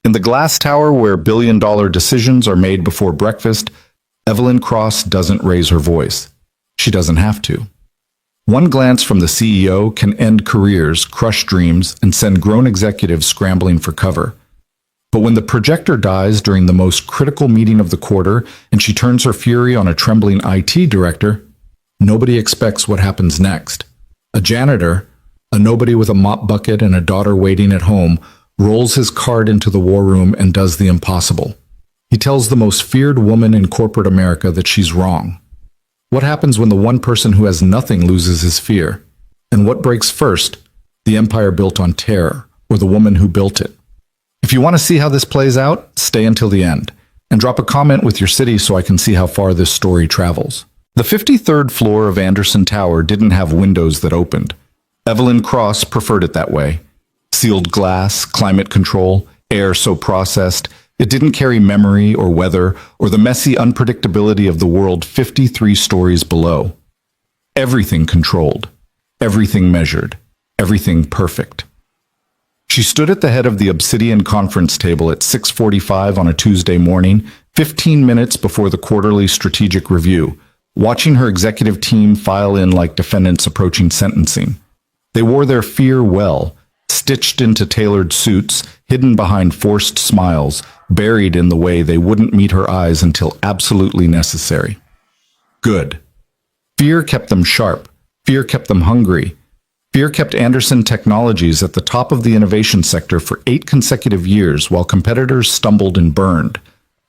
In the glass tower where billion-dollar decisions are made before breakfast, Evelyn Cross doesn't raise her voice. She doesn't have to. One glance from the CEO can end careers, crush dreams, and send grown executives scrambling for cover. But when the projector dies during the most critical meeting of the quarter and she turns her fury on a trembling IT director, nobody expects what happens next. A janitor, a nobody with a mop bucket and a daughter waiting at home, rolls his card into the war room and does the impossible. He tells the most feared woman in corporate America that she's wrong. What happens when the one person who has nothing loses his fear? And what breaks first, the empire built on terror, or the woman who built it? If you want to see how this plays out, stay until the end, and drop a comment with your city so I can see how far this story travels. The 53rd floor of Anderson Tower didn't have windows that opened. Evelyn Cross preferred it that way. Sealed glass, climate control, air so processed, it didn't carry memory or weather or the messy unpredictability of the world 53 stories below. Everything controlled, everything measured, everything perfect. She stood at the head of the Obsidian conference table at 6:45 on a Tuesday morning, 15 minutes before the quarterly strategic review, watching her executive team file in like defendants approaching sentencing. They wore their fear well, stitched into tailored suits, hidden behind forced smiles, buried in the way they wouldn't meet her eyes until absolutely necessary. Good. Fear kept them sharp. Fear kept them hungry. Fear kept Anderson Technologies at the top of the innovation sector for 8 consecutive years while competitors stumbled and burned.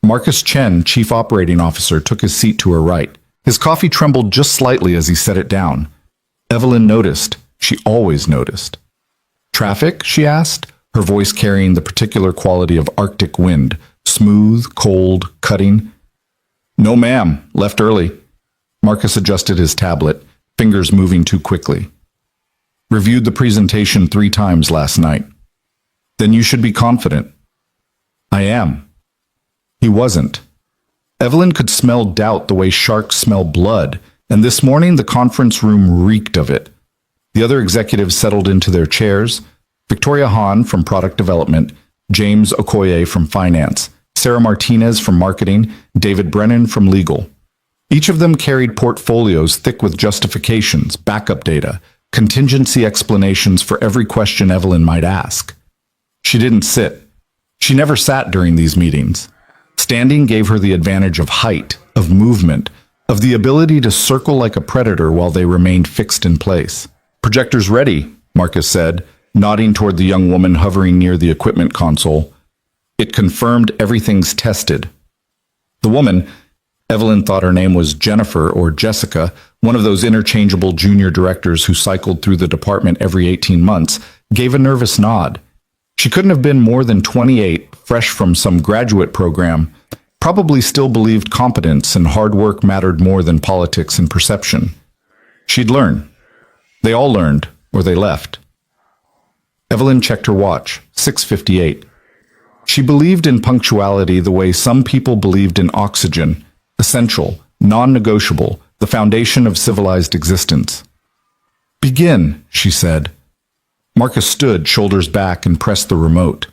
Marcus Chen, Chief Operating Officer, took his seat to her right. His coffee trembled just slightly as he set it down. Evelyn noticed. She always noticed. Traffic? She asked, her voice carrying the particular quality of Arctic wind, smooth, cold, cutting. No, ma'am. Left early. Marcus adjusted his tablet, fingers moving too quickly. Reviewed the presentation 3 times last night. Then you should be confident. I am. He wasn't. Evelyn could smell doubt the way sharks smell blood, and this morning the conference room reeked of it. The other executives settled into their chairs. Victoria Hahn from Product Development, James Okoye from Finance, Sarah Martinez from Marketing, David Brennan from Legal. Each of them carried portfolios thick with justifications, backup data, contingency explanations for every question Evelyn might ask. She didn't sit. She never sat during these meetings. Standing gave her the advantage of height, of movement, of the ability to circle like a predator while they remained fixed in place. Projectors ready, Marcus said, nodding toward the young woman hovering near the equipment console. It confirmed everything's tested. The woman, Evelyn thought her name was Jennifer or Jessica, one of those interchangeable junior directors who cycled through the department every 18 months, gave a nervous nod. She couldn't have been more than 28, fresh from some graduate program, probably still believed competence and hard work mattered more than politics and perception. She'd learn. They all learned, or they left. Evelyn checked her watch, 6:58. She believed in punctuality the way some people believed in oxygen, essential, non-negotiable, the foundation of civilized existence. Begin, she said. Marcus stood, shoulders back, and pressed the remote.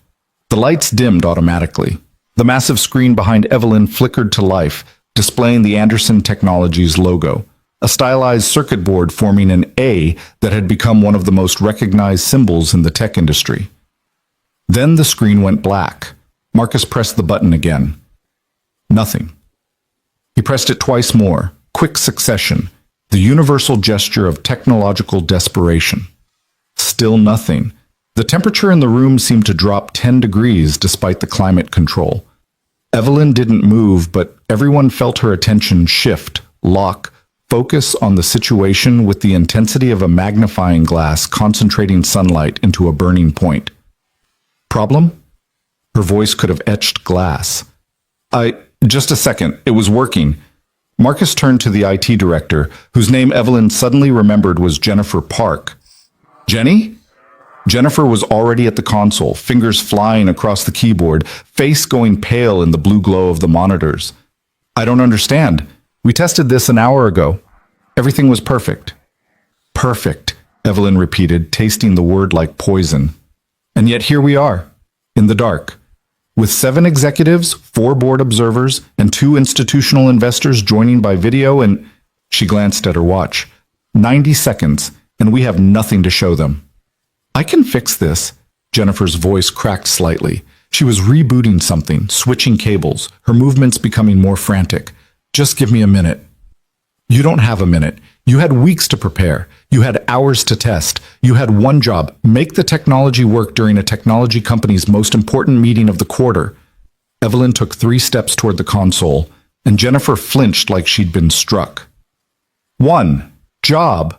The lights dimmed automatically. The massive screen behind Evelyn flickered to life, displaying the Anderson Technologies logo, a stylized circuit board forming an A that had become one of the most recognized symbols in the tech industry. Then the screen went black. Marcus pressed the button again. Nothing. He pressed it twice more, quick succession, the universal gesture of technological desperation. Still nothing. The temperature in the room seemed to drop 10 degrees despite the climate control. Evelyn didn't move, but everyone felt her attention shift, lock, focus on the situation with the intensity of a magnifying glass concentrating sunlight into a burning point. Problem? Her voice could have etched glass. Just a second. It was working. Marcus turned to the IT director, whose name Evelyn suddenly remembered was Jennifer Park. Jenny? Jennifer was already at the console, fingers flying across the keyboard, face going pale in the blue glow of the monitors. I don't understand. We tested this an hour ago. Everything was perfect. Perfect, Evelyn repeated, tasting the word like poison. And yet here we are, in the dark. With 7 executives, 4 board observers, and 2 institutional investors joining by video, and she glanced at her watch. 90 seconds, and we have nothing to show them. I can fix this. Jennifer's voice cracked slightly. She was rebooting something, switching cables, her movements becoming more frantic. Just give me a minute. You don't have a minute. You had weeks to prepare. You had hours to test. You had one job: make the technology work during a technology company's most important meeting of the quarter. Evelyn took 3 steps toward the console, and Jennifer flinched like she'd been struck. 1. Job.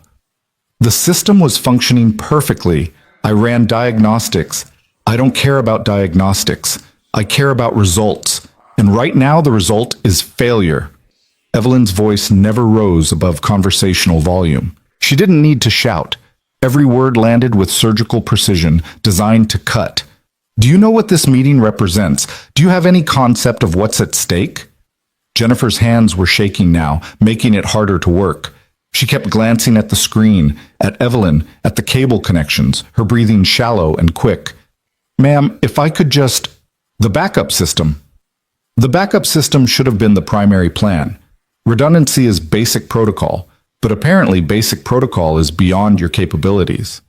The system was functioning perfectly. I ran diagnostics. I don't care about diagnostics. I care about results. And right now the result is failure. Evelyn's voice never rose above conversational volume. She didn't need to shout. Every word landed with surgical precision, designed to cut. Do you know what this meeting represents? Do you have any concept of what's at stake? Jennifer's hands were shaking now, making it harder to work. She kept glancing at the screen, at Evelyn, at the cable connections, her breathing shallow and quick. Ma'am, if I could just... The backup system. The backup system should have been the primary plan. Redundancy is basic protocol, but apparently basic protocol is beyond your capabilities.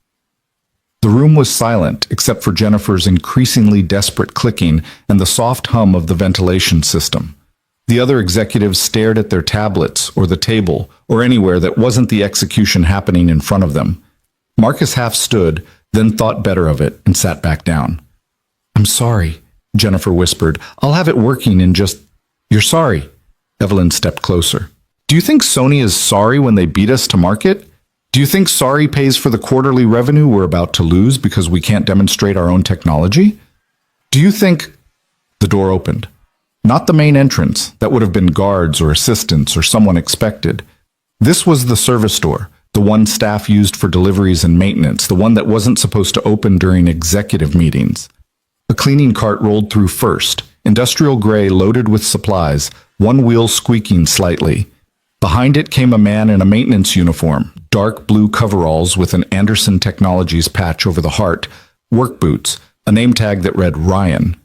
The room was silent, except for Jennifer's increasingly desperate clicking and the soft hum of the ventilation system. The other executives stared at their tablets or the table or anywhere that wasn't the execution happening in front of them. Marcus half stood, then thought better of it and sat back down. I'm sorry, Jennifer whispered. I'll have it working in just... You're sorry. Evelyn stepped closer. Do you think Sony is sorry when they beat us to market? Do you think sorry pays for the quarterly revenue we're about to lose because we can't demonstrate our own technology? Do you think... The door opened. Not the main entrance. That would have been guards or assistants or someone expected. This was the service door, the one staff used for deliveries and maintenance, the one that wasn't supposed to open during executive meetings. A cleaning cart rolled through first, industrial gray loaded with supplies, one wheel squeaking slightly. Behind it came a man in a maintenance uniform, dark blue coveralls with an Anderson Technologies patch over the heart, work boots, a name tag that read Ryan.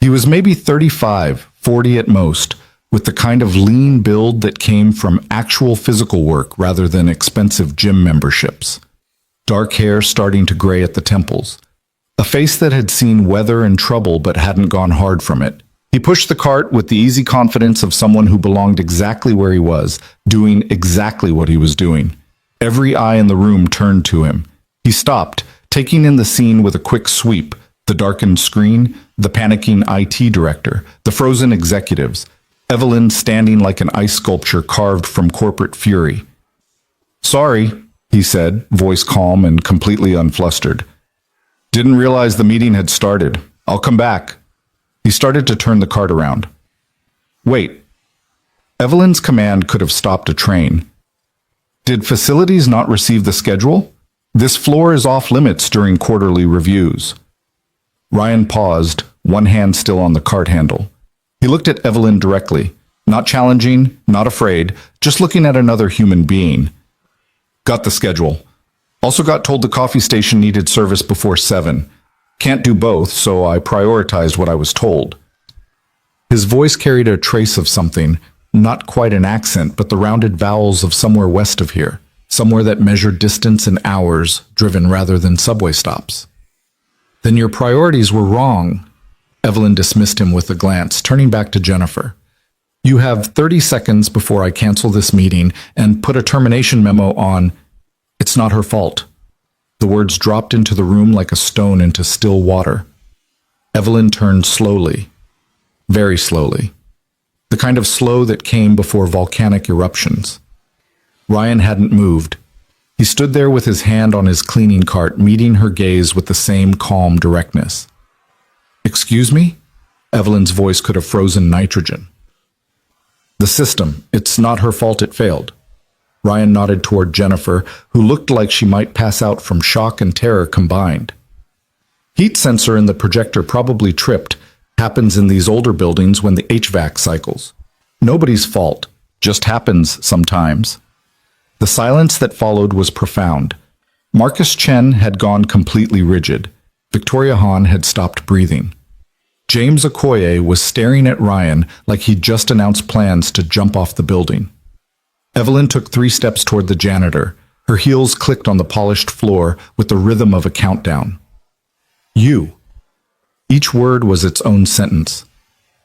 He was maybe 35, 40 at most, with the kind of lean build that came from actual physical work rather than expensive gym memberships. Dark hair starting to gray at the temples. A face that had seen weather and trouble but hadn't gone hard from it. He pushed the cart with the easy confidence of someone who belonged exactly where he was, doing exactly what he was doing. Every eye in the room turned to him. He stopped, taking in the scene with a quick sweep, the darkened screen, the panicking IT director, the frozen executives, Evelyn standing like an ice sculpture carved from corporate fury. Sorry, he said, voice calm and completely unflustered. Didn't realize the meeting had started. I'll come back. He started to turn the cart around. Wait. Evelyn's command could have stopped a train. Did facilities not receive the schedule? This floor is off limits during quarterly reviews. Ryan paused, one hand still on the cart handle. He looked at Evelyn directly, not challenging, not afraid, just looking at another human being. Got the schedule. Also got told the coffee station needed service before 7. Can't do both, so I prioritized what I was told. His voice carried a trace of something, not quite an accent, but the rounded vowels of somewhere west of here, somewhere that measured distance in hours, driven rather than subway stops. Then your priorities were wrong. Evelyn dismissed him with a glance, turning back to Jennifer. You have 30 seconds before I cancel this meeting and put a termination memo on. It's not her fault. The words dropped into the room like a stone into still water. Evelyn turned slowly, very slowly, the kind of slow that came before volcanic eruptions. Ryan hadn't moved. He stood there with his hand on his cleaning cart, meeting her gaze with the same calm directness. Excuse me? Evelyn's voice could have frozen nitrogen. The system. It's not her fault it failed. Ryan nodded toward Jennifer, who looked like she might pass out from shock and terror combined. Heat sensor in the projector probably tripped. Happens in these older buildings when the HVAC cycles. Nobody's fault. Just happens sometimes. The silence that followed was profound. Marcus Chen had gone completely rigid. Victoria Hahn had stopped breathing. James Okoye was staring at Ryan like he'd just announced plans to jump off the building. Evelyn took 3 steps toward the janitor. Her heels clicked on the polished floor with the rhythm of a countdown. You. Each word was its own sentence.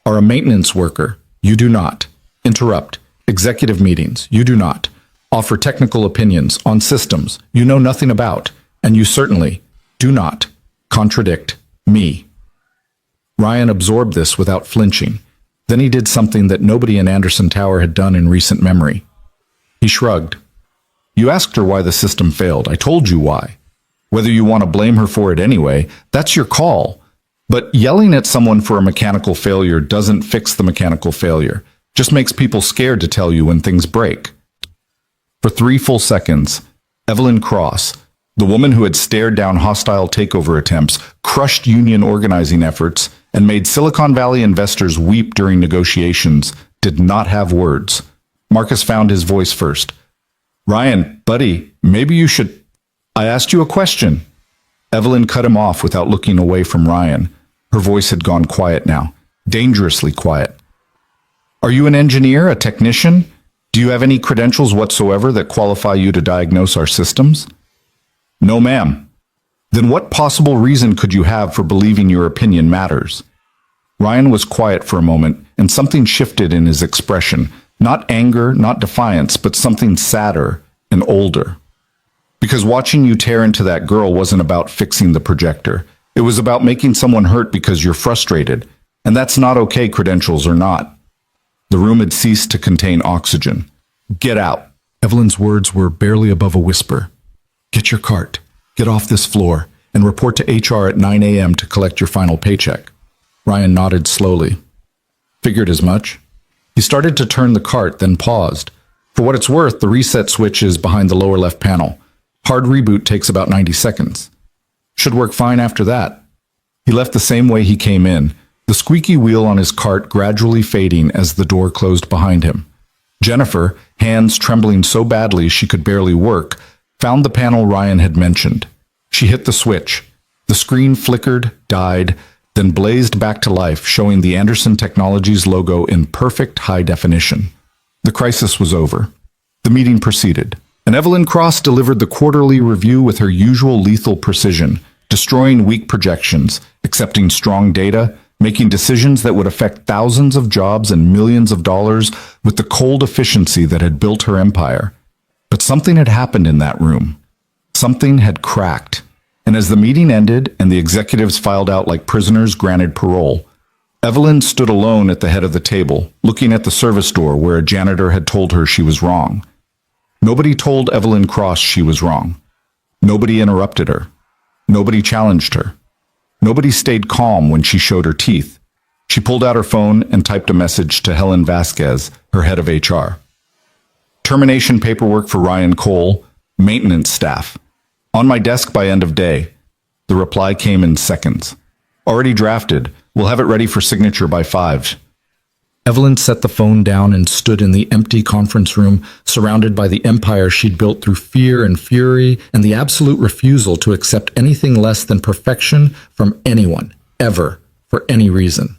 Are a maintenance worker. You do not. Interrupt. Executive meetings. You do not. Offer technical opinions on systems you know nothing about. And you certainly do not contradict me. Ryan absorbed this without flinching. Then he did something that nobody in Anderson Tower had done in recent memory. He shrugged. You asked her why the system failed. I told you why. Whether you want to blame her for it anyway, that's your call. But yelling at someone for a mechanical failure doesn't fix the mechanical failure. Just makes people scared to tell you when things break. For 3 full seconds, Evelyn Cross, the woman who had stared down hostile takeover attempts, crushed union organizing efforts, and made Silicon Valley investors weep during negotiations, did not have words. Marcus found his voice first. Ryan, buddy, maybe you should... I asked you a question. Evelyn cut him off without looking away from Ryan. Her voice had gone quiet now, dangerously quiet. Are you an engineer, a technician? Do you have any credentials whatsoever that qualify you to diagnose our systems? No, ma'am. Then what possible reason could you have for believing your opinion matters? Ryan was quiet for a moment, and something shifted in his expression. Not anger, not defiance, but something sadder and older. Because watching you tear into that girl wasn't about fixing the projector. It was about making someone hurt because you're frustrated. And that's not okay, credentials or not. The room had ceased to contain oxygen. Get out. Evelyn's words were barely above a whisper. Get your cart, get off this floor, and report to HR at 9 a.m. to collect your final paycheck. Ryan nodded slowly. Figured as much. He started to turn the cart, then paused. For what it's worth, the reset switch is behind the lower left panel. Hard reboot takes about 90 seconds. Should work fine after that. He left the same way he came in, the squeaky wheel on his cart gradually fading as the door closed behind him. Jennifer, hands trembling so badly she could barely work, found the panel Ryan had mentioned. She hit the switch. The screen flickered, died, then blazed back to life, showing the Anderson Technologies logo in perfect high definition. The crisis was over. The meeting proceeded, and Evelyn Cross delivered the quarterly review with her usual lethal precision, destroying weak projections, accepting strong data, making decisions that would affect thousands of jobs and millions of dollars with the cold efficiency that had built her empire. But something had happened in that room. Something had cracked. And as the meeting ended and the executives filed out like prisoners granted parole, Evelyn stood alone at the head of the table, looking at the service door where a janitor had told her she was wrong. Nobody told Evelyn Cross she was wrong. Nobody interrupted her. Nobody challenged her. Nobody stayed calm when she showed her teeth. She pulled out her phone and typed a message to Helen Vasquez, her head of HR. Termination paperwork for Ryan Cole, maintenance staff. On my desk by end of day. The reply came in seconds. Already drafted. We'll have it ready for signature by 5. Evelyn set the phone down and stood in the empty conference room, surrounded by the empire she'd built through fear and fury and the absolute refusal to accept anything less than perfection from anyone, ever, for any reason.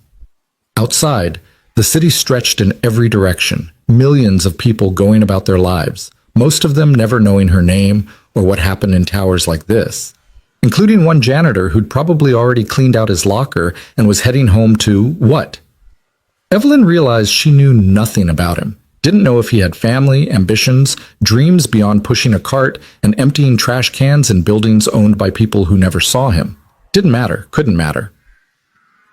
Outside, the city stretched in every direction, millions of people going about their lives, most of them never knowing her name or what happened in towers like this, including one janitor who'd probably already cleaned out his locker and was heading home to what? Evelyn realized she knew nothing about him, didn't know if he had family, ambitions, dreams beyond pushing a cart and emptying trash cans in buildings owned by people who never saw him. Didn't matter, couldn't matter.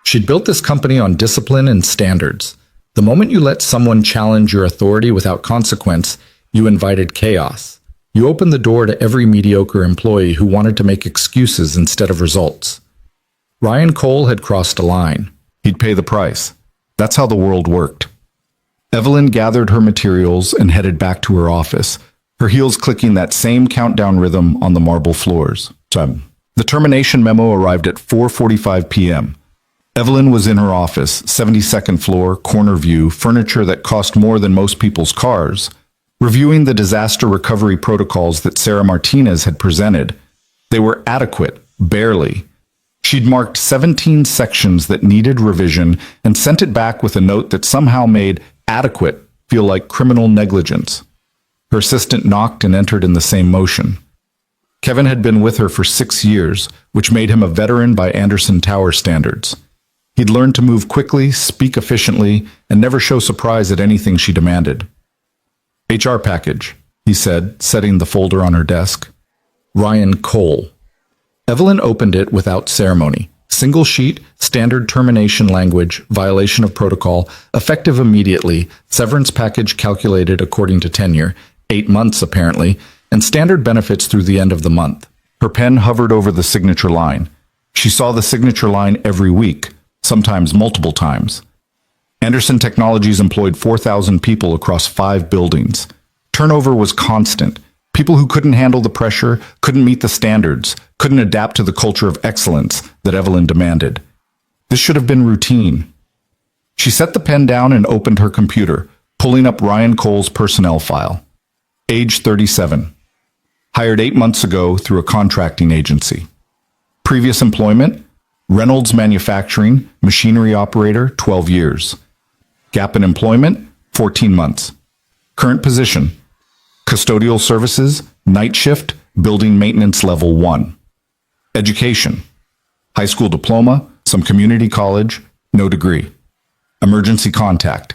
She'd built this company on discipline and standards. The moment you let someone challenge your authority without consequence, you invited chaos. You opened the door to every mediocre employee who wanted to make excuses instead of results. Ryan Cole had crossed a line. He'd pay the price. That's how the world worked. Evelyn gathered her materials and headed back to her office, her heels clicking that same countdown rhythm on the marble floors. The termination memo arrived at 4:45 p.m. Evelyn was in her office, 72nd floor, corner view, furniture that cost more than most people's cars, reviewing the disaster recovery protocols that Sarah Martinez had presented. They were adequate, barely. She'd marked 17 sections that needed revision and sent it back with a note that somehow made adequate feel like criminal negligence. Her assistant knocked and entered in the same motion. Kevin had been with her for 6 years, which made him a veteran by Anderson Tower standards. He'd learned to move quickly, speak efficiently, and never show surprise at anything she demanded. HR package, he said, setting the folder on her desk. Ryan Cole. Evelyn opened it without ceremony. Single sheet, standard termination language, violation of protocol, effective immediately, severance package calculated according to tenure, 8 months apparently, and standard benefits through the end of the month. Her pen hovered over the signature line. She saw the signature line every week, sometimes multiple times. Anderson Technologies employed 4,000 people across 5 buildings. Turnover was constant. People who couldn't handle the pressure, couldn't meet the standards, couldn't adapt to the culture of excellence that Evelyn demanded. This should have been routine. She set the pen down and opened her computer, pulling up Ryan Cole's personnel file. Age 37. Hired 8 months ago through a contracting agency. Previous employment, Reynolds Manufacturing, machinery operator, 12 years. Gap in employment, 14 months. Current position, custodial services, night shift, building maintenance level 1. Education, high school diploma, some community college, no degree. Emergency contact,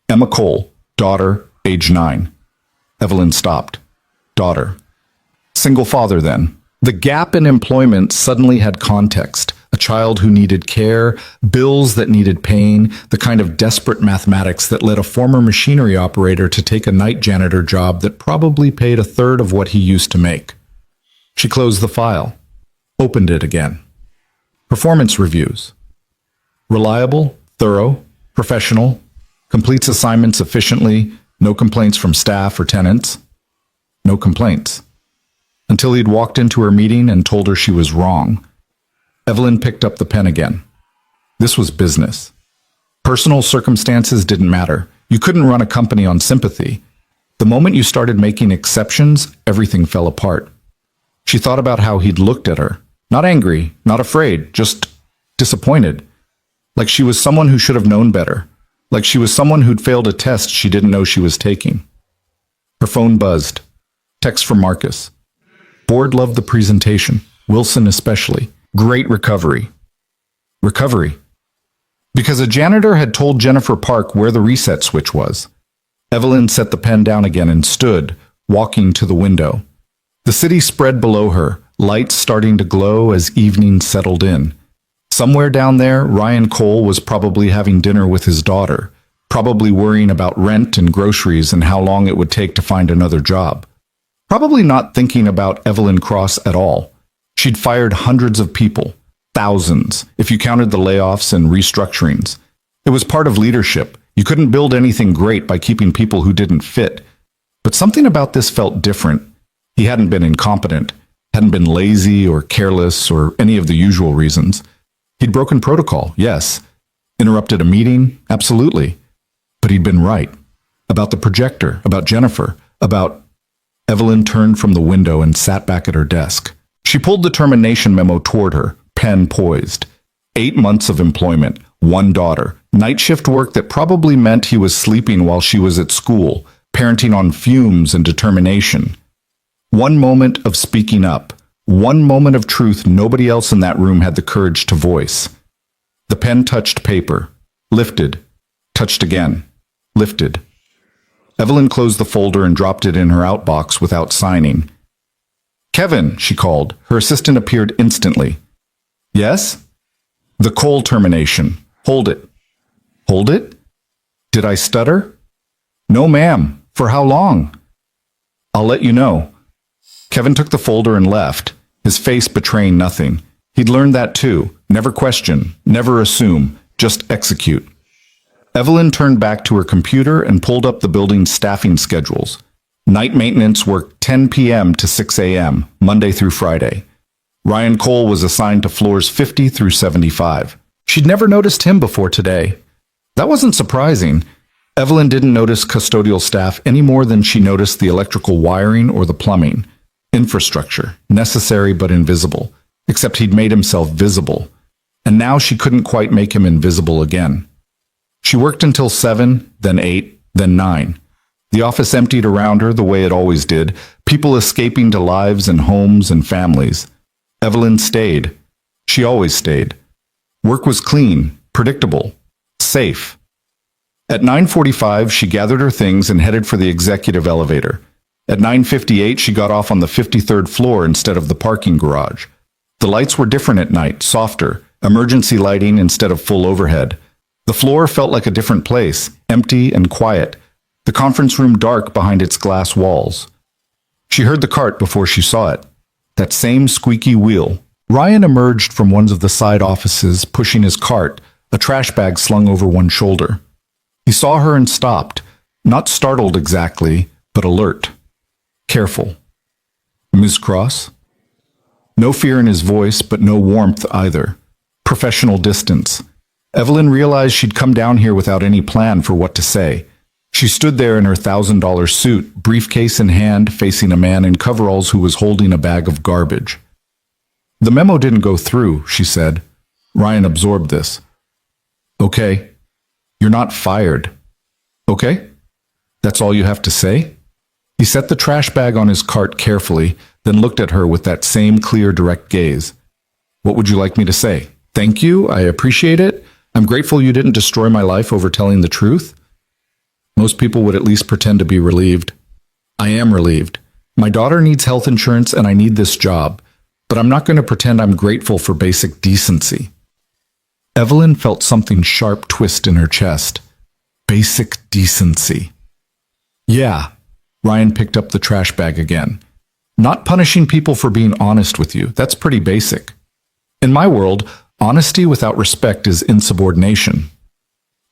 Emma Cole, daughter, age 9. Evelyn stopped. Daughter. Single father then. The gap in employment suddenly had context. A child who needed care, bills that needed paying, the kind of desperate mathematics that led a former machinery operator to take a night janitor job that probably paid a third of what he used to make. She closed the file, opened it again. Performance reviews. Reliable, thorough, professional, completes assignments efficiently, no complaints from staff or tenants. No complaints. Until he'd walked into her meeting and told her she was wrong. Evelyn picked up the pen again. This was business. Personal circumstances didn't matter. You couldn't run a company on sympathy. The moment you started making exceptions, everything fell apart. She thought about how he'd looked at her. Not angry, not afraid, just disappointed. Like she was someone who should have known better. Like she was someone who'd failed a test she didn't know she was taking. Her phone buzzed. Text from Marcus. Board loved the presentation. Wilson especially. Great recovery. Recovery. Because a janitor had told Jennifer Park where the reset switch was. Evelyn set the pen down again and stood, walking to the window. The city spread below her, lights starting to glow as evening settled in. Somewhere down there, Ryan Cole was probably having dinner with his daughter, probably worrying about rent and groceries and how long it would take to find another job. Probably not thinking about Evelyn Cross at all. She'd fired hundreds of people, thousands, if you counted the layoffs and restructurings. It was part of leadership. You couldn't build anything great by keeping people who didn't fit. But something about this felt different. He hadn't been incompetent, hadn't been lazy or careless or any of the usual reasons. He'd broken protocol, yes. Interrupted a meeting, absolutely. But he'd been right. About the projector, about Jennifer, about... Evelyn turned from the window and sat back at her desk. She pulled the termination memo toward her, pen poised. 8 months of employment, 1 daughter, night shift work that probably meant he was sleeping while she was at school, parenting on fumes and determination. 1 moment of speaking up, 1 moment of truth nobody else in that room had the courage to voice. The pen touched paper, lifted, touched again, lifted. Evelyn closed the folder and dropped it in her outbox without signing. Kevin, she called. Her assistant appeared instantly. Yes? The Cole termination. Hold it. Hold it? Did I stutter? No, ma'am. For how long? I'll let you know. Kevin took the folder and left, his face betraying nothing. He'd learned that too. Never question, never assume, just execute. Evelyn turned back to her computer and pulled up the building's staffing schedules. Night maintenance worked 10 p.m. to 6 a.m., Monday through Friday. Ryan Cole was assigned to floors 50 through 75. She'd never noticed him before today. That wasn't surprising. Evelyn didn't notice custodial staff any more than she noticed the electrical wiring or the plumbing. Infrastructure, necessary but invisible. Except he'd made himself visible. and now she couldn't quite make him invisible again. She worked until 7, then 8, then 9. The office emptied around her the way it always did, people escaping to lives and homes and families. Evelyn stayed. She always stayed. Work was clean, predictable, safe. At 9:45, she gathered her things and headed for the executive elevator. At 9:58, she got off on the 53rd floor instead of the parking garage. The lights were different at night, softer, emergency lighting instead of full overhead. The floor felt like a different place, empty and quiet, the conference room dark behind its glass walls. She heard the cart before she saw it. That same squeaky wheel. Ryan emerged from one of the side offices, pushing his cart, a trash bag slung over one shoulder. He saw her and stopped, not startled exactly, but alert. Careful. Ms. Cross? No fear in his voice, but no warmth either. Professional distance. Evelyn realized she'd come down here without any plan for what to say. She stood there in her $1,000 suit, briefcase in hand, facing a man in coveralls who was holding a bag of garbage. The memo didn't go through, she said. Ryan absorbed this. Okay. You're not fired. Okay? That's all you have to say? He set the trash bag on his cart carefully, then looked at her with that same clear, direct gaze. What would you like me to say? Thank you. I appreciate it. I'm grateful you didn't destroy my life over telling the truth. Most people would at least pretend to be relieved. I am relieved. My daughter needs health insurance and I need this job, but I'm not going to pretend I'm grateful for basic decency. Evelyn felt something sharp twist in her chest. Basic decency. Yeah. Ryan picked up the trash bag again. Not punishing people for being honest with you. That's pretty basic. In my world, honesty without respect is insubordination.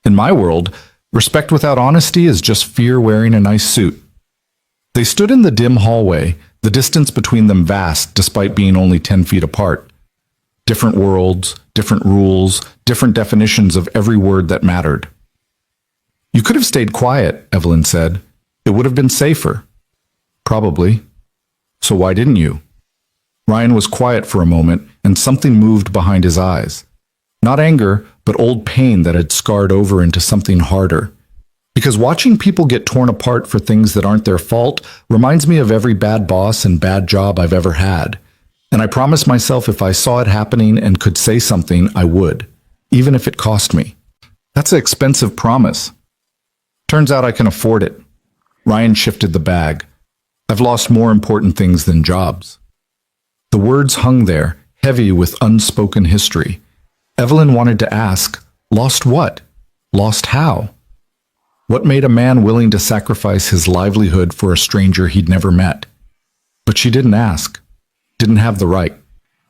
In my world, respect without honesty is just fear wearing a nice suit. They stood in the dim hallway, the distance between them vast despite being only 10 feet apart. Different worlds, different rules, different definitions of every word that mattered. You could have stayed quiet, Evelyn said. It would have been safer. Probably. So why didn't you? Ryan was quiet for a moment, and something moved behind his eyes. Not anger, but old pain that had scarred over into something harder. Because watching people get torn apart for things that aren't their fault reminds me of every bad boss and bad job I've ever had. And I promised myself if I saw it happening and could say something, I would, even if it cost me. That's an expensive promise. Turns out I can afford it. Ryan shifted the bag. I've lost more important things than jobs. The words hung there, heavy with unspoken history. Evelyn wanted to ask, lost what? Lost how? What made a man willing to sacrifice his livelihood for a stranger he'd never met? But she didn't ask, didn't have the right,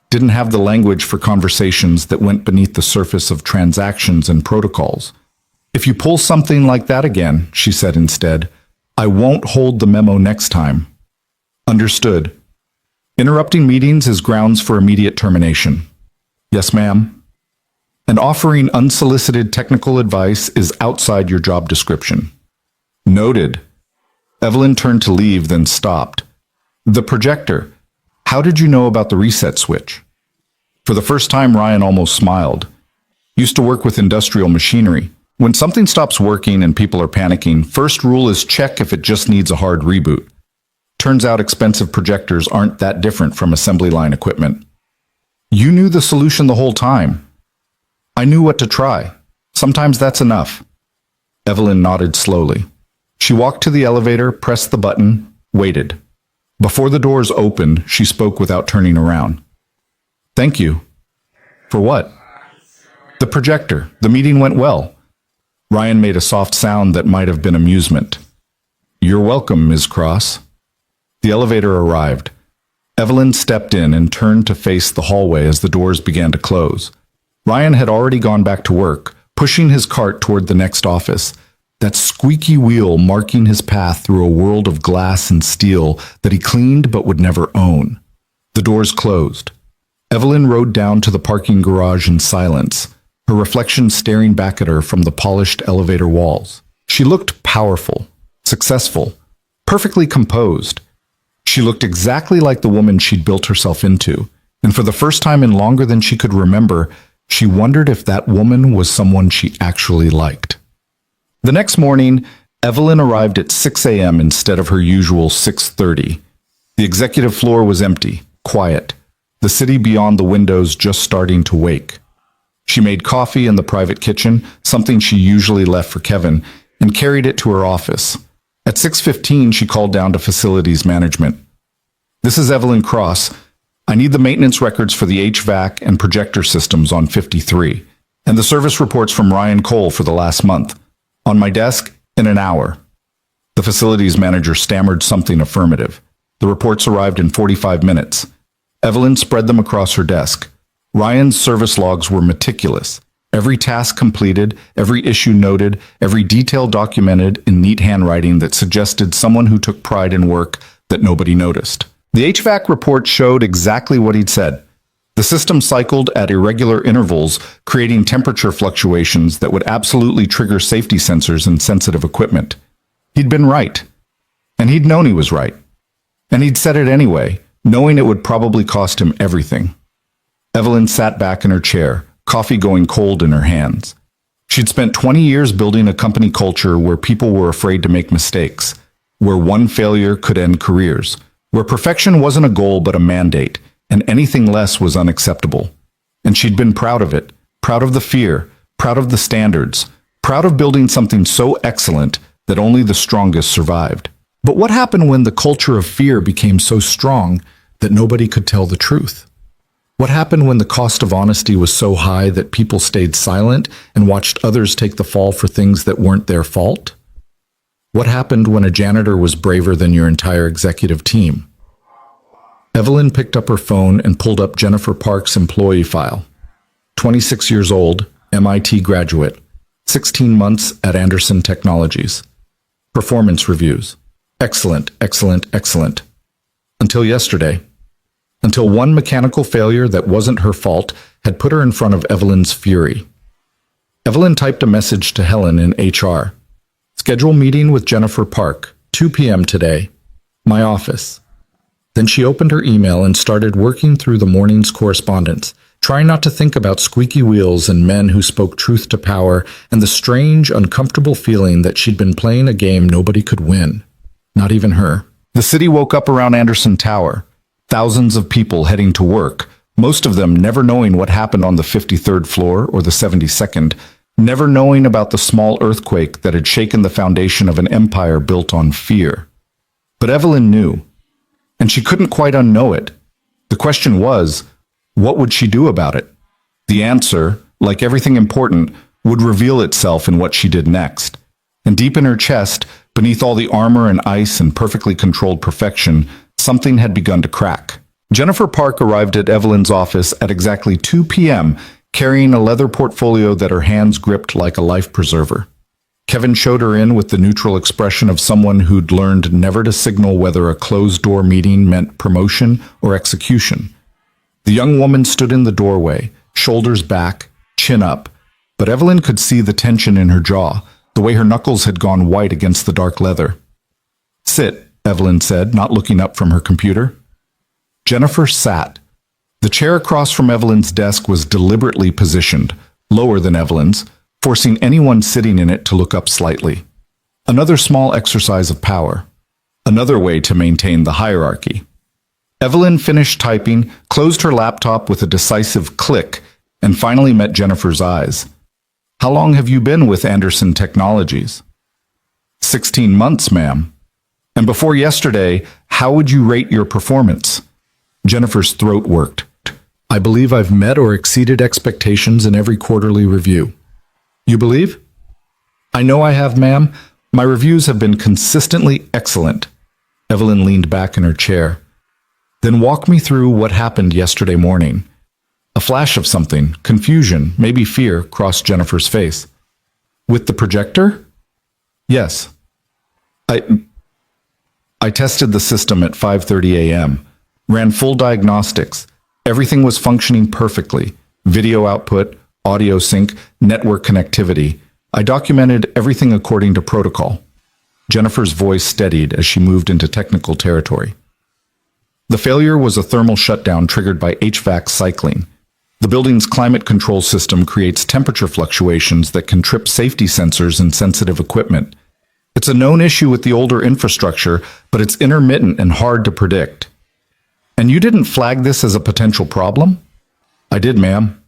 didn't have the language for conversations that went beneath the surface of transactions and protocols. If you pull something like that again, she said instead, I won't hold the memo next time. Understood. Interrupting meetings is grounds for immediate termination. Yes, ma'am. And offering unsolicited technical advice is outside your job description. Noted. Evelyn turned to leave, then stopped. The projector. How did you know about the reset switch? For the first time, Ryan almost smiled. Used to work with industrial machinery. When something stops working and people are panicking, first rule is check if it just needs a hard reboot. Turns out expensive projectors aren't that different from assembly line equipment. You knew the solution the whole time. I knew what to try. Sometimes that's enough. Evelyn nodded slowly. She walked to the elevator, pressed the button, waited. Before the doors opened, she spoke without turning around. Thank you. For what? The projector. The meeting went well. Ryan made a soft sound that might have been amusement. You're welcome, Ms. Cross. The elevator arrived. Evelyn stepped in and turned to face the hallway as the doors began to close. Ryan had already gone back to work, pushing his cart toward the next office, that squeaky wheel marking his path through a world of glass and steel that he cleaned but would never own. The doors closed. Evelyn rode down to the parking garage in silence, her reflection staring back at her from the polished elevator walls. She looked powerful, successful, perfectly composed. She looked exactly like the woman she'd built herself into, and for the first time in longer than she could remember, She wondered if that woman was someone she actually liked. The next morning, Evelyn arrived at 6 a.m. instead of her usual 6:30. The executive floor was empty, quiet, the city beyond the windows just starting to wake. She made coffee in the private kitchen, something she usually left for Kevin, and carried it to her office. At 6:15, she called down to facilities management. "This is Evelyn Cross. I need the maintenance records for the HVAC and projector systems on 53, and the service reports from Ryan Cole for the last month. On my desk in an hour." The facilities manager stammered something affirmative. The reports arrived in 45 minutes. Evelyn spread them across her desk. Ryan's service logs were meticulous. Every task completed, every issue noted, every detail documented in neat handwriting that suggested someone who took pride in work that nobody noticed. The HVAC report showed exactly what he'd said. The system cycled at irregular intervals, creating temperature fluctuations that would absolutely trigger safety sensors and sensitive equipment. He'd been right. And he'd known he was right. And he'd said it anyway, knowing it would probably cost him everything. Evelyn sat back in her chair, coffee going cold in her hands. She'd spent 20 years building a company culture where people were afraid to make mistakes, where one failure could end careers, where perfection wasn't a goal but a mandate, and anything less was unacceptable. And she'd been proud of it, proud of the fear, proud of the standards, proud of building something so excellent that only the strongest survived. But what happened when the culture of fear became so strong that nobody could tell the truth? What happened when the cost of honesty was so high that people stayed silent and watched others take the fall for things that weren't their fault? What happened when a janitor was braver than your entire executive team? Evelyn picked up her phone and pulled up Jennifer Park's employee file. 26 years old, MIT graduate, 16 months at Anderson Technologies. Performance reviews. Excellent, excellent, excellent. Until yesterday. Until one mechanical failure that wasn't her fault had put her in front of Evelyn's fury. Evelyn typed a message to Helen in HR. "Schedule meeting with Jennifer Park, 2 p.m. today. My office." Then she opened her email and started working through the morning's correspondence, trying not to think about squeaky wheels and men who spoke truth to power and the strange, uncomfortable feeling that she'd been playing a game nobody could win. Not even her. The city woke up around Anderson Tower. Thousands of people heading to work, most of them never knowing what happened on the 53rd floor or the 72nd, never knowing about the small earthquake that had shaken the foundation of an empire built on fear. But Evelyn knew, and she couldn't quite unknow it. The question was, what would she do about it? The answer, like everything important, would reveal itself in what she did next. And deep in her chest, beneath all the armor and ice and perfectly controlled perfection, something had begun to crack. Jennifer Park arrived at Evelyn's office at exactly 2 p.m., carrying a leather portfolio that her hands gripped like a life preserver. Kevin showed her in with the neutral expression of someone who'd learned never to signal whether a closed-door meeting meant promotion or execution. The young woman stood in the doorway, shoulders back, chin up, but Evelyn could see the tension in her jaw, the way her knuckles had gone white against the dark leather. "Sit," Evelyn said, not looking up from her computer. Jennifer sat. The chair across from Evelyn's desk was deliberately positioned, lower than Evelyn's, forcing anyone sitting in it to look up slightly. Another small exercise of power. Another way to maintain the hierarchy. Evelyn finished typing, closed her laptop with a decisive click, and finally met Jennifer's eyes. "How long have you been with Anderson Technologies?" 16 months, ma'am. "And before yesterday, how would you rate your performance?" Jennifer's throat worked. "I believe I've met or exceeded expectations in every quarterly review." "You believe?" "I know I have, ma'am. My reviews have been consistently excellent." Evelyn leaned back in her chair. "Then walk me through what happened yesterday morning." A flash of something, confusion, maybe fear, crossed Jennifer's face. "With the projector?" "Yes. I tested the system at 5:30 a.m., ran full diagnostics. Everything was functioning perfectly. Video output, audio sync, network connectivity. I documented everything according to protocol." Jennifer's voice steadied as she moved into technical territory. "The failure was a thermal shutdown triggered by HVAC cycling. The building's climate control system creates temperature fluctuations that can trip safety sensors and sensitive equipment. It's a known issue with the older infrastructure, but it's intermittent and hard to predict. And you didn't flag this as a potential problem? I did, ma'am.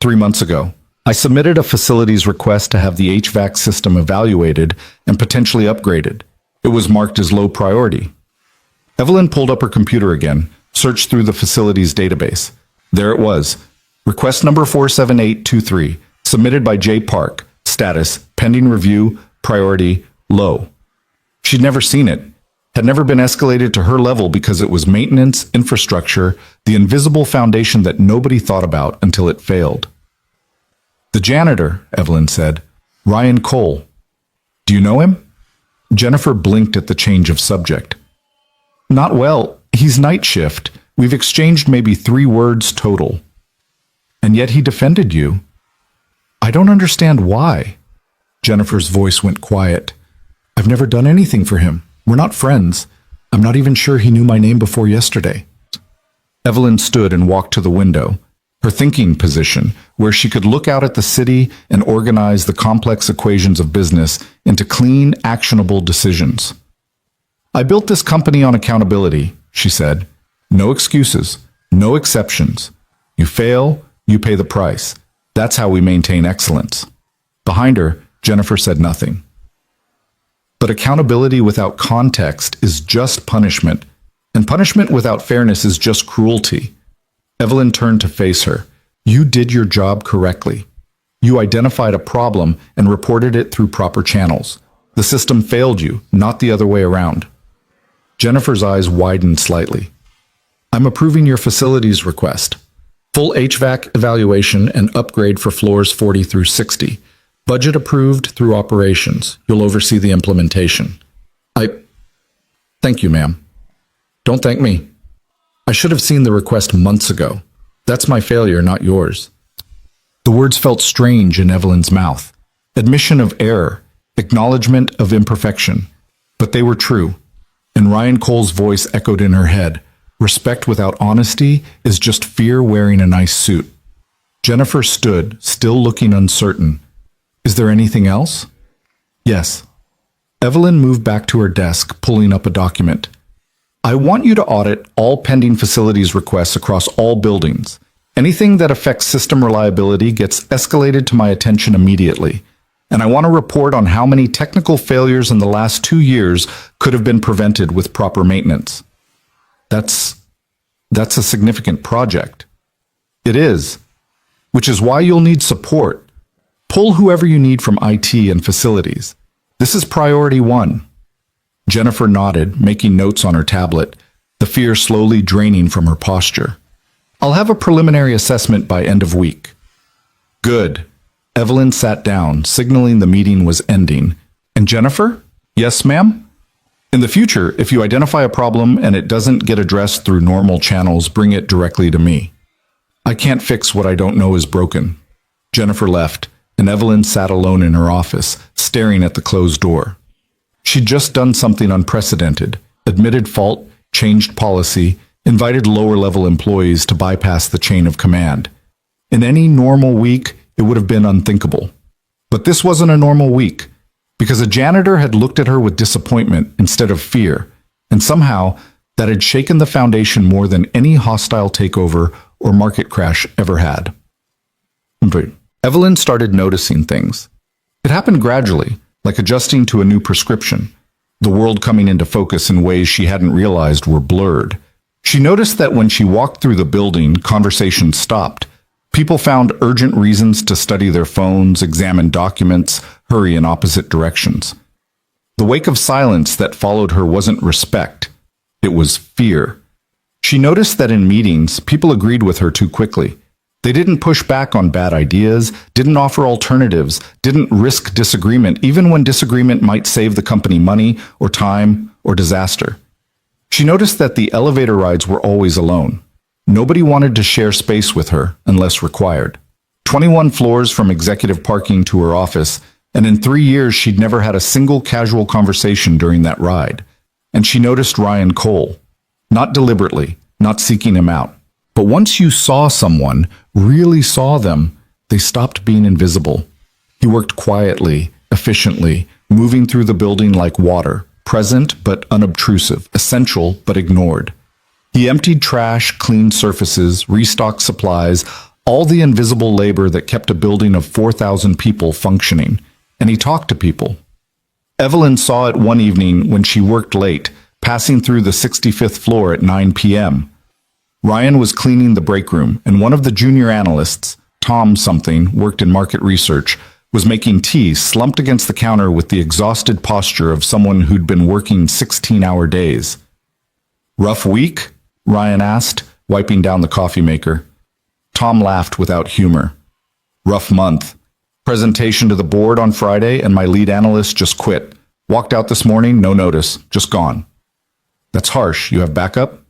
3 months ago. I submitted a facilities request to have the HVAC system evaluated and potentially upgraded. It was marked as low priority. Evelyn pulled up her computer again, searched through the facilities database. There it was. Request number 47823, submitted by J. Park. Status, pending review, priority, low. She'd never seen it, had never been escalated to her level because it was maintenance, infrastructure, the invisible foundation that nobody thought about until it failed. The janitor, Evelyn said. Ryan Cole. Do you know him? Jennifer blinked at the change of subject. Not well. He's night shift. We've exchanged maybe 3 words total. And yet he defended you. I don't understand why. Jennifer's voice went quiet. I've never done anything for him. We're not friends. I'm not even sure he knew my name before yesterday. Evelyn stood and walked to the window, her thinking position, where she could look out at the city and organize the complex equations of business into clean, actionable decisions. I built this company on accountability, she said. No excuses, no exceptions. You fail, you pay the price. That's how we maintain excellence. Behind her, Jennifer said nothing. But accountability without context is just punishment, and punishment without fairness is just cruelty. Evelyn turned to face her. You did your job correctly. You identified a problem and reported it through proper channels. The system failed you, not the other way around. Jennifer's eyes widened slightly. I'm approving your facilities request. Full HVAC evaluation and upgrade for floors 40 through 60. Budget approved through operations. You'll oversee the implementation. Thank you, ma'am. Don't thank me. I should have seen the request months ago. That's my failure, not yours. The words felt strange in Evelyn's mouth. Admission of error, acknowledgement of imperfection. But they were true. And Ryan Cole's voice echoed in her head. Respect without honesty is just fear wearing a nice suit. Jennifer stood, still looking uncertain. Is there anything else? Yes. Evelyn moved back to her desk, pulling up a document. I want you to audit all pending facilities requests across all buildings. Anything that affects system reliability gets escalated to my attention immediately. And I want a report on how many technical failures in the last 2 years could have been prevented with proper maintenance. That's a significant project. It is, which is why you'll need support. Pull whoever you need from IT and facilities. This is priority 1. Jennifer nodded, making notes on her tablet, the fear slowly draining from her posture. I'll have a preliminary assessment by end of week. Good. Evelyn sat down, signaling the meeting was ending. And Jennifer? Yes, ma'am? In the future, if you identify a problem and it doesn't get addressed through normal channels, bring it directly to me. I can't fix what I don't know is broken. Jennifer left, and Evelyn sat alone in her office, staring at the closed door. She'd just done something unprecedented, admitted fault, changed policy, invited lower-level employees to bypass the chain of command. In any normal week, it would have been unthinkable. But this wasn't a normal week, because a janitor had looked at her with disappointment instead of fear, and somehow that had shaken the foundation more than any hostile takeover or market crash ever had. Evelyn started noticing things. It happened gradually, like adjusting to a new prescription, the world coming into focus in ways she hadn't realized were blurred. She noticed that when she walked through the building, conversations stopped. People found urgent reasons to study their phones, examine documents, hurry in opposite directions. The wake of silence that followed her wasn't respect. It was fear. She noticed that in meetings, people agreed with her too quickly. They didn't push back on bad ideas, didn't offer alternatives, didn't risk disagreement, even when disagreement might save the company money or time or disaster. She noticed that the elevator rides were always alone. Nobody wanted to share space with her unless required. 21 floors from executive parking to her office, and in 3 years she'd never had a single casual conversation during that ride. And she noticed Ryan Cole. Not deliberately, not seeking him out. But once you saw someone, really saw them, they stopped being invisible. He worked quietly, efficiently, moving through the building like water, present but unobtrusive, essential but ignored. He emptied trash, cleaned surfaces, restocked supplies, all the invisible labor that kept a building of 4,000 people functioning. And he talked to people. Evelyn saw it one evening when she worked late, passing through the 65th floor at 9 p.m. Ryan was cleaning the break room, and one of the junior analysts, Tom something, worked in market research, was making tea slumped against the counter with the exhausted posture of someone who'd been working 16-hour days. "Rough week?" Ryan asked, wiping down the coffee maker. Tom laughed without humor. "Rough month. Presentation to the board on Friday and my lead analyst just quit. Walked out this morning, no notice, just gone." "That's harsh. You have backup?"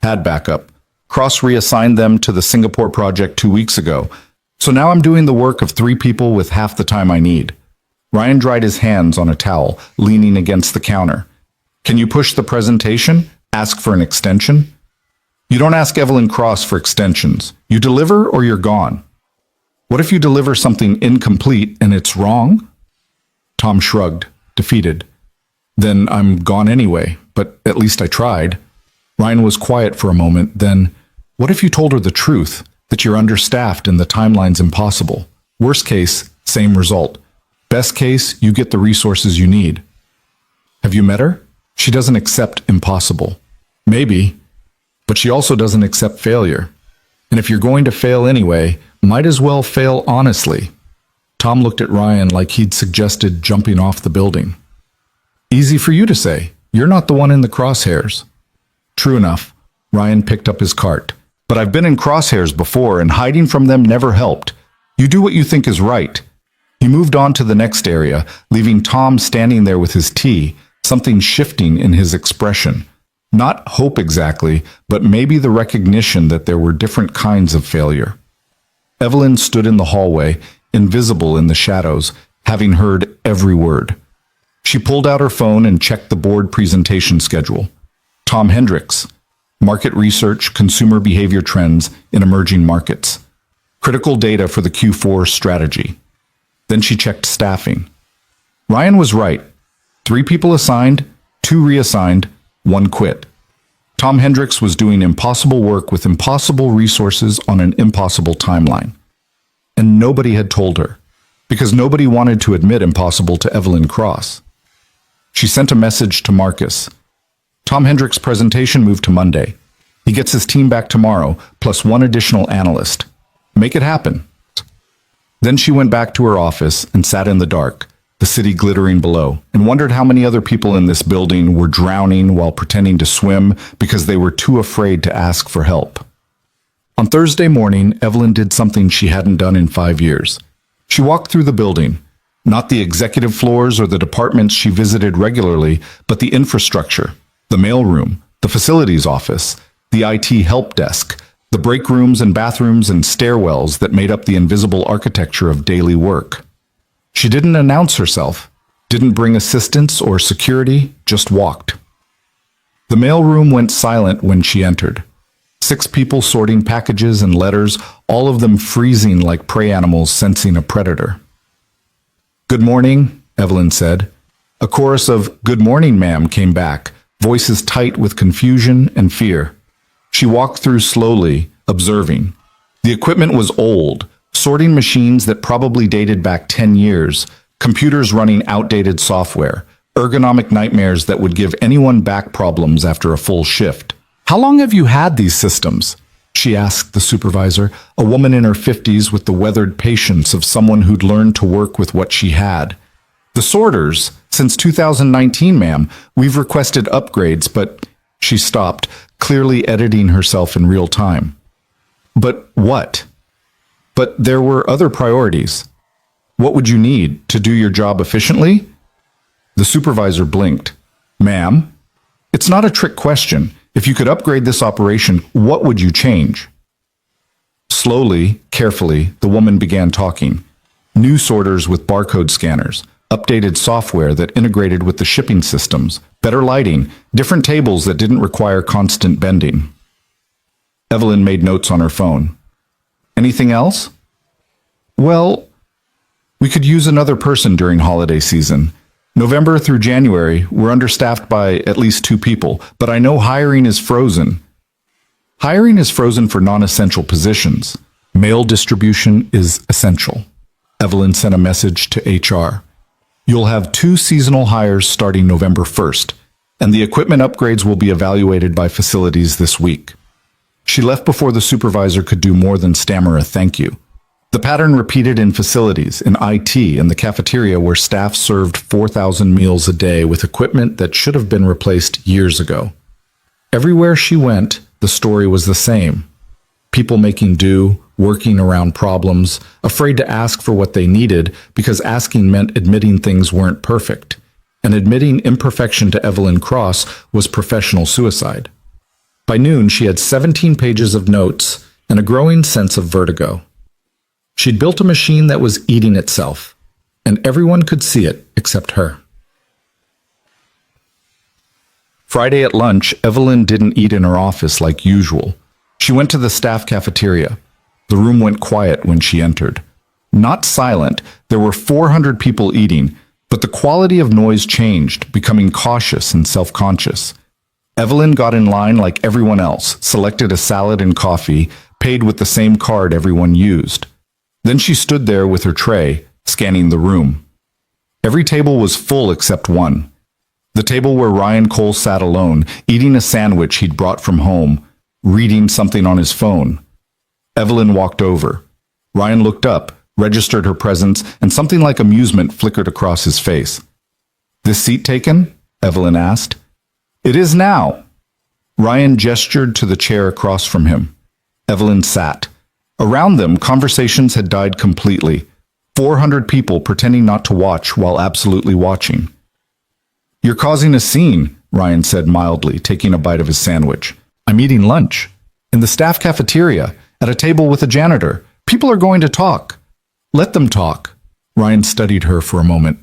"Had backup. Cross reassigned them to the Singapore project 2 weeks ago. So now I'm doing the work of 3 people with half the time I need." Ryan dried his hands on a towel, leaning against the counter. "Can you push the presentation? Ask for an extension?" "You don't ask Evelyn Cross for extensions. You deliver or you're gone." "What if you deliver something incomplete and it's wrong?" Tom shrugged, defeated. "Then I'm gone anyway, but at least I tried." Ryan was quiet for a moment, then, "What if you told her the truth, that you're understaffed and the timeline's impossible? Worst case, same result. Best case, you get the resources you need." "Have you met her? She doesn't accept impossible." "Maybe, but she also doesn't accept failure. And if you're going to fail anyway, might as well fail honestly." Tom looked at Ryan like he'd suggested jumping off the building. "Easy for you to say. You're not the one in the crosshairs." "True enough." Ryan picked up his cart. "But I've been in crosshairs before, and hiding from them never helped. You do what you think is right." He moved on to the next area, leaving Tom standing there with his tea, something shifting in his expression. Not hope exactly, but maybe the recognition that there were different kinds of failure. Evelyn stood in the hallway, invisible in the shadows, having heard every word. She pulled out her phone and checked the board presentation schedule. Tom Hendricks, Market Research, Consumer Behavior Trends in Emerging Markets. Critical data for the Q4 strategy. Then she checked staffing. Ryan was right. 3 people assigned, 2 reassigned, 1 quit. Tom Hendricks was doing impossible work with impossible resources on an impossible timeline. And nobody had told her, because nobody wanted to admit impossible to Evelyn Cross. She sent a message to Marcus. Tom Hendricks' presentation moved to Monday. He gets his team back tomorrow, plus 1 additional analyst. Make it happen. Then she went back to her office and sat in the dark, the city glittering below, and wondered how many other people in this building were drowning while pretending to swim because they were too afraid to ask for help. On Thursday morning, Evelyn did something she hadn't done in 5 years. She walked through the building, not the executive floors or the departments she visited regularly, but the infrastructure, the mailroom, the facilities office, the IT help desk, the break rooms and bathrooms and stairwells that made up the invisible architecture of daily work. She didn't announce herself, didn't bring assistance or security, just walked. The mailroom went silent when she entered. 6 people sorting packages and letters, all of them freezing like prey animals sensing a predator. "Good morning," Evelyn said. A chorus of "Good morning, ma'am" came back, voices tight with confusion and fear. She walked through slowly, observing. The equipment was old, sorting machines that probably dated back 10 years, computers running outdated software, ergonomic nightmares that would give anyone back problems after a full shift. "How long have you had these systems?" she asked the supervisor, a woman in her 50s with the weathered patience of someone who'd learned to work with what she had. "The sorters, since 2019, ma'am. We've requested upgrades, but—" She stopped, clearly editing herself in real time. "But what?" "But there were other priorities." "What would you need to do your job efficiently?" The supervisor blinked. "Ma'am, it's not a trick question. If you could upgrade this operation, what would you change?" Slowly, carefully, the woman began talking. New sorters with barcode scanners, updated software that integrated with the shipping systems, better lighting, different tables that didn't require constant bending. Evelyn made notes on her phone. Anything else? Well, we could use another person during holiday season. November through January, we're understaffed by at least 2 people, but I know hiring is frozen. Hiring is frozen for non-essential positions. Mail distribution is essential. Evelyn sent a message to HR. You'll have 2 seasonal hires starting November 1st, and the equipment upgrades will be evaluated by facilities this week. She left before the supervisor could do more than stammer a thank you. The pattern repeated in facilities, in IT, and the cafeteria where staff served 4,000 meals a day with equipment that should have been replaced years ago. Everywhere she went, the story was the same. People making do, working around problems, afraid to ask for what they needed because asking meant admitting things weren't perfect. And admitting imperfection to Evelyn Cross was professional suicide. By noon, she had 17 pages of notes and a growing sense of vertigo. She'd built a machine that was eating itself, and everyone could see it except her. Friday at lunch, Evelyn didn't eat in her office like usual. She went to the staff cafeteria. The room went quiet when she entered. Not silent, there were 400 people eating, but the quality of noise changed, becoming cautious and self-conscious. Evelyn got in line like everyone else, selected a salad and coffee, paid with the same card everyone used. Then she stood there with her tray, scanning the room. Every table was full except one. The table where Ryan Cole sat alone, eating a sandwich he'd brought from home, reading something on his phone. Evelyn walked over. Ryan looked up, registered her presence, and something like amusement flickered across his face. "This seat taken?" Evelyn asked. "It is now." Ryan gestured to the chair across from him. Evelyn sat. Around them, conversations had died completely. 400 people pretending not to watch while absolutely watching. "You're causing a scene," Ryan said mildly, taking a bite of his sandwich. "I'm eating lunch. In the staff cafeteria, at a table with a janitor. People are going to talk." "Let them talk." Ryan studied her for a moment.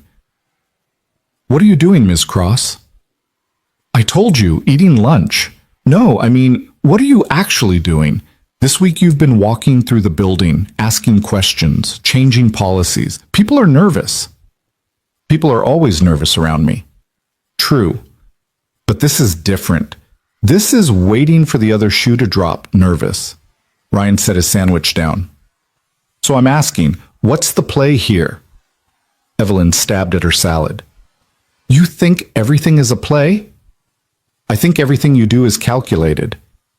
"What are you doing, Ms. Cross?" "I told you, eating lunch." "No, I mean, what are you actually doing? This week you've been walking through the building, asking questions, changing policies. People are nervous." "People are always nervous around me." "True. But this is different. This is waiting for the other shoe to drop, nervous." Ryan set his sandwich down. "So I'm asking, what's the play here?" Evelyn stabbed at her salad. "You think everything is a play?" "I think everything you do is calculated.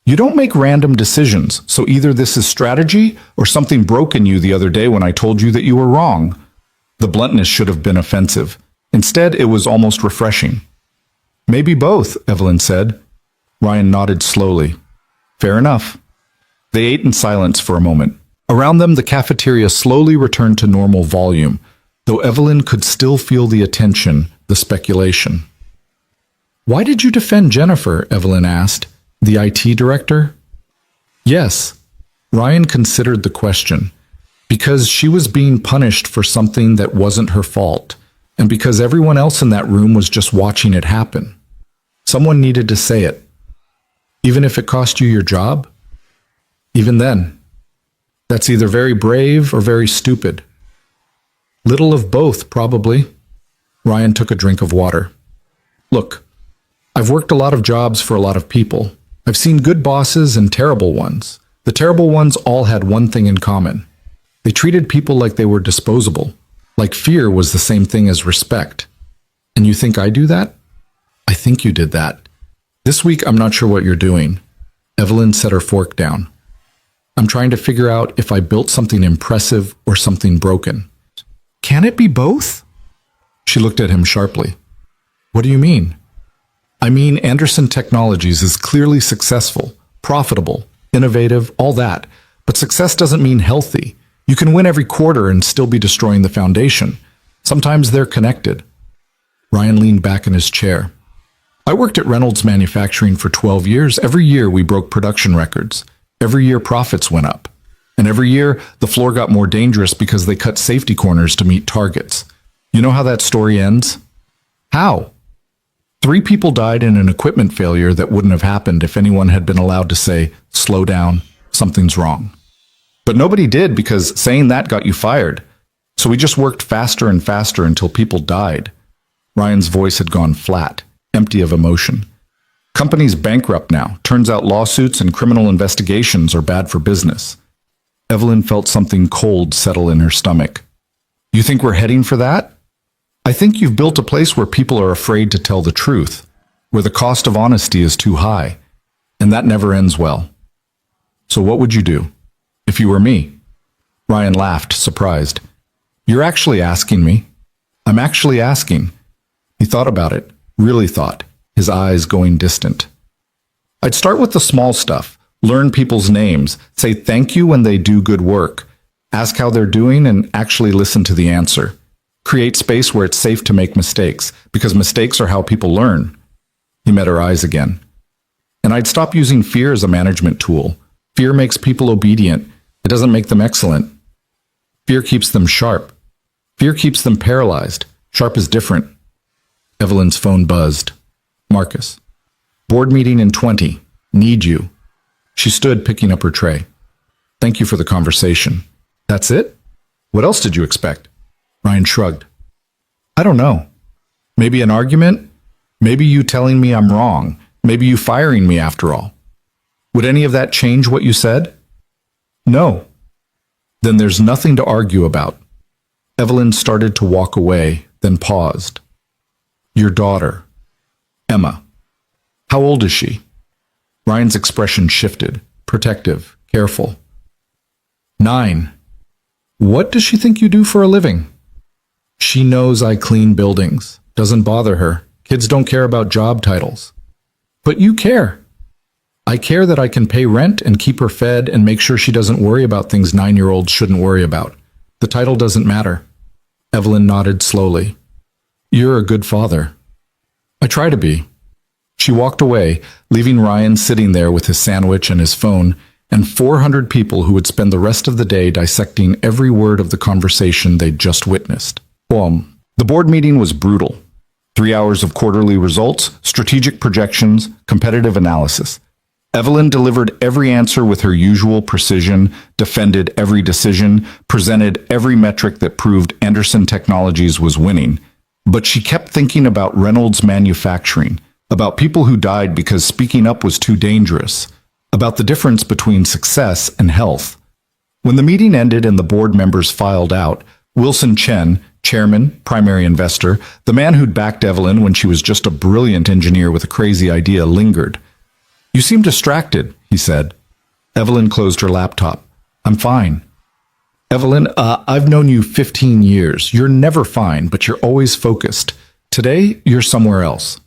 You don't make random decisions, so either this is strategy or something broke in you the other day when I told you that you were wrong." The bluntness should have been offensive. Instead, it was almost refreshing. "Maybe both," Evelyn said. Ryan nodded slowly. "Fair enough." They ate in silence for a moment. Around them, the cafeteria slowly returned to normal volume, though Evelyn could still feel the attention, the speculation. "Why did you defend Jennifer?" Evelyn asked. "The IT director?" "Yes." Ryan considered the question. Because she was being punished for something that wasn't her fault, and because everyone else in that room was just watching it happen. Someone needed to say it. Even if it cost you your job? Even then. That's either very brave or very stupid. Little of both, probably. Ryan took a drink of water. "Look, I've worked a lot of jobs for a lot of people. I've seen good bosses and terrible ones. The terrible ones all had one thing in common. They treated people like they were disposable, like fear was the same thing as respect. And you think I do that? I think you did that. This week, I'm not sure what you're doing." Evelyn set her fork down. "I'm trying to figure out if I built something impressive or something broken." "Can it be both?" She looked at him sharply. "What do you mean?" "I mean, Anderson Technologies is clearly successful, profitable, innovative, all that. But success doesn't mean healthy. You can win every quarter and still be destroying the foundation. Sometimes they're connected." Ryan leaned back in his chair. "I worked at Reynolds Manufacturing for 12 years. Every year we broke production records. Every year profits went up. And every year the floor got more dangerous because they cut safety corners to meet targets. You know how that story ends?" "How?" 3 people died in an equipment failure that wouldn't have happened if anyone had been allowed to say, "Slow down, something's wrong." But nobody did because saying that got you fired. So we just worked faster and faster until people died. Ryan's voice had gone flat, empty of emotion. Companies bankrupt now. Turns out lawsuits and criminal investigations are bad for business. Evelyn felt something cold settle in her stomach. You think we're heading for that? I think you've built a place where people are afraid to tell the truth, where the cost of honesty is too high, and that never ends well. So what would you do if you were me? Ryan laughed, surprised. You're actually asking me? I'm actually asking. He thought about it, really thought, his eyes going distant. I'd start with the small stuff, learn people's names, say thank you when they do good work, ask how they're doing and actually listen to the answer. Create space where it's safe to make mistakes, because mistakes are how people learn. He met her eyes again. And I'd stop using fear as a management tool. Fear makes people obedient. It doesn't make them excellent. Fear keeps them sharp. Fear keeps them paralyzed. Sharp is different. Evelyn's phone buzzed. Marcus. Board meeting in 20. Need you. She stood picking up her tray. Thank you for the conversation. That's it? What else did you expect? Ryan shrugged. I don't know. Maybe an argument? Maybe you telling me I'm wrong. Maybe you firing me after all. Would any of that change what you said? No. Then there's nothing to argue about. Evelyn started to walk away, then paused. Your daughter, Emma. How old is she? Ryan's expression shifted, protective, careful. 9. What does she think you do for a living? She knows I clean buildings. Doesn't bother her. Kids don't care about job titles. But you care. I care that I can pay rent and keep her fed and make sure she doesn't worry about things 9-year-olds shouldn't worry about. The title doesn't matter. Evelyn nodded slowly. You're a good father. I try to be. She walked away, leaving Ryan sitting there with his sandwich and his phone, and 400 people who would spend the rest of the day dissecting every word of the conversation they'd just witnessed. The board meeting was brutal. 3 hours of quarterly results, strategic projections, competitive analysis. Evelyn delivered every answer with her usual precision, defended every decision, presented every metric that proved Anderson Technologies was winning. But she kept thinking about Reynolds Manufacturing, about people who died because speaking up was too dangerous, about the difference between success and health. When the meeting ended and the board members filed out, Wilson Chen, chairman, primary investor, the man who'd backed Evelyn when she was just a brilliant engineer with a crazy idea, lingered. You seem distracted, he said. Evelyn closed her laptop. I'm fine. Evelyn, I've known you 15 years. You're never fine, but you're always focused. Today, you're somewhere else.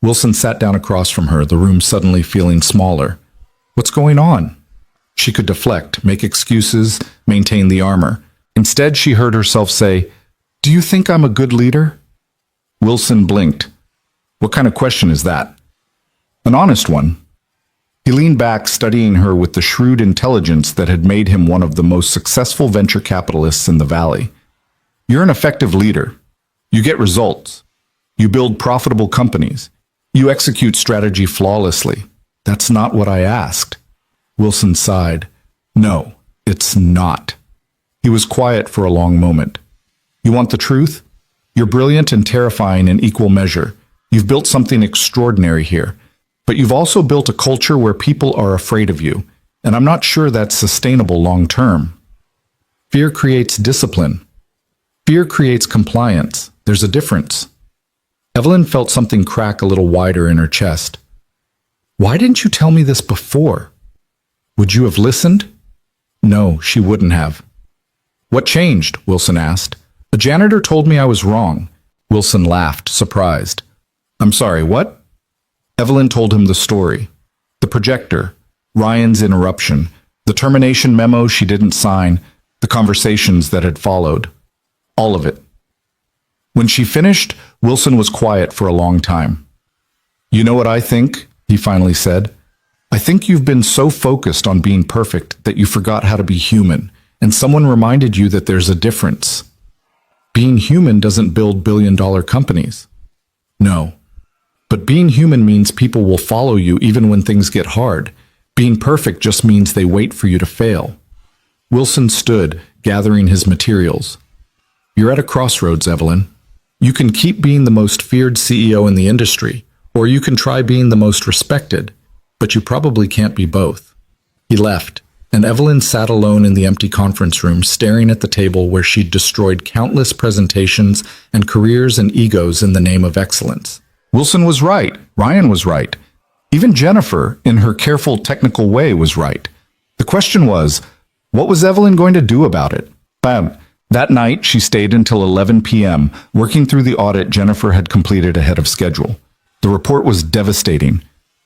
Wilson sat down across from her, the room suddenly feeling smaller. What's going on? She could deflect, make excuses, maintain the armor. Instead, she heard herself say, Do you think I'm a good leader? Wilson blinked. What kind of question is that? An honest one. He leaned back, studying her with the shrewd intelligence that had made him one of the most successful venture capitalists in the valley. You're an effective leader. You get results. You build profitable companies. You execute strategy flawlessly. That's not what I asked. Wilson sighed. No, it's not. He was quiet for a long moment. You want the truth? You're brilliant and terrifying in equal measure. You've built something extraordinary here. But you've also built a culture where people are afraid of you, and I'm not sure that's sustainable long term. Fear creates discipline. Fear creates compliance. There's a difference. Evelyn felt something crack a little wider in her chest. Why didn't you tell me this before? Would you have listened? No, she wouldn't have. What changed? Wilson asked. A janitor told me I was wrong. Wilson laughed, surprised. I'm sorry, what? Evelyn told him the story. The projector, Ryan's interruption, the termination memo she didn't sign, the conversations that had followed. All of it. When she finished, Wilson was quiet for a long time. You know what I think? He finally said. I think you've been so focused on being perfect that you forgot how to be human, and someone reminded you that there's a difference. Being human doesn't build billion-dollar companies. No. But being human means people will follow you even when things get hard. Being perfect just means they wait for you to fail. Wilson stood, gathering his materials. You're at a crossroads, Evelyn. You can keep being the most feared CEO in the industry, or you can try being the most respected, but you probably can't be both. He left, and Evelyn sat alone in the empty conference room, staring at the table where she'd destroyed countless presentations and careers and egos in the name of excellence. Wilson was right. Ryan was right. Even Jennifer, in her careful technical way, was right. The question was, what was Evelyn going to do about it? Bam. That night, she stayed until 11 p.m., working through the audit Jennifer had completed ahead of schedule. The report was devastating.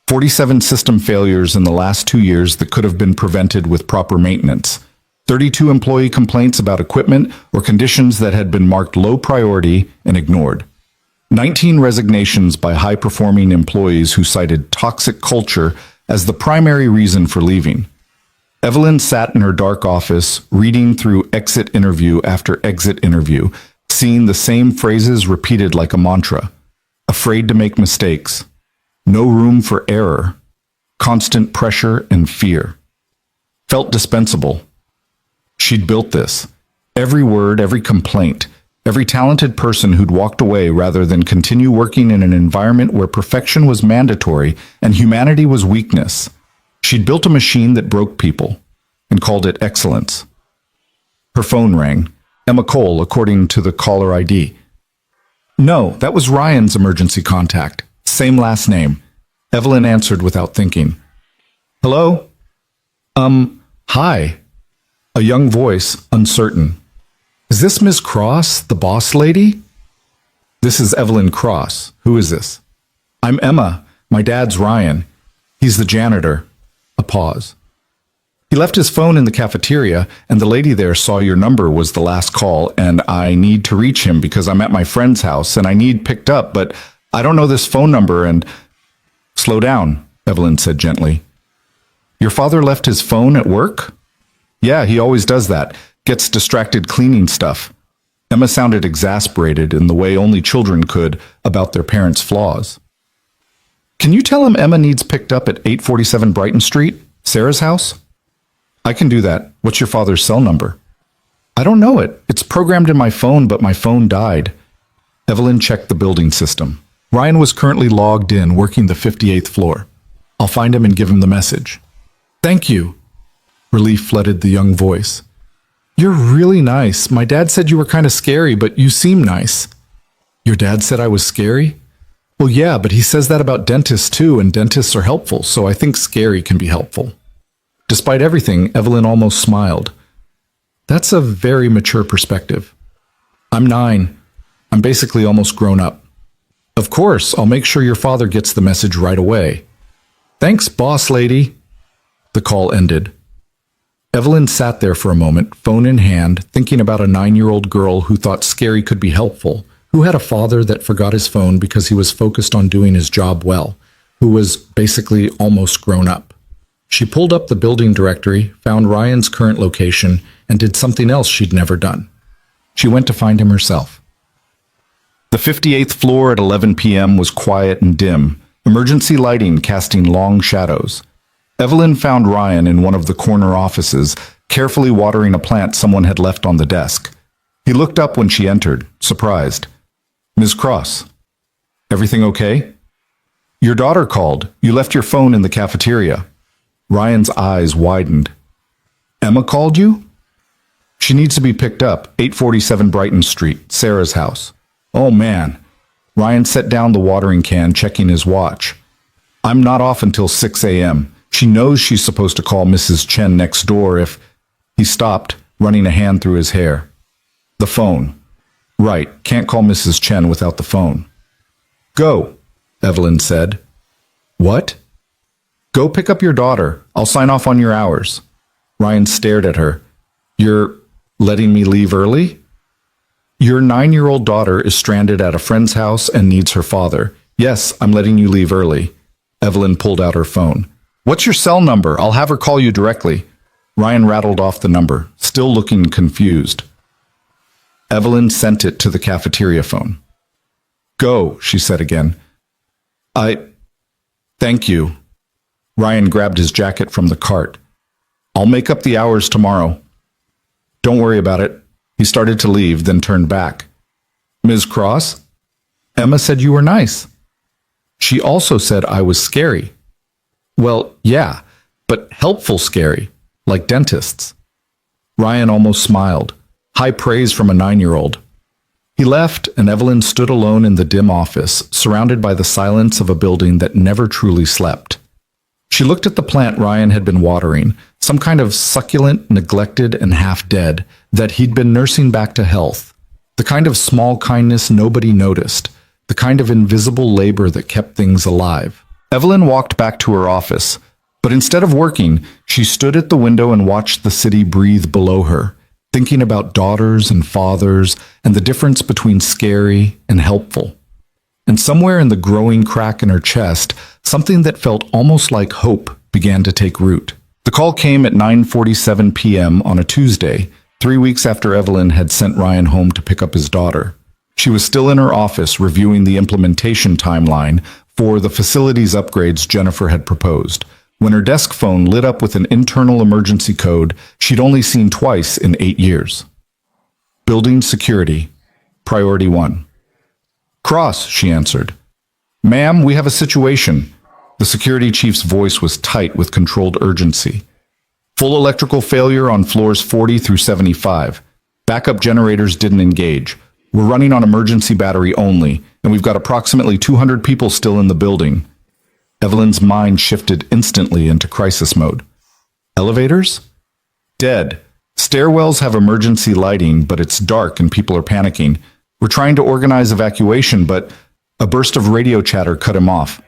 47 system failures in the last 2 years that could have been prevented with proper maintenance. 32 employee complaints about equipment or conditions that had been marked low priority and ignored. 19 resignations by high-performing employees who cited toxic culture as the primary reason for leaving. Evelyn sat in her dark office, reading through exit interview after exit interview, seeing the same phrases repeated like a mantra. Afraid to make mistakes. No room for error. Constant pressure and fear. Felt dispensable. She'd built this. Every word, every complaint, every talented person who'd walked away rather than continue working in an environment where perfection was mandatory and humanity was weakness. She'd built a machine that broke people and called it excellence. Her phone rang. Emma Cole, according to the caller ID. No, that was Ryan's emergency contact. Same last name. Evelyn answered without thinking. Hello? Hi. A young voice, uncertain. Is this Miss Cross, the boss lady? This is Evelyn Cross. Who is this? I'm Emma. My dad's Ryan. He's the janitor. A pause. He left his phone in the cafeteria, and the lady there saw your number was the last call, and I need to reach him because I'm at my friend's house, and I need picked up, but I don't know this phone number, and... Slow down, Evelyn said gently. Your father left his phone at work? Yeah, he always does that. Gets distracted cleaning stuff. Emma sounded exasperated in the way only children could about their parents' flaws. Can you tell him Emma needs picked up at 847 Brighton Street, Sarah's house? I can do that. What's your father's cell number? I don't know it. It's programmed in my phone, but my phone died. Evelyn checked the building system. Ryan was currently logged in, working the 58th floor. I'll find him and give him the message. Thank you. Relief flooded the young voice. You're really nice. My dad said you were kind of scary, but you seem nice. Your dad said I was scary? Well, yeah, but he says that about dentists too, and dentists are helpful, so I think scary can be helpful. Despite everything, Evelyn almost smiled. That's a very mature perspective. I'm 9. I'm basically almost grown up. Of course, I'll make sure your father gets the message right away. Thanks, boss lady. The call ended. Evelyn sat there for a moment, phone in hand, thinking about a 9-year-old girl who thought scary could be helpful, who had a father that forgot his phone because he was focused on doing his job well, who was basically almost grown up. She pulled up the building directory, found Ryan's current location, and did something else she'd never done. She went to find him herself. The 58th floor at 11 p.m. was quiet and dim, emergency lighting casting long shadows. Evelyn found Ryan in one of the corner offices, carefully watering a plant someone had left on the desk. He looked up when she entered, surprised. Ms. Cross, everything okay? Your daughter called. You left your phone in the cafeteria. Ryan's eyes widened. Emma called you? She needs to be picked up, 847 Brighton Street, Sarah's house. Oh, man. Ryan set down the watering can, checking his watch. I'm not off until 6 a.m. She knows she's supposed to call Mrs. Chen next door if... He stopped, running a hand through his hair. The phone. Right, can't call Mrs. Chen without the phone. Go, Evelyn said. What? Go pick up your daughter. I'll sign off on your hours. Ryan stared at her. You're letting me leave early? Your 9-year-old daughter is stranded at a friend's house and needs her father. Yes, I'm letting you leave early. Evelyn pulled out her phone. What's your cell number? I'll have her call you directly. Ryan rattled off the number, still looking confused. Evelyn sent it to the cafeteria phone. Go, she said again. Thank you. Ryan grabbed his jacket from the cart. I'll make up the hours tomorrow. Don't worry about it. He started to leave, then turned back. Ms. Cross? Emma said you were nice. She also said I was scary. Well, yeah, but helpful scary, like dentists. Ryan almost smiled. High praise from a 9-year-old. He left, and Evelyn stood alone in the dim office, surrounded by the silence of a building that never truly slept. She looked at the plant Ryan had been watering, some kind of succulent, neglected, and half-dead, that he'd been nursing back to health. The kind of small kindness nobody noticed, the kind of invisible labor that kept things alive. Evelyn walked back to her office, but instead of working, she stood at the window and watched the city breathe below her, thinking about daughters and fathers and the difference between scary and helpful. And somewhere in the growing crack in her chest, something that felt almost like hope began to take root. The call came at 9:47 p.m. on a Tuesday, 3 weeks after Evelyn had sent Ryan home to pick up his daughter. She was still in her office reviewing the implementation timeline for the facilities upgrades Jennifer had proposed, when her desk phone lit up with an internal emergency code she'd only seen twice in 8 years. Building security, priority 1. Cross, she answered. Ma'am, we have a situation. The security chief's voice was tight with controlled urgency. Full electrical failure on floors 40 through 75. Backup generators didn't engage. We're running on emergency battery only, and we've got approximately 200 people still in the building. Evelyn's mind shifted instantly into crisis mode. Elevators? Dead. Stairwells have emergency lighting, but it's dark and people are panicking. We're trying to organize evacuation, but a burst of radio chatter cut him off.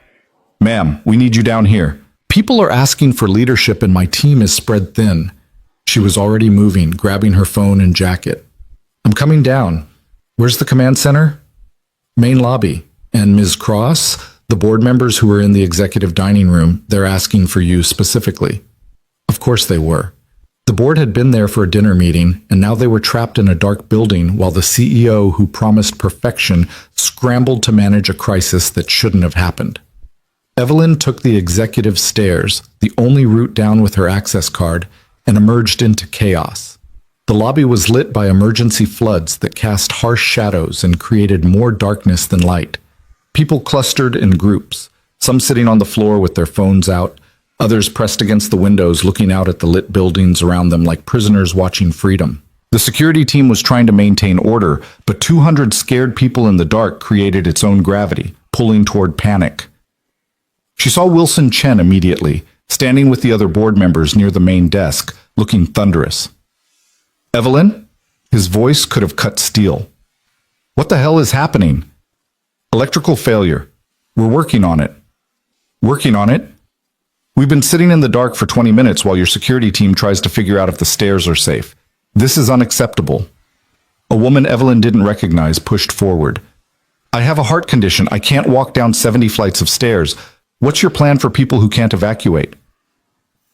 Ma'am, we need you down here. People are asking for leadership and my team is spread thin. She was already moving, grabbing her phone and jacket. I'm coming down. Where's the command center? Main lobby. And Ms. Cross, the board members who were in the executive dining room, they're asking for you specifically. Of course they were. The board had been there for a dinner meeting, and now they were trapped in a dark building while the CEO, who promised perfection, scrambled to manage a crisis that shouldn't have happened. Evelyn took the executive stairs, the only route down with her access card, and emerged into chaos. The lobby was lit by emergency floods that cast harsh shadows and created more darkness than light. People clustered in groups, some sitting on the floor with their phones out, others pressed against the windows looking out at the lit buildings around them like prisoners watching freedom. The security team was trying to maintain order, but 200 scared people in the dark created its own gravity, pulling toward panic. She saw Wilson Chen immediately, standing with the other board members near the main desk, looking thunderous. Evelyn? His voice could have cut steel. What the hell is happening? Electrical failure. We're working on it. Working on it? We've been sitting in the dark for 20 minutes while your security team tries to figure out if the stairs are safe. This is unacceptable. A woman Evelyn didn't recognize pushed forward. I have a heart condition. I can't walk down 70 flights of stairs. What's your plan for people who can't evacuate?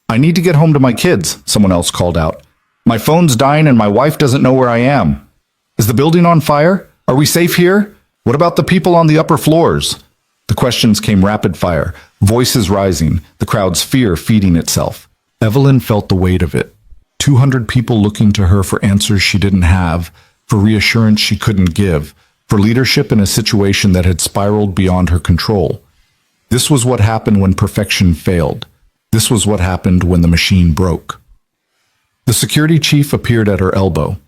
I need to get home to my kids, someone else called out. My phone's dying and my wife doesn't know where I am. Is the building on fire? Are we safe here? What about the people on the upper floors? The questions came rapid fire, voices rising, the crowd's fear feeding itself. Evelyn felt the weight of it. 200 people looking to her for answers she didn't have, for reassurance she couldn't give, for leadership in a situation that had spiraled beyond her control. This was what happened when perfection failed. This was what happened when the machine broke. The security chief appeared at her elbow.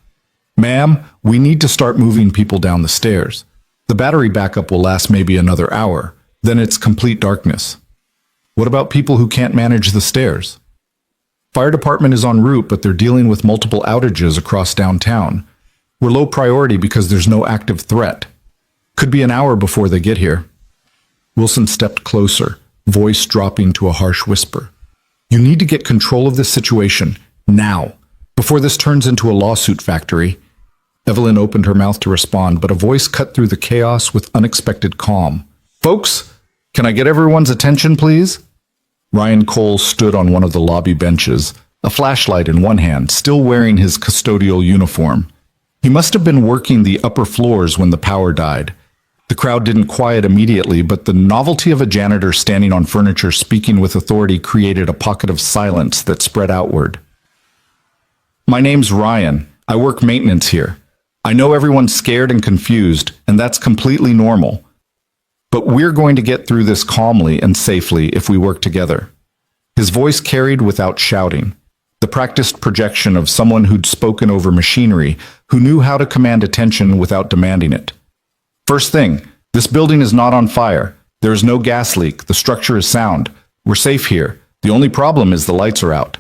Ma'am, we need to start moving people down the stairs. The battery backup will last maybe another hour. Then it's complete darkness. What about people who can't manage the stairs? Fire department is en route, but they're dealing with multiple outages across downtown. We're low priority because there's no active threat. Could be an hour before they get here. Wilson stepped closer, voice dropping to a harsh whisper. You need to get control of this situation, now, before this turns into a lawsuit factory. Evelyn opened her mouth to respond, but a voice cut through the chaos with unexpected calm. Folks, can I get everyone's attention, please? Ryan Cole stood on one of the lobby benches, a flashlight in one hand, still wearing his custodial uniform. He must have been working the upper floors when the power died. The crowd didn't quiet immediately, but the novelty of a janitor standing on furniture speaking with authority created a pocket of silence that spread outward. My name's Ryan. I work maintenance here. I know everyone's scared and confused, and that's completely normal. But we're going to get through this calmly and safely if we work together. His voice carried without shouting, the practiced projection of someone who'd spoken over machinery, who knew how to command attention without demanding it. First thing, this building is not on fire. There is no gas leak. The structure is sound. We're safe here. The only problem is the lights are out.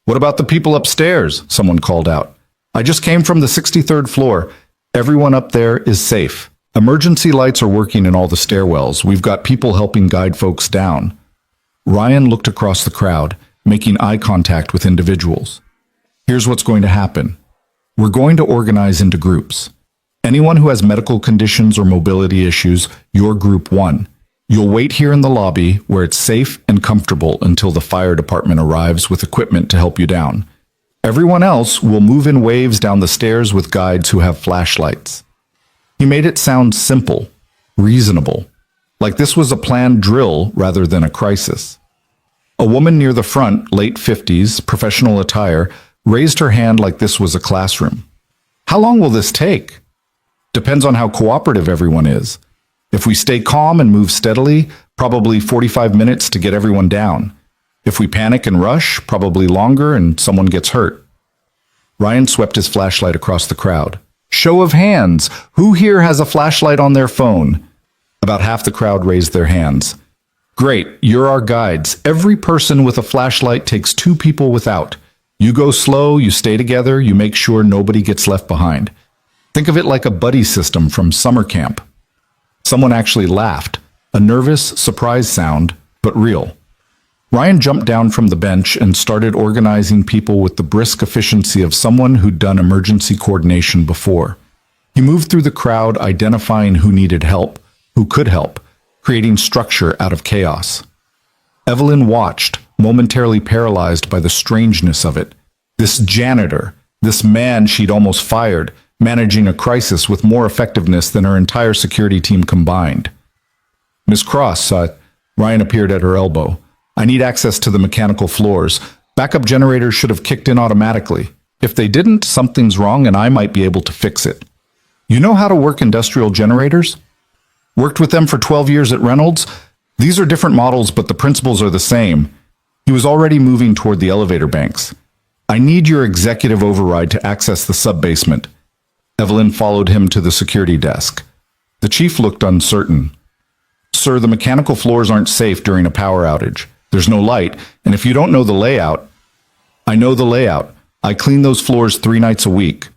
What about the people upstairs? Someone called out. I just came from the 63rd floor. Everyone up there is safe. Emergency lights are working in all the stairwells. We've got people helping guide folks down. Ryan looked across the crowd, making eye contact with individuals. Here's what's going to happen. We're going to organize into groups. Anyone who has medical conditions or mobility issues, you're group 1. You'll wait here in the lobby where it's safe and comfortable until the fire department arrives with equipment to help you down. Everyone else will move in waves down the stairs with guides who have flashlights. He made it sound simple, reasonable, like this was a planned drill rather than a crisis. A woman near the front, late 50s, professional attire, raised her hand like this was a classroom. How long will this take? Depends on how cooperative everyone is. If we stay calm and move steadily, probably 45 minutes to get everyone down. If we panic and rush, probably longer and someone gets hurt. Ryan swept his flashlight across the crowd. Show of hands. Who here has a flashlight on their phone? About half the crowd raised their hands. Great, you're our guides. Every person with a flashlight takes 2 people without. You go slow, you stay together, you make sure nobody gets left behind. Think of it like a buddy system from summer camp. Someone actually laughed, a nervous, surprised sound, but real. Ryan jumped down from the bench and started organizing people with the brisk efficiency of someone who'd done emergency coordination before. He moved through the crowd, identifying who needed help, who could help, creating structure out of chaos. Evelyn watched, momentarily paralyzed by the strangeness of it. This janitor, this man she'd almost fired, managing a crisis with more effectiveness than her entire security team combined. Miss Cross, Ryan appeared at her elbow. I need access to the mechanical floors. Backup generators should have kicked in automatically. If they didn't, something's wrong and I might be able to fix it. You know how to work industrial generators? Worked with them for 12 years at Reynolds? These are different models, but the principles are the same. He was already moving toward the elevator banks. I need your executive override to access the sub-basement. Evelyn followed him to the security desk. The chief looked uncertain. Sir, the mechanical floors aren't safe during a power outage. There's no light, and if you don't know the layout... I know the layout. I clean those floors 3 nights a week.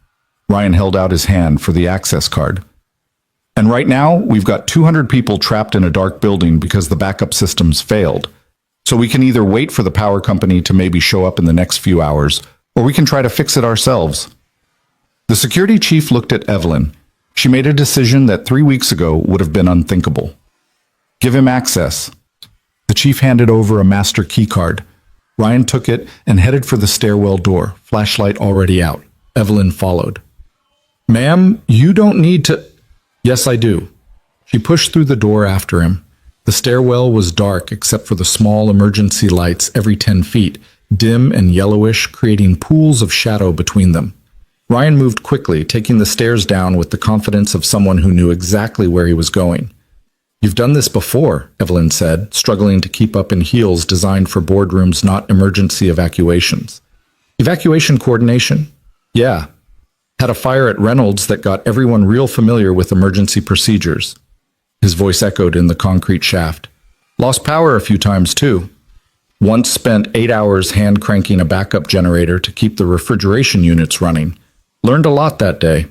Ryan held out his hand for the access card. And right now, we've got 200 people trapped in a dark building because the backup systems failed. So we can either wait for the power company to maybe show up in the next few hours, or we can try to fix it ourselves. The security chief looked at Evelyn. She made a decision that 3 weeks ago would have been unthinkable. Give him access. The chief handed over a master key card. Ryan took it and headed for the stairwell door, flashlight already out. Evelyn followed. Ma'am, you don't need to... Yes, I do. She pushed through the door after him. The stairwell was dark except for the small emergency lights every 10 feet, dim and yellowish, creating pools of shadow between them. Ryan moved quickly, taking the stairs down with the confidence of someone who knew exactly where he was going. You've done this before, Evelyn said, struggling to keep up in heels designed for boardrooms, not emergency evacuations. Evacuation coordination? Yeah. Had a fire at Reynolds that got everyone real familiar with emergency procedures. His voice echoed in the concrete shaft. Lost power a few times, too. Once spent 8 hours hand-cranking a backup generator to keep the refrigeration units running. Learned a lot that day.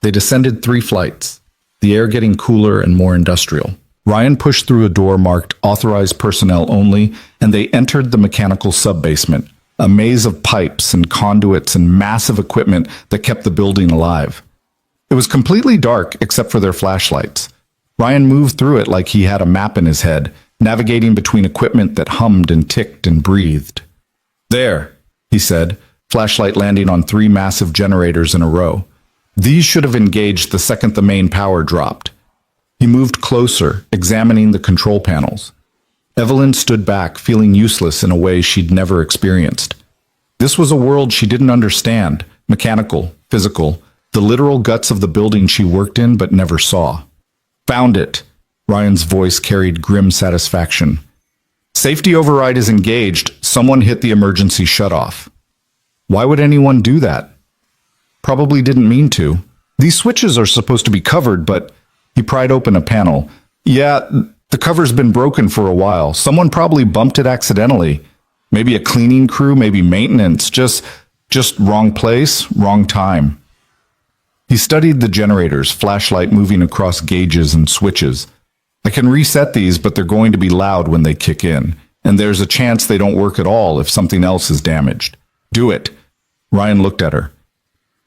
They descended 3 flights, the air getting cooler and more industrial. Ryan pushed through a door marked Authorized Personnel Only, and they entered the mechanical sub-basement, a maze of pipes and conduits and massive equipment that kept the building alive. It was completely dark except for their flashlights. Ryan moved through it like he had a map in his head, navigating between equipment that hummed and ticked and breathed. There, he said, flashlight landing on 3 massive generators in a row. These should have engaged the second the main power dropped. He moved closer, examining the control panels. Evelyn stood back, feeling useless in a way she'd never experienced. This was a world she didn't understand, Mechanical, physical, the literal guts of the building she worked in but never saw. Found it. Ryan's voice carried grim satisfaction. Safety override is engaged. Someone hit the emergency shutoff. Why would anyone do that? Probably didn't mean to. These switches are supposed to be covered, but he pried open a panel. Yeah, the cover's been broken for a while. Someone probably bumped it accidentally. Maybe a cleaning crew, maybe maintenance. Just wrong place, wrong time. He studied the generators, flashlight moving across gauges and switches. I can reset these, but they're going to be loud when they kick in. And there's a chance they don't work at all if something else is damaged. Do it. Ryan looked at her.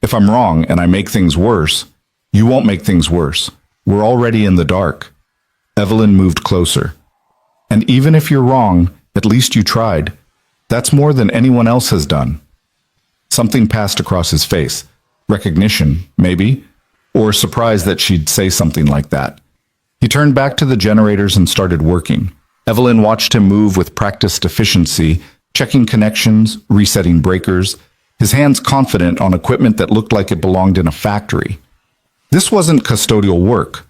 If I'm wrong and I make things worse, you won't make things worse. We're already in the dark. Evelyn moved closer. And even if you're wrong, at least you tried. That's more than anyone else has done. Something passed across his face. Recognition, maybe, or surprise that she'd say something like that. He turned back to the generators and started working. Evelyn watched him move with practiced efficiency, checking connections, resetting breakers, his hands confident on equipment that looked like it belonged in a factory. This wasn't custodial work.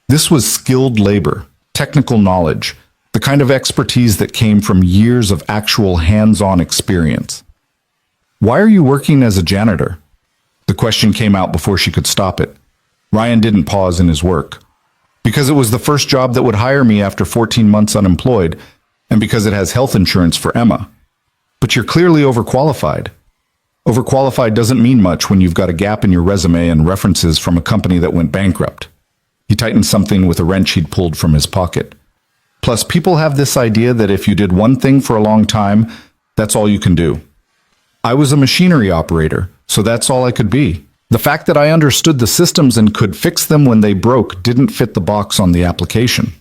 This was skilled labor, technical knowledge, the kind of expertise that came from years of actual hands-on experience. Why are you working as a janitor? The question came out before she could stop it. Ryan didn't pause in his work. Because it was the first job that would hire me after 14 months unemployed, and because it has health insurance for Emma. But you're clearly overqualified. Overqualified doesn't mean much when you've got a gap in your resume and references from a company that went bankrupt. He tightened something with a wrench he'd pulled from his pocket. Plus, people have this idea that if you did one thing for a long time, that's all you can do. I was a machinery operator, so that's all I could be. The fact that I understood the systems and could fix them when they broke didn't fit the box on the application.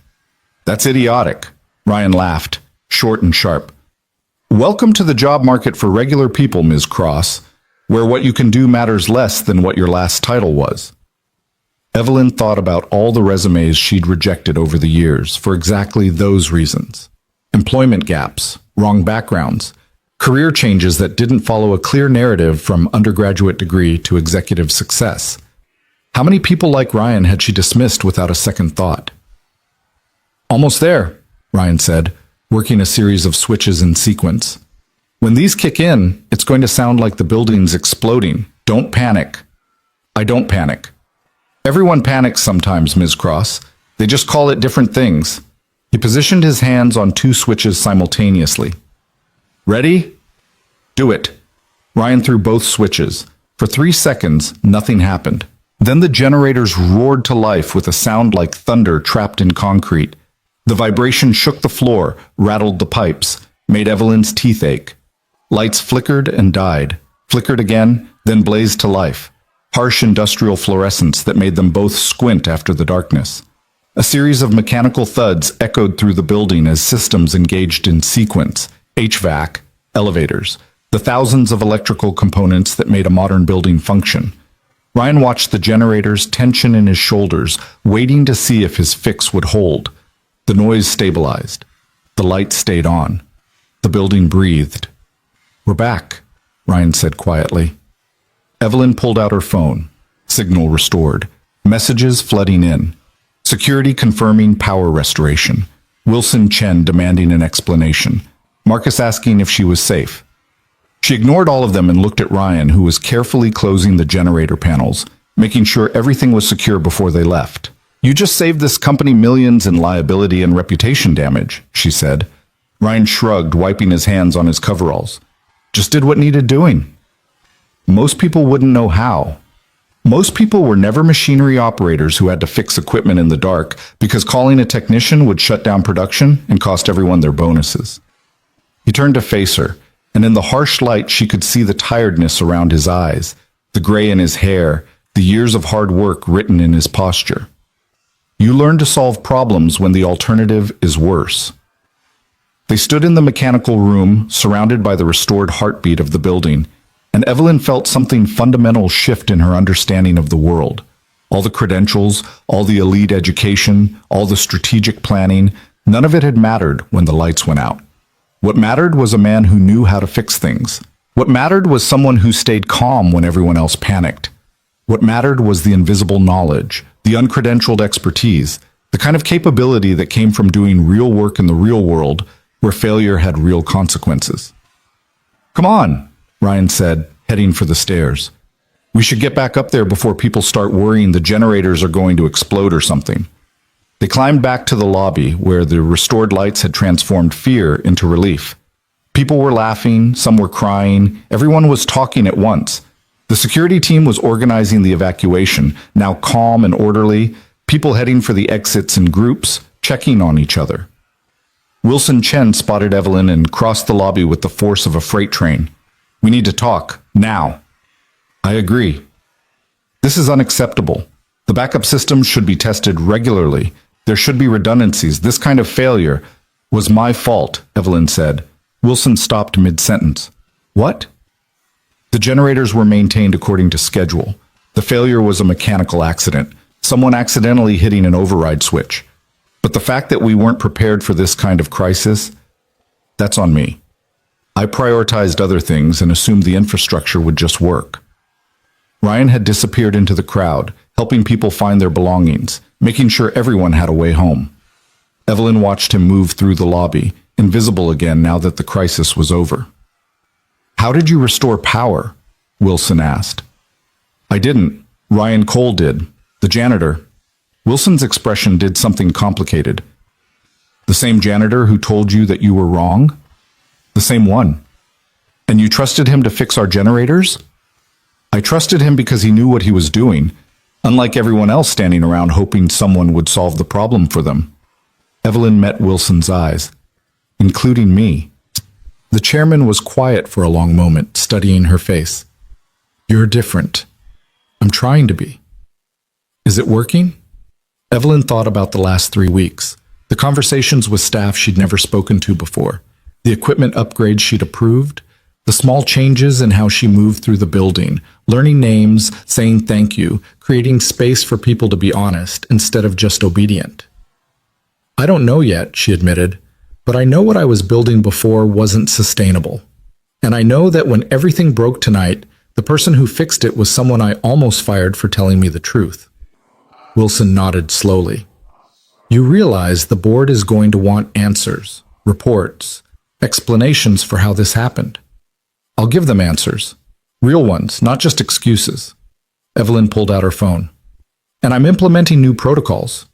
That's idiotic. Ryan laughed, short and sharp. Welcome to the job market for regular people, Ms. Cross, where what you can do matters less than what your last title was. Evelyn thought about all the resumes she'd rejected over the years for exactly those reasons. Employment gaps, wrong backgrounds, career changes that didn't follow a clear narrative from undergraduate degree to executive success. How many people like Ryan had she dismissed without a second thought? Almost there, Ryan said, working a series of switches in sequence. When these kick in, it's going to sound like the building's exploding. Don't panic. I don't panic. Everyone panics sometimes, Ms. Cross. They just call it different things. He positioned his hands on two switches simultaneously. Ready? Do it. Ryan threw both switches. For 3 seconds, nothing happened. Then the generators roared to life with a sound like thunder trapped in concrete. The vibration shook the floor, rattled the pipes, made Evelyn's teeth ache. Lights flickered and died, flickered again, then blazed to life. Harsh industrial fluorescence that made them both squint after the darkness. A series of mechanical thuds echoed through the building as systems engaged in sequence. HVAC, elevators, the thousands of electrical components that made a modern building function. Ryan watched the generators, tension in his shoulders, waiting to see if his fix would hold. The noise stabilized. The lights stayed on. The building breathed. We're back, Ryan said quietly. Evelyn pulled out her phone. Signal restored. Messages flooding in. Security confirming power restoration. Wilson Chen demanding an explanation. Marcus asking if she was safe. She ignored all of them and looked at Ryan, who was carefully closing the generator panels, making sure everything was secure before they left. You just saved this company millions in liability and reputation damage, she said. Ryan shrugged, wiping his hands on his coveralls. Just did what needed doing. Most people wouldn't know how. Most people were never machinery operators who had to fix equipment in the dark because calling a technician would shut down production and cost everyone their bonuses. He turned to face her, and in the harsh light she could see the tiredness around his eyes, the gray in his hair, the years of hard work written in his posture. You learn to solve problems when the alternative is worse. They stood in the mechanical room, surrounded by the restored heartbeat of the building, and Evelyn felt something fundamental shift in her understanding of the world. All the credentials, all the elite education, all the strategic planning, none of it had mattered when the lights went out. What mattered was a man who knew how to fix things. What mattered was someone who stayed calm when everyone else panicked. What mattered was the invisible knowledge, the uncredentialed expertise, the kind of capability that came from doing real work in the real world where failure had real consequences. "Come on," Ryan said, heading for the stairs. "We should get back up there before people start worrying the generators are going to explode or something." They climbed back to the lobby where the restored lights had transformed fear into relief. People were laughing, some were crying, everyone was talking at once. The security team was organizing the evacuation, now calm and orderly, people heading for the exits in groups, checking on each other. Wilson Chen spotted Evelyn and crossed the lobby with the force of a freight train. "We need to talk, now." "I agree. This is unacceptable. The backup systems should be tested regularly. There should be redundancies. This kind of failure was my fault," Evelyn said. Wilson stopped mid-sentence. "What?" "The generators were maintained according to schedule. The failure was a mechanical accident, someone accidentally hitting an override switch. But the fact that we weren't prepared for this kind of crisis, that's on me. I prioritized other things and assumed the infrastructure would just work." Ryan had disappeared into the crowd, helping people find their belongings, making sure everyone had a way home. Evelyn watched him move through the lobby, invisible again now that the crisis was over. "How did you restore power?" Wilson asked. "I didn't. Ryan Cole did. The janitor." Wilson's expression did something complicated. "The same janitor who told you that you were wrong?" "The same one." "And you trusted him to fix our generators?" "I trusted him because he knew what he was doing, unlike everyone else standing around hoping someone would solve the problem for them." Evelyn met Wilson's eyes. "Including me." The chairman was quiet for a long moment, studying her face. "You're different." "I'm trying to be." "Is it working?" Evelyn thought about the last 3 weeks, the conversations with staff she'd never spoken to before, the equipment upgrades she'd approved, the small changes in how she moved through the building, learning names, saying thank you, creating space for people to be honest instead of just obedient. "I don't know yet," she admitted, "but I know what I was building before wasn't sustainable. And I know that when everything broke tonight, the person who fixed it was someone I almost fired for telling me the truth." Wilson nodded slowly. "You realize the board is going to want answers, reports, explanations for how this happened. I'll give them answers. Real ones, not just excuses." Evelyn pulled out her phone. "And I'm implementing new protocols.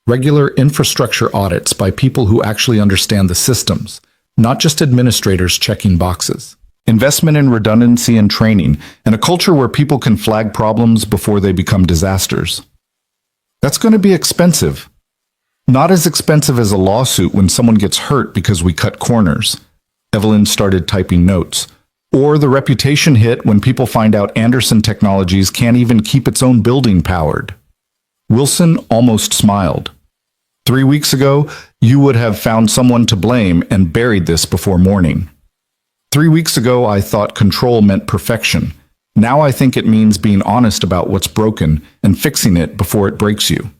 Regular infrastructure audits by people who actually understand the systems, not just administrators checking boxes. Investment in redundancy and training, and a culture where people can flag problems before they become disasters. That's going to be expensive. Not as expensive as a lawsuit when someone gets hurt because we cut corners." Evelyn started typing notes. "Or the reputation hit when people find out Anderson Technologies can't even keep its own building powered." Wilson almost smiled. 3 weeks ago, you would have found someone to blame and buried this before morning. 3 weeks ago, I thought control meant perfection. Now I think it means being honest about what's broken and fixing it before it breaks you."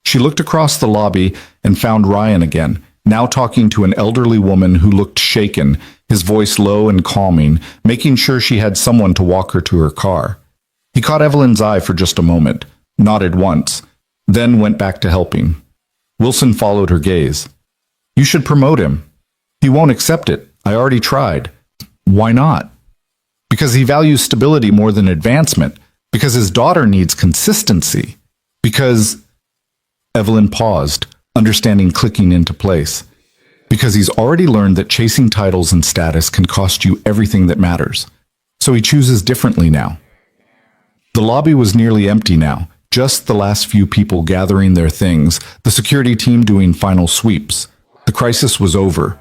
She looked across the lobby and found Ryan again, now talking to an elderly woman who looked shaken, his voice low and calming, making sure she had someone to walk her to her car. He caught Evelyn's eye for just a moment, nodded once, then went back to helping. Wilson followed her gaze. "You should promote him." "He won't accept it. I already tried." "Why not?" "Because he values stability more than advancement. Because his daughter needs consistency. Because—" Evelyn paused, understanding clicking into place. "Because he's already learned that chasing titles and status can cost you everything that matters. So he chooses differently now." The lobby was nearly empty now, just the last few people gathering their things, the security team doing final sweeps. The crisis was over.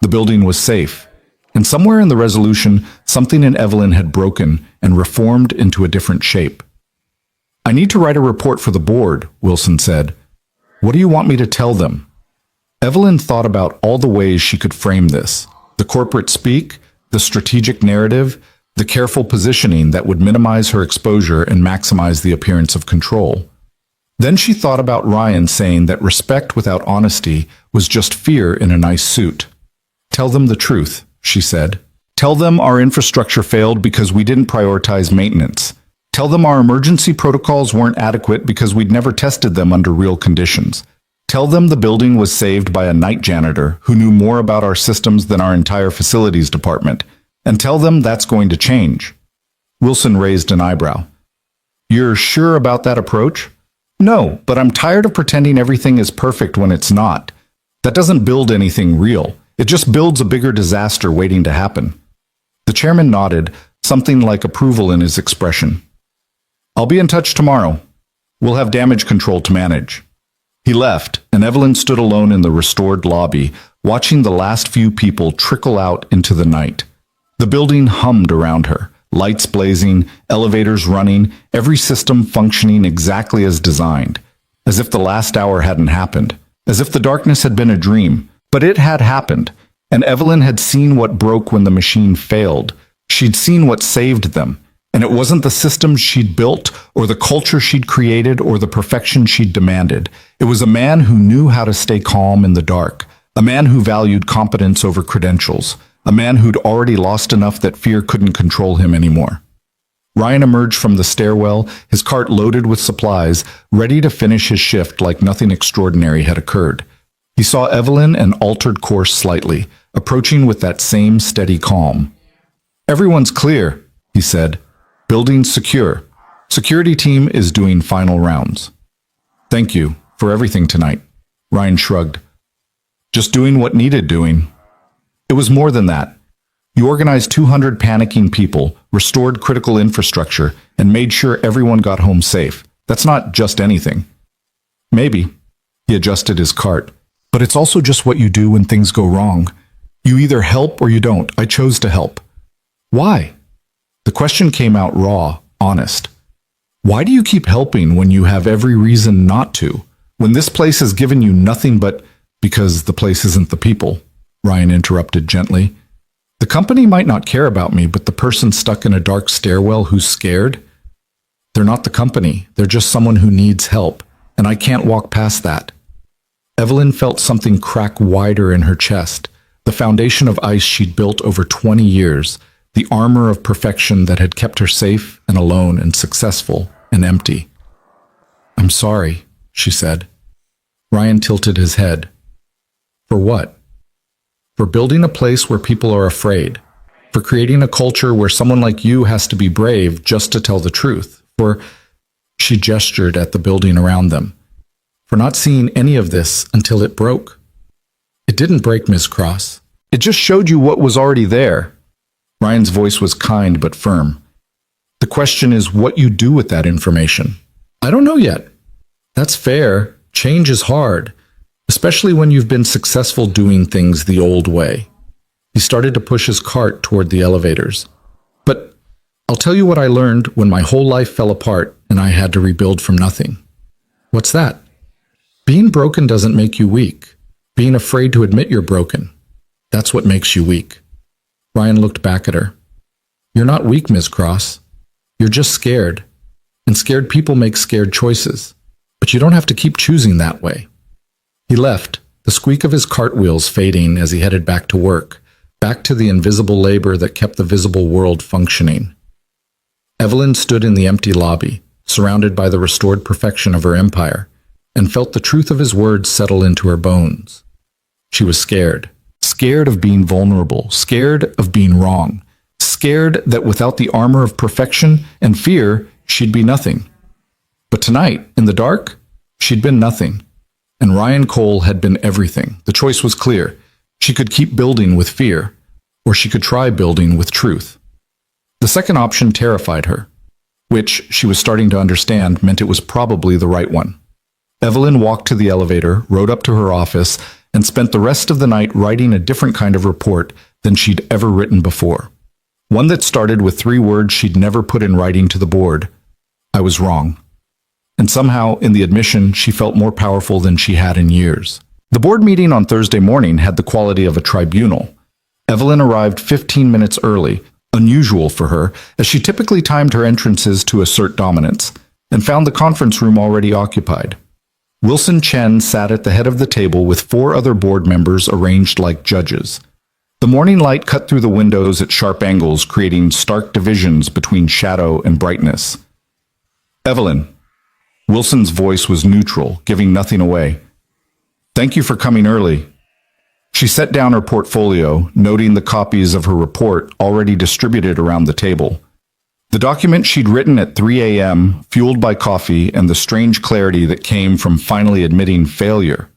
The building was safe. And somewhere in the resolution, something in Evelyn had broken and reformed into a different shape. "I need to write a report for the board," Wilson said. "What do you want me to tell them?" Evelyn thought about all the ways she could frame this. The corporate speak, the strategic narrative, the careful positioning that would minimize her exposure and maximize the appearance of control. Then she thought about Ryan saying that respect without honesty was just fear in a nice suit. "Tell them the truth," she said. Tell them our infrastructure failed because we didn't prioritize maintenance. Tell them our emergency protocols weren't adequate because we'd never tested them under real conditions. Tell them the building was saved by a night janitor who knew more about our systems than our entire facilities department. And tell them that's going to change. Wilson raised an eyebrow. You're sure about that approach? No, but I'm tired of pretending everything is perfect when it's not. That doesn't build anything real. It just builds a bigger disaster waiting to happen. The chairman nodded, something like approval in his expression. I'll be in touch tomorrow. We'll have damage control to manage. He left, and Evelyn stood alone in the restored lobby, watching the last few people trickle out into the night. The building hummed around her, lights blazing, elevators running, every system functioning exactly as designed, as if the last hour hadn't happened, as if the darkness had been a dream. But it had happened, and Evelyn had seen what broke when the machine failed. She'd seen what saved them, and it wasn't the systems she'd built, or the culture she'd created, or the perfection she'd demanded. It was a man who knew how to stay calm in the dark, a man who valued competence over credentials, a man who'd already lost enough that fear couldn't control him anymore. Ryan emerged from the stairwell, his cart loaded with supplies, ready to finish his shift like nothing extraordinary had occurred. He saw Evelyn and altered course slightly, approaching with that same steady calm. Everyone's clear, he said. Building's secure. Security team is doing final rounds. Thank you for everything tonight. Ryan shrugged. Just doing what needed doing. It was more than that. You organized 200 panicking people, restored critical infrastructure, and made sure everyone got home safe. That's not just anything. Maybe. He adjusted his cart. But it's also just what you do when things go wrong. You either help or you don't. I chose to help. Why? The question came out raw, honest. Why do you keep helping when you have every reason not to? When this place has given you nothing but because the place isn't the people, Ryan interrupted gently. The company might not care about me, but the person stuck in a dark stairwell who's scared? They're not the company. They're just someone who needs help, and I can't walk past that. Evelyn felt something crack wider in her chest, the foundation of ice she'd built over 20 years, the armor of perfection that had kept her safe and alone and successful and empty. I'm sorry, she said. Ryan tilted his head. For what? For building a place where people are afraid. For creating a culture where someone like you has to be brave just to tell the truth. For, she gestured at the building around them. For not seeing any of this until it broke. It didn't break, Ms. Cross. It just showed you what was already there. Ryan's voice was kind but firm. The question is what you do with that information. I don't know yet. That's fair. Change is hard, especially when you've been successful doing things the old way. He started to push his cart toward the elevators. But I'll tell you what I learned when my whole life fell apart and I had to rebuild from nothing. What's that? Being broken doesn't make you weak. Being afraid to admit you're broken. That's what makes you weak. Ryan looked back at her. You're not weak, Ms. Cross. You're just scared. And scared people make scared choices. But you don't have to keep choosing that way. He left, the squeak of his cartwheels fading as he headed back to work, back to the invisible labor that kept the visible world functioning. Evelyn stood in the empty lobby, surrounded by the restored perfection of her empire, and felt the truth of his words settle into her bones. She was scared. Scared of being vulnerable, scared of being wrong, scared that without the armor of perfection and fear, she'd be nothing. But tonight, in the dark, she'd been nothing. And Ryan Cole had been everything. The choice was clear. She could keep building with fear, or she could try building with truth. The second option terrified her, which, she was starting to understand, meant it was probably the right one. Evelyn walked to the elevator, rode up to her office, and spent the rest of the night writing a different kind of report than she'd ever written before. One that started with 3 words she'd never put in writing to the board. I was wrong. And somehow, in the admission, she felt more powerful than she had in years. The board meeting on Thursday morning had the quality of a tribunal. Evelyn arrived 15 minutes early, unusual for her, as she typically timed her entrances to assert dominance, and found the conference room already occupied. Wilson Chen sat at the head of the table with 4 other board members arranged like judges. The morning light cut through the windows at sharp angles, creating stark divisions between shadow and brightness. Evelyn. Wilson's voice was neutral, giving nothing away. Thank you for coming early. She set down her portfolio, noting the copies of her report already distributed around the table. The document she'd written at 3 a.m., fueled by coffee and the strange clarity that came from finally admitting failure.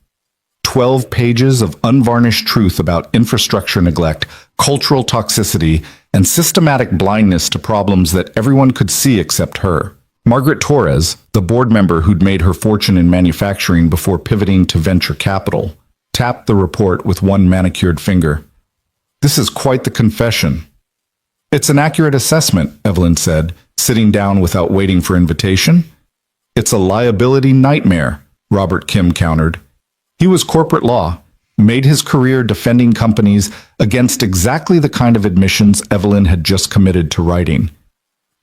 12 pages of unvarnished truth about infrastructure neglect, cultural toxicity, and systematic blindness to problems that everyone could see except her. Margaret Torres, the board member who'd made her fortune in manufacturing before pivoting to venture capital, tapped the report with one manicured finger. This is quite the confession. It's an accurate assessment, Evelyn said, sitting down without waiting for invitation. It's a liability nightmare, Robert Kim countered. He was corporate law, made his career defending companies against exactly the kind of admissions Evelyn had just committed to writing.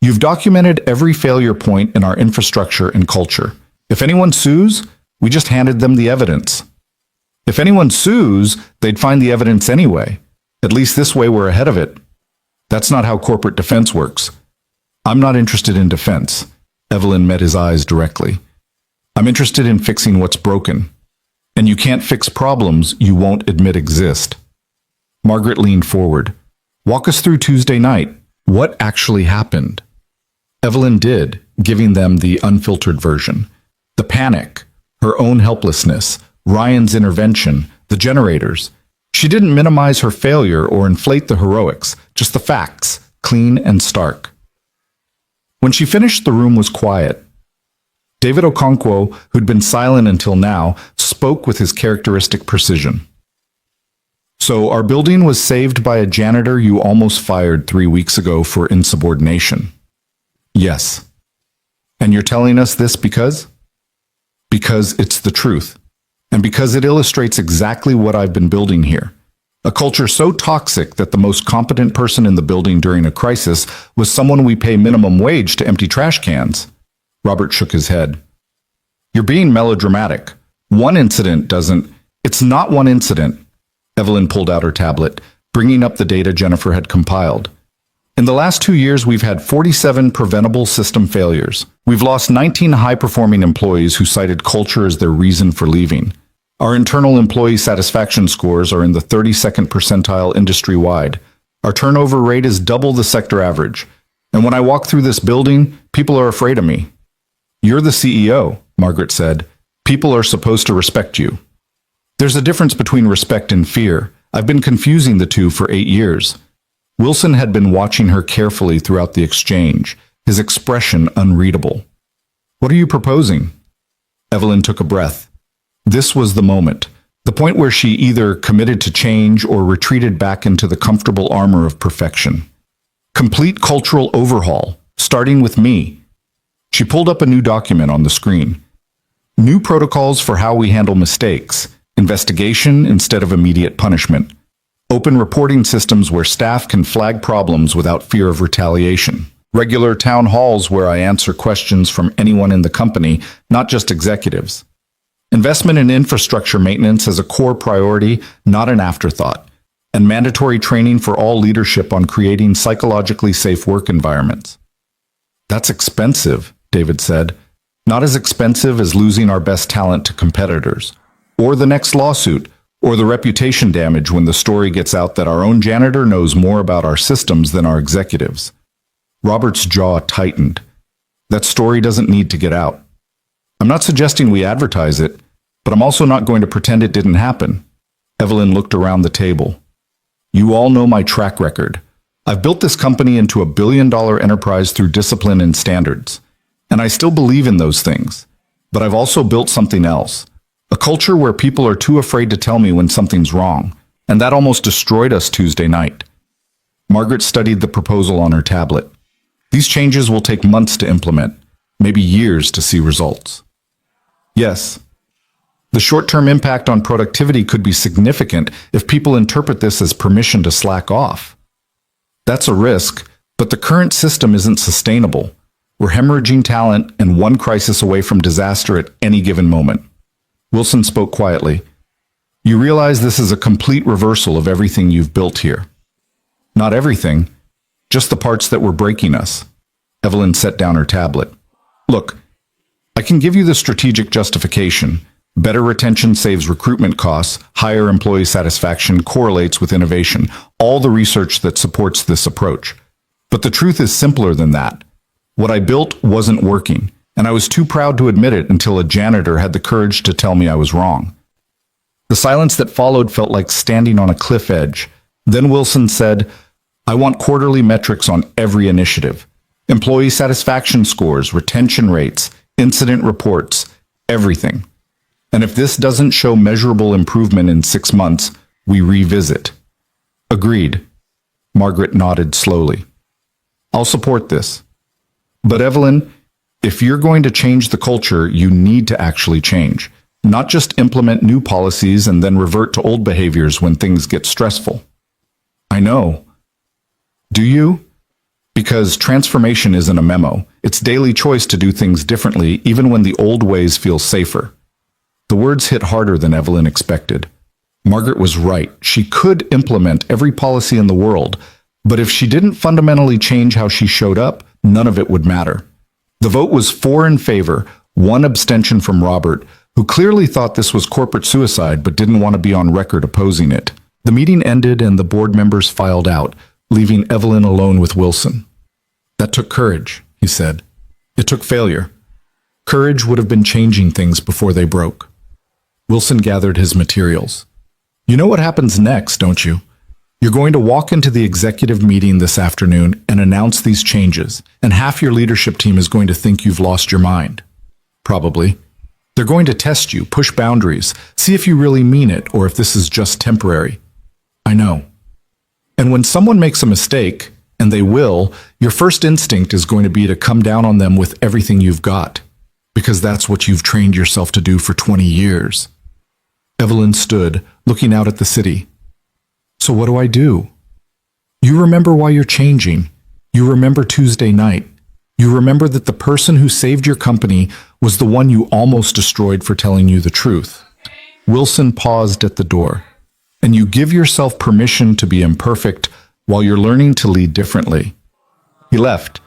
You've documented every failure point in our infrastructure and culture. If anyone sues, we just handed them the evidence. If anyone sues, they'd find the evidence anyway. At least this way we're ahead of it. That's not how corporate defense works. I'm not interested in defense. Evelyn met his eyes directly. I'm interested in fixing what's broken. And you can't fix problems you won't admit exist. Margaret leaned forward. Walk us through Tuesday night. What actually happened? Evelyn did, giving them the unfiltered version. The panic, her own helplessness, Ryan's intervention, the generators. She didn't minimize her failure or inflate the heroics, just the facts, clean and stark. When she finished, the room was quiet. David Okonkwo, who'd been silent until now, spoke with his characteristic precision. So our building was saved by a janitor you almost fired 3 weeks ago for insubordination. Yes. And you're telling us this because? Because it's the truth. And because it illustrates exactly what I've been building here. A culture so toxic that the most competent person in the building during a crisis was someone we pay minimum wage to empty trash cans. Robert shook his head. You're being melodramatic. One incident doesn't... It's not one incident. Evelyn pulled out her tablet, bringing up the data Jennifer had compiled. In the last 2 years, we've had 47 preventable system failures. We've lost 19 high-performing employees who cited culture as their reason for leaving. Our internal employee satisfaction scores are in the 32nd percentile industry-wide. Our turnover rate is double the sector average. And when I walk through this building, people are afraid of me. You're the CEO, Margaret said. People are supposed to respect you. There's a difference between respect and fear. I've been confusing the two for 8 years. Wilson had been watching her carefully throughout the exchange, his expression unreadable. What are you proposing? Evelyn took a breath. This was the moment, the point where she either committed to change or retreated back into the comfortable armor of perfection. Complete cultural overhaul, starting with me. She pulled up a new document on the screen. New protocols for how we handle mistakes, investigation instead of immediate punishment. Open reporting systems where staff can flag problems without fear of retaliation. Regular town halls where I answer questions from anyone in the company, not just executives. Investment in infrastructure maintenance as a core priority, not an afterthought. And mandatory training for all leadership on creating psychologically safe work environments. That's expensive, David said. Not as expensive as losing our best talent to competitors. Or the next lawsuit. Or the reputation damage when the story gets out that our own janitor knows more about our systems than our executives. Robert's jaw tightened. That story doesn't need to get out. I'm not suggesting we advertise it, but I'm also not going to pretend it didn't happen. Evelyn looked around the table. You all know my track record. I've built this company into a billion-dollar enterprise through discipline and standards. And I still believe in those things. But I've also built something else. A culture where people are too afraid to tell me when something's wrong, and that almost destroyed us Tuesday night. Margaret studied the proposal on her tablet. These changes will take months to implement, maybe years to see results. Yes. The short-term impact on productivity could be significant if people interpret this as permission to slack off. That's a risk, but the current system isn't sustainable. We're hemorrhaging talent and one crisis away from disaster at any given moment. Wilson spoke quietly. You realize this is a complete reversal of everything you've built here. Not everything, just the parts that were breaking us. Evelyn set down her tablet. Look, I can give you the strategic justification. Better retention saves recruitment costs, higher employee satisfaction correlates with innovation, all the research that supports this approach. But the truth is simpler than that. What I built wasn't working, and I was too proud to admit it until a janitor had the courage to tell me I was wrong. The silence that followed felt like standing on a cliff edge. Then Wilson said, I want quarterly metrics on every initiative. Employee satisfaction scores, retention rates, incident reports, everything. And if this doesn't show measurable improvement in 6 months, we revisit. Agreed. Margaret nodded slowly. I'll support this. But Evelyn, if you're going to change the culture, you need to actually change. Not just implement new policies and then revert to old behaviors when things get stressful. I know. Do you? Because transformation isn't a memo. It's daily choice to do things differently, even when the old ways feel safer. The words hit harder than Evelyn expected. Margaret was right. She could implement every policy in the world, but if she didn't fundamentally change how she showed up, none of it would matter. The vote was 4 in favor, 1 abstention from Robert, who clearly thought this was corporate suicide but didn't want to be on record opposing it. The meeting ended and the board members filed out, leaving Evelyn alone with Wilson. That took courage, he said. It took failure. Courage would have been changing things before they broke. Wilson gathered his materials. You know what happens next, don't you? You're going to walk into the executive meeting this afternoon and announce these changes, and half your leadership team is going to think you've lost your mind. Probably. They're going to test you, push boundaries, see if you really mean it or if this is just temporary. I know. And when someone makes a mistake, and they will, your first instinct is going to be to come down on them with everything you've got, because that's what you've trained yourself to do for 20 years. Evelyn stood, looking out at the city. So what do I do? You remember why you're changing. You remember Tuesday night. You remember that the person who saved your company was the one you almost destroyed for telling you the truth. Wilson paused at the door. And you give yourself permission to be imperfect while you're learning to lead differently. He left,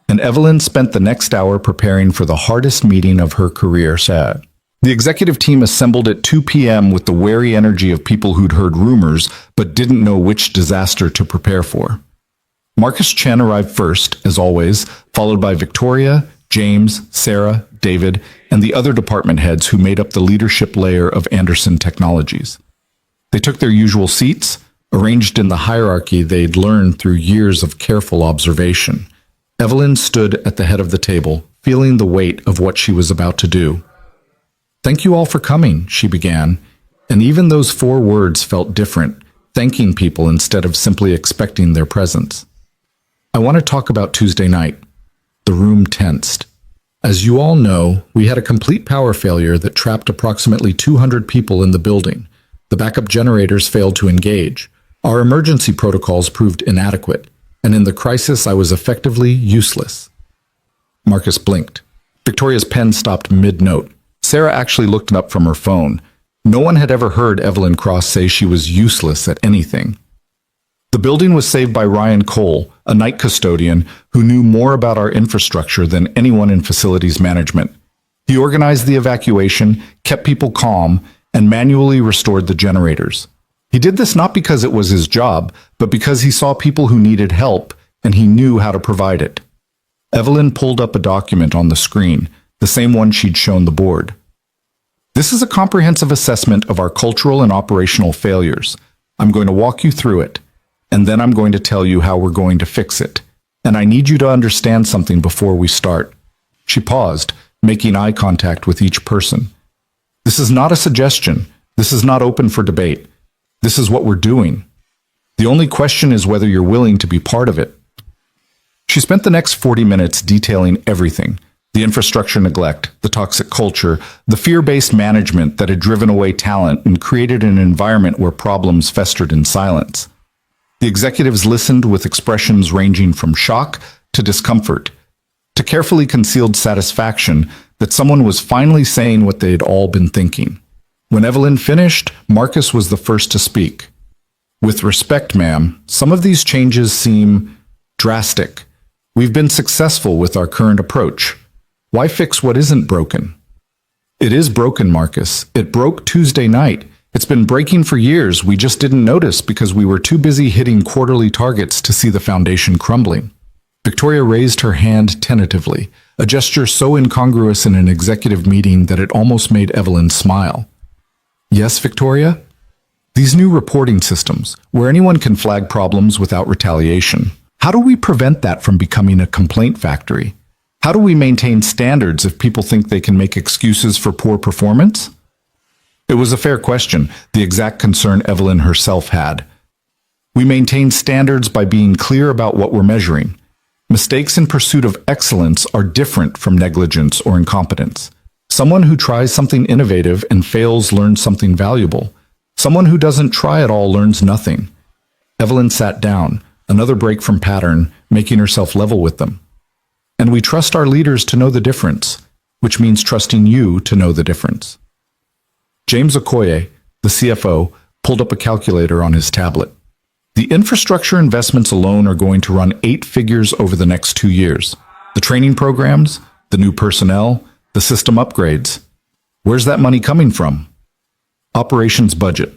and Evelyn spent the next hour preparing for the hardest meeting of her career. Sad. The executive team assembled at 2 p.m. with the wary energy of people who'd heard rumors but didn't know which disaster to prepare for. Marcus Chen arrived first, as always, followed by Victoria, James, Sarah, David, and the other department heads who made up the leadership layer of Anderson Technologies. They took their usual seats, arranged in the hierarchy they'd learned through years of careful observation. Evelyn stood at the head of the table, feeling the weight of what she was about to do. Thank you all for coming, she began, and even those 4 words felt different, thanking people instead of simply expecting their presence. I want to talk about Tuesday night. The room tensed. As you all know, we had a complete power failure that trapped approximately 200 people in the building. The backup generators failed to engage. Our emergency protocols proved inadequate, and in the crisis I was effectively useless. Marcus blinked. Victoria's pen stopped mid-note. Sarah actually looked up from her phone. No one had ever heard Evelyn Cross say she was useless at anything. The building was saved by Ryan Cole, a night custodian who knew more about our infrastructure than anyone in facilities management. He organized the evacuation, kept people calm, and manually restored the generators. He did this not because it was his job, but because he saw people who needed help, and he knew how to provide it. Evelyn pulled up a document on the screen, the same one she'd shown the board. This is a comprehensive assessment of our cultural and operational failures. I'm going to walk you through it, and then I'm going to tell you how we're going to fix it. And I need you to understand something before we start. She paused, making eye contact with each person. This is not a suggestion. This is not open for debate. This is what we're doing. The only question is whether you're willing to be part of it. She spent the next 40 minutes detailing everything: the infrastructure neglect, the toxic culture, the fear-based management that had driven away talent and created an environment where problems festered in silence. The executives listened with expressions ranging from shock to discomfort, to carefully concealed satisfaction that someone was finally saying what they'd all been thinking. When Evelyn finished, Marcus was the first to speak. With respect, ma'am, some of these changes seem drastic. We've been successful with our current approach. Why fix what isn't broken? It is broken, Marcus. It broke Tuesday night. It's been breaking for years. We just didn't notice because we were too busy hitting quarterly targets to see the foundation crumbling. Victoria raised her hand tentatively, a gesture so incongruous in an executive meeting that it almost made Evelyn smile. Yes, Victoria? These new reporting systems, where anyone can flag problems without retaliation. How do we prevent that from becoming a complaint factory? How do we maintain standards if people think they can make excuses for poor performance? It was a fair question, the exact concern Evelyn herself had. We maintain standards by being clear about what we're measuring. Mistakes in pursuit of excellence are different from negligence or incompetence. Someone who tries something innovative and fails learns something valuable. Someone who doesn't try at all learns nothing. Evelyn sat down, another break from pattern, making herself level with them. And we trust our leaders to know the difference, which means trusting you to know the difference. James Okoye, the CFO, pulled up a calculator on his tablet. The infrastructure investments alone are going to run 8 figures over the next 2 years. The training programs, the new personnel, the system upgrades. Where's that money coming from? Operations budget.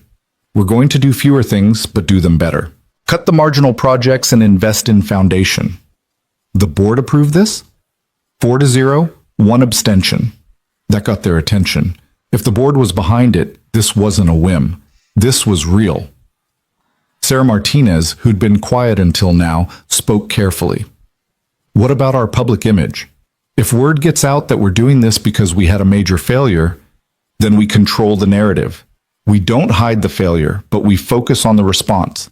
We're going to do fewer things, but do them better. Cut the marginal projects and invest in foundation. The board approved this? 4-0, 1 abstention. That got their attention. If the board was behind it, this wasn't a whim. This was real. Sarah Martinez, who'd been quiet until now, spoke carefully. What about our public image? If word gets out that we're doing this because we had a major failure, then we control the narrative. We don't hide the failure, but we focus on the response.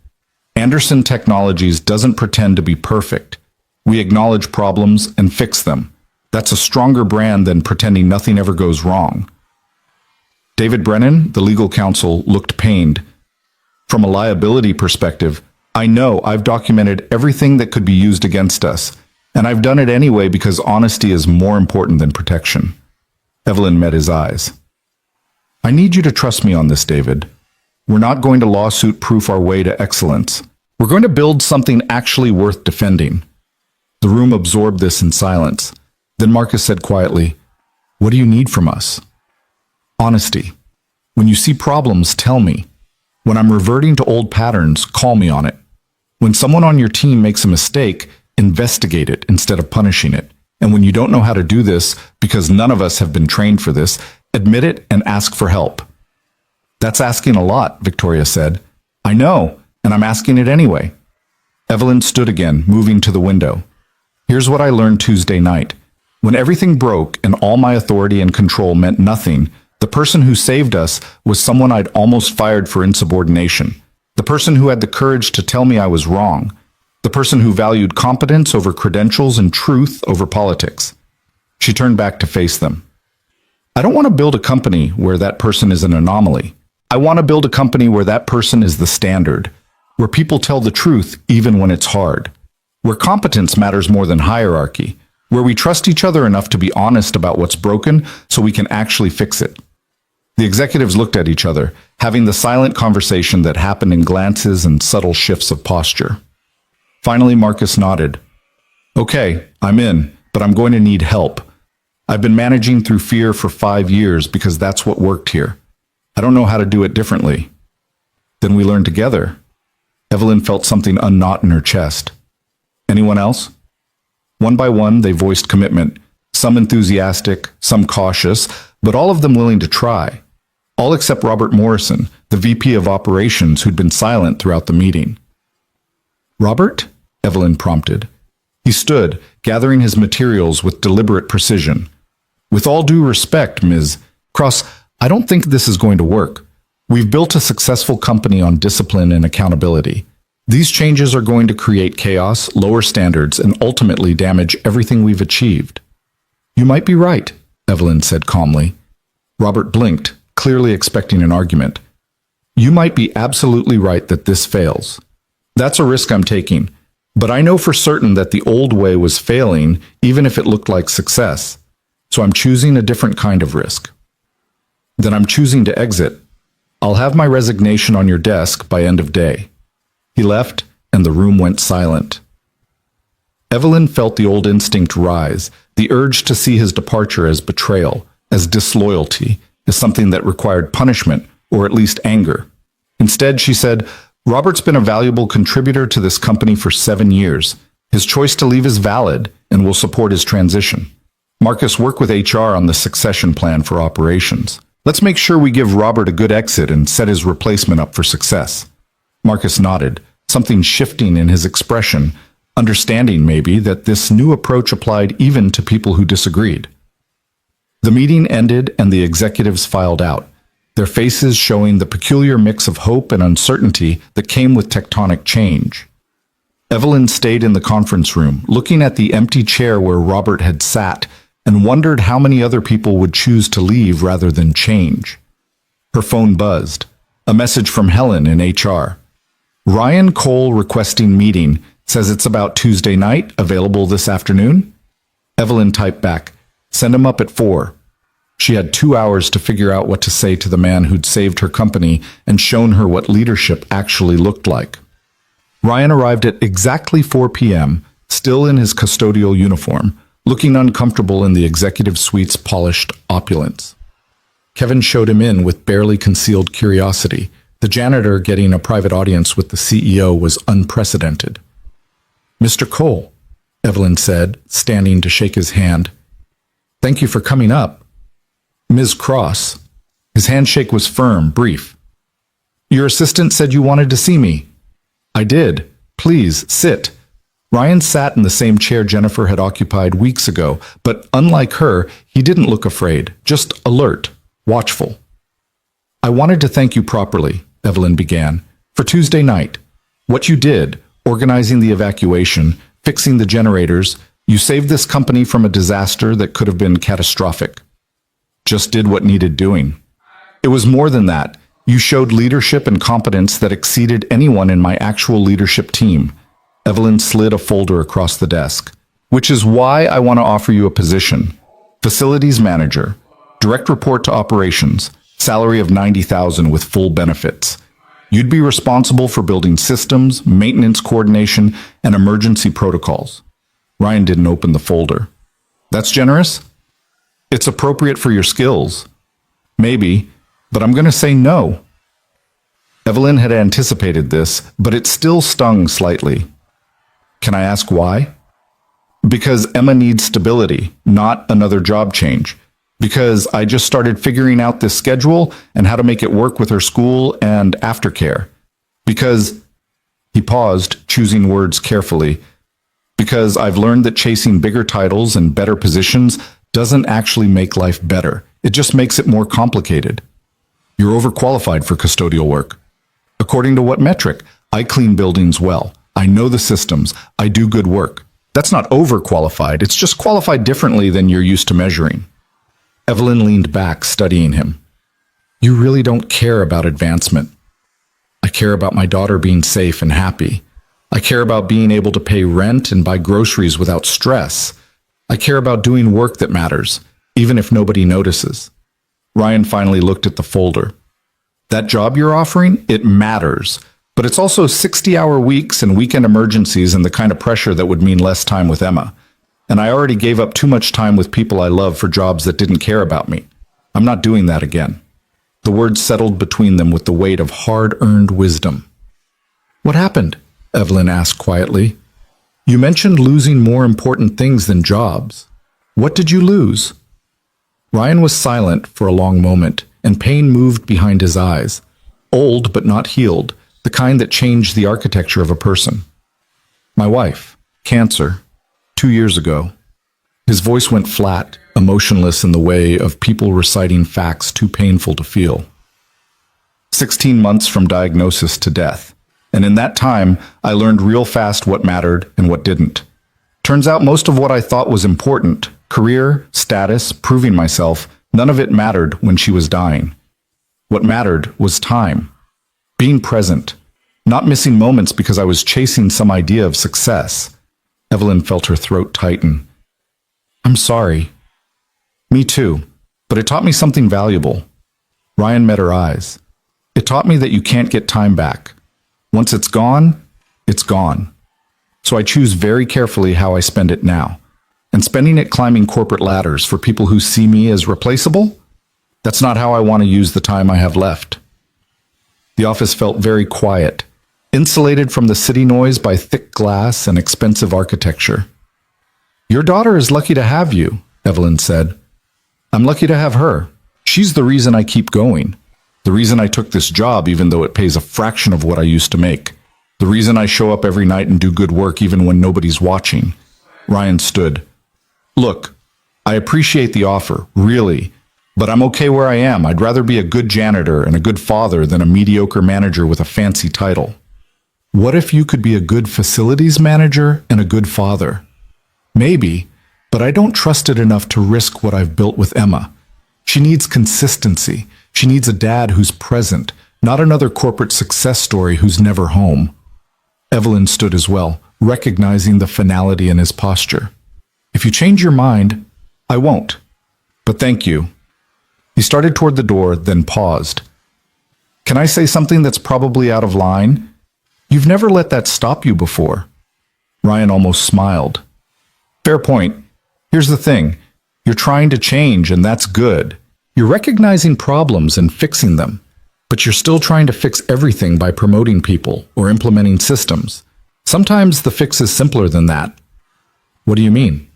Anderson Technologies doesn't pretend to be perfect. We acknowledge problems and fix them. That's a stronger brand than pretending nothing ever goes wrong. David Brennan, the legal counsel, looked pained. From a liability perspective, I know I've documented everything that could be used against us, and I've done it anyway because honesty is more important than protection. Evelyn met his eyes. I need you to trust me on this, David. We're not going to lawsuit-proof our way to excellence. We're going to build something actually worth defending. The room absorbed this in silence. Then Marcus said quietly, What do you need from us? Honesty. When you see problems, tell me. When I'm reverting to old patterns, call me on it. When someone on your team makes a mistake, investigate it instead of punishing it. And when you don't know how to do this, because none of us have been trained for this, admit it and ask for help. That's asking a lot, Victoria said. I know, and I'm asking it anyway. Evelyn stood again, moving to the window. Here's what I learned Tuesday night. When everything broke and all my authority and control meant nothing, the person who saved us was someone I'd almost fired for insubordination. The person who had the courage to tell me I was wrong. The person who valued competence over credentials and truth over politics. She turned back to face them. I don't want to build a company where that person is an anomaly. I want to build a company where that person is the standard, where people tell the truth even when it's hard, where competence matters more than hierarchy, where we trust each other enough to be honest about what's broken so we can actually fix it. The executives looked at each other, having the silent conversation that happened in glances and subtle shifts of posture. Finally, Marcus nodded. Okay, I'm in, but I'm going to need help. I've been managing through fear for 5 years because that's what worked here. I don't know how to do it differently. Then we learn together. Evelyn felt something unknot in her chest. Anyone else? One by one, they voiced commitment, some enthusiastic, some cautious, but all of them willing to try. All except Robert Morrison, the VP of Operations who'd been silent throughout the meeting. Robert? Evelyn prompted. He stood, gathering his materials with deliberate precision. With all due respect, Ms. Cross, I don't think this is going to work. We've built a successful company on discipline and accountability. These changes are going to create chaos, lower standards, and ultimately damage everything we've achieved. You might be right, Evelyn said calmly. Robert blinked, clearly expecting an argument. You might be absolutely right that this fails. That's a risk I'm taking, but I know for certain that the old way was failing, even if it looked like success. So I'm choosing a different kind of risk. Then I'm choosing to exit. I'll have my resignation on your desk by end of day." He left, and the room went silent. Evelyn felt the old instinct rise, the urge to see his departure as betrayal, as disloyalty, as something that required punishment, or at least anger. Instead, she said, "Robert's been a valuable contributor to this company for 7 years. His choice to leave is valid, and will support his transition. Marcus, work with HR on the succession plan for operations. Let's make sure we give Robert a good exit and set his replacement up for success." Marcus nodded, something shifting in his expression, understanding maybe that this new approach applied even to people who disagreed. The meeting ended and the executives filed out, their faces showing the peculiar mix of hope and uncertainty that came with tectonic change. Evelyn stayed in the conference room, looking at the empty chair where Robert had sat, and wondered how many other people would choose to leave rather than change. Her phone buzzed. A message from Helen in HR. "Ryan Cole requesting meeting. Says it's about Tuesday night, available this afternoon?" Evelyn typed back, "Send him up at 4. She had 2 hours to figure out what to say to the man who'd saved her company and shown her what leadership actually looked like. Ryan arrived at exactly 4 p.m., still in his custodial uniform, looking uncomfortable in the executive suite's polished opulence. Kevin showed him in with barely concealed curiosity. The janitor getting a private audience with the CEO was unprecedented. "Mr. Cole," Evelyn said, standing to shake his hand. "Thank you for coming up." "Ms. Cross." His handshake was firm, brief. "Your assistant said you wanted to see me." "I did. Please, sit." Ryan sat in the same chair Jennifer had occupied weeks ago, but unlike her, he didn't look afraid, just alert, watchful. "I wanted to thank you properly," Evelyn began, "for Tuesday night. What you did, organizing the evacuation, fixing the generators, you saved this company from a disaster that could have been catastrophic. Just did what needed doing. It was more than that. You showed leadership and competence that exceeded anyone in my actual leadership team." Evelyn slid a folder across the desk. "Which is why I want to offer you a position. Facilities manager, direct report to operations, salary of $90,000 with full benefits. You'd be responsible for building systems, maintenance coordination, and emergency protocols." Ryan didn't open the folder. "That's generous?" "It's appropriate for your skills." "Maybe, but I'm going to say no." Evelyn had anticipated this, but it still stung slightly. "Can I ask why?" "Because Emma needs stability, not another job change. Because I just started figuring out this schedule and how to make it work with her school and aftercare. Because," he paused, choosing words carefully, "because I've learned that chasing bigger titles and better positions doesn't actually make life better. It just makes it more complicated. You're overqualified for custodial work." "According to what metric?" "I clean buildings well. I know the systems. I do good work." "That's not overqualified. It's just qualified differently than you're used to measuring." Evelyn leaned back, studying him. "You really don't care about advancement." "I care about my daughter being safe and happy. I care about being able to pay rent and buy groceries without stress. I care about doing work that matters, even if nobody notices." Ryan finally looked at the folder. "That job you're offering, it matters. But it's also 60-hour weeks and weekend emergencies and the kind of pressure that would mean less time with Emma. And I already gave up too much time with people I love for jobs that didn't care about me. I'm not doing that again." The words settled between them with the weight of hard-earned wisdom. "What happened?" Evelyn asked quietly. "You mentioned losing more important things than jobs. What did you lose?" Ryan was silent for a long moment, and pain moved behind his eyes. Old but not healed, the kind that changed the architecture of a person. "My wife. Cancer. 2 years ago." His voice went flat, emotionless in the way of people reciting facts too painful to feel. 16 months from diagnosis to death. And in that time, I learned real fast what mattered and what didn't. Turns out most of what I thought was important, career, status, proving myself, none of it mattered when she was dying. What mattered was time. Being present. Not missing moments because I was chasing some idea of success. Evelyn felt her throat tighten. "I'm sorry." "Me too. But it taught me something valuable. Ryan met her eyes. It taught me that you can't get time back. Once it's gone, it's gone. So I choose very carefully how I spend it now. And spending it climbing corporate ladders for people who see me as replaceable? That's not how I want to use the time I have left. The office felt very quiet, insulated from the city noise by thick glass and expensive architecture. Your daughter is lucky to have you, Evelyn said. I'm lucky to have her. She's the reason I keep going. The reason I took this job even though it pays a fraction of what I used to make. The reason I show up every night and do good work even when nobody's watching. Ryan stood. Look, I appreciate the offer, really, but I'm okay where I am. I'd rather be a good janitor and a good father than a mediocre manager with a fancy title. What if you could be a good facilities manager and a good father? Maybe, but I don't trust it enough to risk what I've built with Emma. She needs consistency. She needs a dad who's present, not another corporate success story who's never home. Evelyn stood as well, recognizing the finality in his posture. If you change your mind, I won't. But thank you. He started toward the door, then paused. Can I say something that's probably out of line? You've never let that stop you before. Ryan almost smiled. Fair point. Here's the thing. You're trying to change, and that's good. You're recognizing problems and fixing them, but you're still trying to fix everything by promoting people or implementing systems. Sometimes the fix is simpler than that. What do you mean?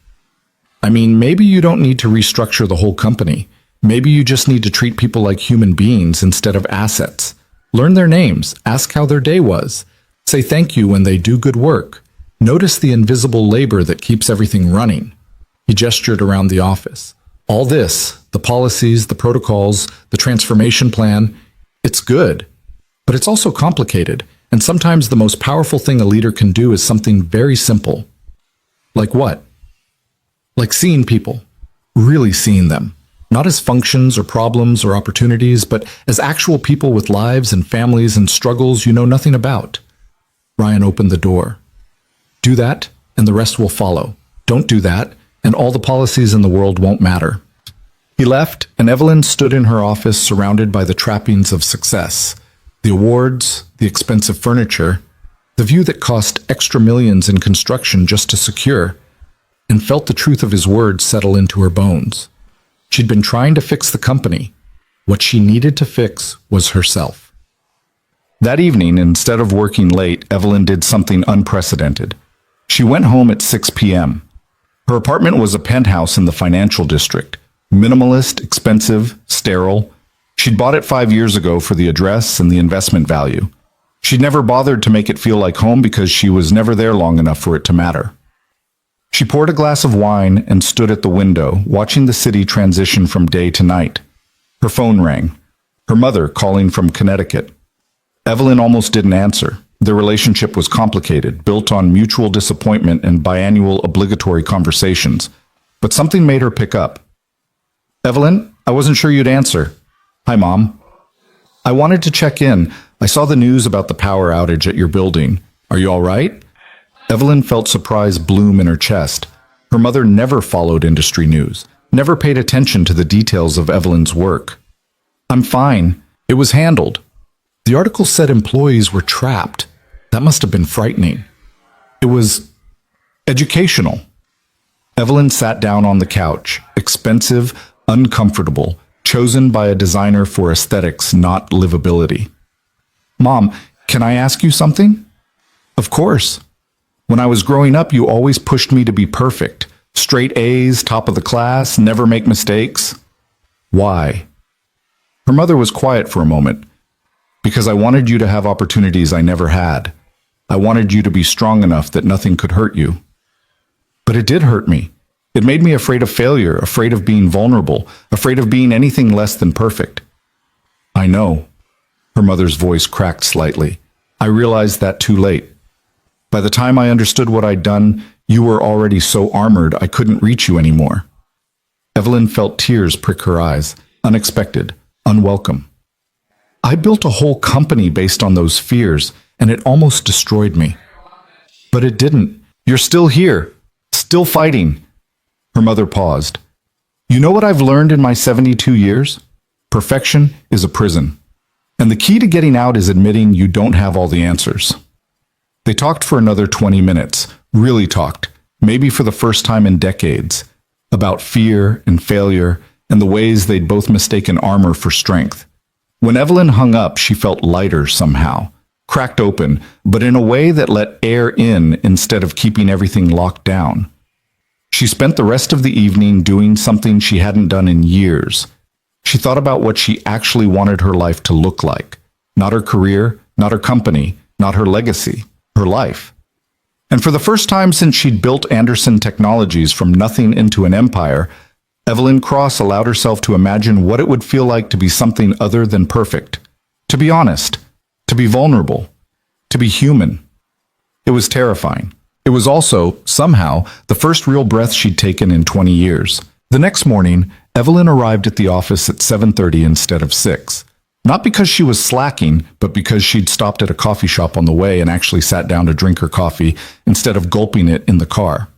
I mean, maybe you don't need to restructure the whole company. Maybe you just need to treat people like human beings instead of assets. Learn their names, ask how their day was. Say thank you when they do good work. Notice the invisible labor that keeps everything running. He gestured around the office. All this, the policies, the protocols, the transformation plan, it's good. But it's also complicated, and sometimes the most powerful thing a leader can do is something very simple. Like what? Like seeing people. Really seeing them. Not as functions or problems or opportunities, but as actual people with lives and families and struggles you know nothing about. Ryan opened the door. Do that, and the rest will follow. Don't do that, and all the policies in the world won't matter. He left, and Evelyn stood in her office surrounded by the trappings of success. The awards, the expensive furniture, the view that cost extra millions in construction just to secure, and felt the truth of his words settle into her bones. She'd been trying to fix the company. What she needed to fix was herself. That evening, instead of working late, Evelyn did something unprecedented. She went home at 6 p.m. Her apartment was a penthouse in the financial district. Minimalist, expensive, sterile. She'd bought it 5 years ago for the address and the investment value. She'd never bothered to make it feel like home because she was never there long enough for it to matter. She poured a glass of wine and stood at the window, watching the city transition from day to night. Her phone rang. Her mother calling from Connecticut. Evelyn almost didn't answer. Their relationship was complicated, built on mutual disappointment and biannual obligatory conversations. But something made her pick up. Evelyn, I wasn't sure you'd answer. Hi, Mom. I wanted to check in. I saw the news about the power outage at your building. Are you all right? Evelyn felt surprise bloom in her chest. Her mother never followed industry news, never paid attention to the details of Evelyn's work. I'm fine. It was handled. The article said employees were trapped. That must have been frightening. It was educational. Evelyn sat down on the couch, expensive, uncomfortable, chosen by a designer for aesthetics, not livability. Mom, can I ask you something? Of course. When I was growing up, you always pushed me to be perfect. Straight A's, top of the class, never make mistakes. Why? Her mother was quiet for a moment. Because I wanted you to have opportunities I never had. I wanted you to be strong enough that nothing could hurt you. But it did hurt me. It made me afraid of failure, afraid of being vulnerable, afraid of being anything less than perfect. I know. Her mother's voice cracked slightly. I realized that too late. By the time I understood what I'd done, you were already so armored I couldn't reach you anymore. Evelyn felt tears prick her eyes, unexpected, unwelcome. I built a whole company based on those fears, and it almost destroyed me. But it didn't. You're still here, still fighting. Her mother paused. You know what I've learned in my 72 years? Perfection is a prison. And the key to getting out is admitting you don't have all the answers. They talked for another 20 minutes, really talked, maybe for the first time in decades, about fear and failure and the ways they'd both mistaken armor for strength. When Evelyn hung up, she felt lighter somehow, cracked open, but in a way that let air in instead of keeping everything locked down. She spent the rest of the evening doing something she hadn't done in years. She thought about what she actually wanted her life to look like. Not her career, not her company, not her legacy, her life. And for the first time since she'd built Anderson Technologies from nothing into an empire, Evelyn Cross allowed herself to imagine what it would feel like to be something other than perfect. To be honest, to be vulnerable, to be human. It was terrifying. It was also, somehow, the first real breath she'd taken in 20 years. The next morning, Evelyn arrived at the office at 7:30 instead of 6. Not because she was slacking, but because she'd stopped at a coffee shop on the way and actually sat down to drink her coffee instead of gulping it in the car.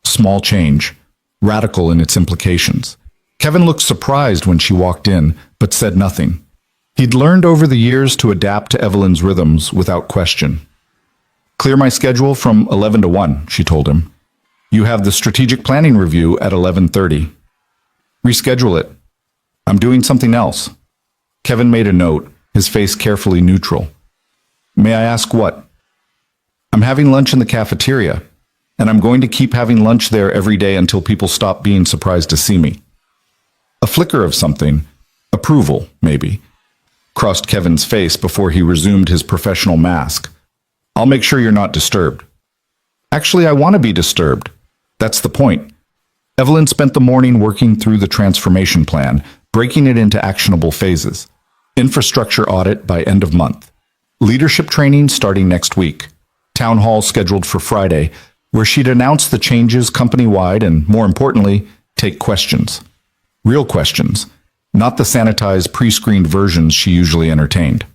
Small change, radical in its implications. Kevin looked surprised when she walked in, but said nothing. He'd learned over the years to adapt to Evelyn's rhythms without question. "Clear my schedule from 11 to 1, she told him. "You have the strategic planning review at 11:30. "Reschedule it. I'm doing something else." Kevin made a note, his face carefully neutral. "May I ask what?" "I'm having lunch in the cafeteria, and I'm going to keep having lunch there every day until people stop being surprised to see me." A flicker of something, approval, maybe, crossed Kevin's face before he resumed his professional mask. "I'll make sure you're not disturbed." "Actually, I want to be disturbed. That's the point." Evelyn spent the morning working through the transformation plan, breaking it into actionable phases. Infrastructure audit by end of month. Leadership training starting next week. Town hall scheduled for Friday, where she'd announce the changes company-wide and, more importantly, take questions. Real questions, not the sanitized, pre-screened versions she usually entertained.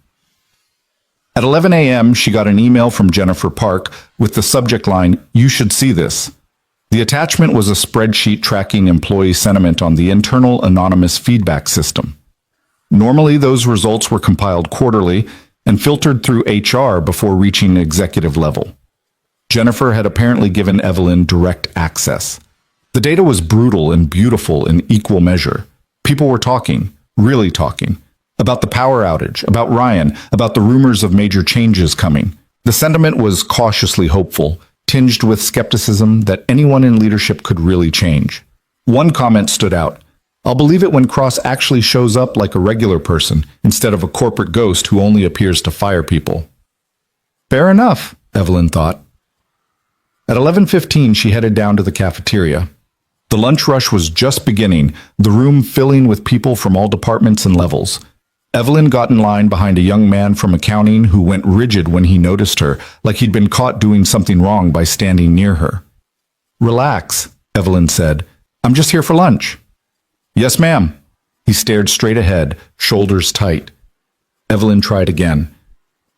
At 11 a.m., she got an email from Jennifer Park with the subject line, "You should see this." The attachment was a spreadsheet tracking employee sentiment on the internal anonymous feedback system. Normally, those results were compiled quarterly and filtered through HR before reaching executive level. Jennifer had apparently given Evelyn direct access. The data was brutal and beautiful in equal measure. People were talking, really talking, about the power outage, about Ryan, about the rumors of major changes coming. The sentiment was cautiously hopeful, tinged with skepticism that anyone in leadership could really change. One comment stood out. "I'll believe it when Cross actually shows up like a regular person instead of a corporate ghost who only appears to fire people." Fair enough, Evelyn thought. At 11:15, she headed down to the cafeteria. The lunch rush was just beginning, the room filling with people from all departments and levels. Evelyn got in line behind a young man from accounting who went rigid when he noticed her, like he'd been caught doing something wrong by standing near her. "Relax," Evelyn said. "I'm just here for lunch." "Yes, ma'am." He stared straight ahead, shoulders tight. Evelyn tried again.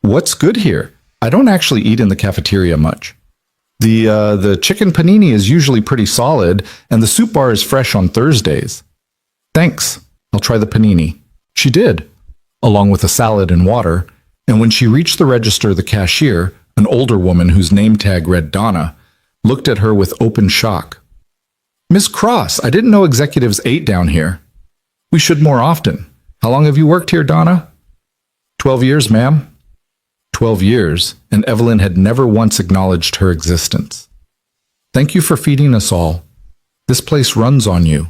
"What's good here? I don't actually eat in the cafeteria much. The chicken panini is usually pretty solid, and the soup bar is fresh on Thursdays." "Thanks. I'll try the panini." She did, along with a salad and water, and when she reached the register, the cashier, an older woman whose name tag read Donna, looked at her with open shock. "Miss Cross, I didn't know executives ate down here." "We should more often. How long have you worked here, Donna?" 12 years, ma'am." 12 years, and Evelyn had never once acknowledged her existence. "Thank you for feeding us all. This place runs on you."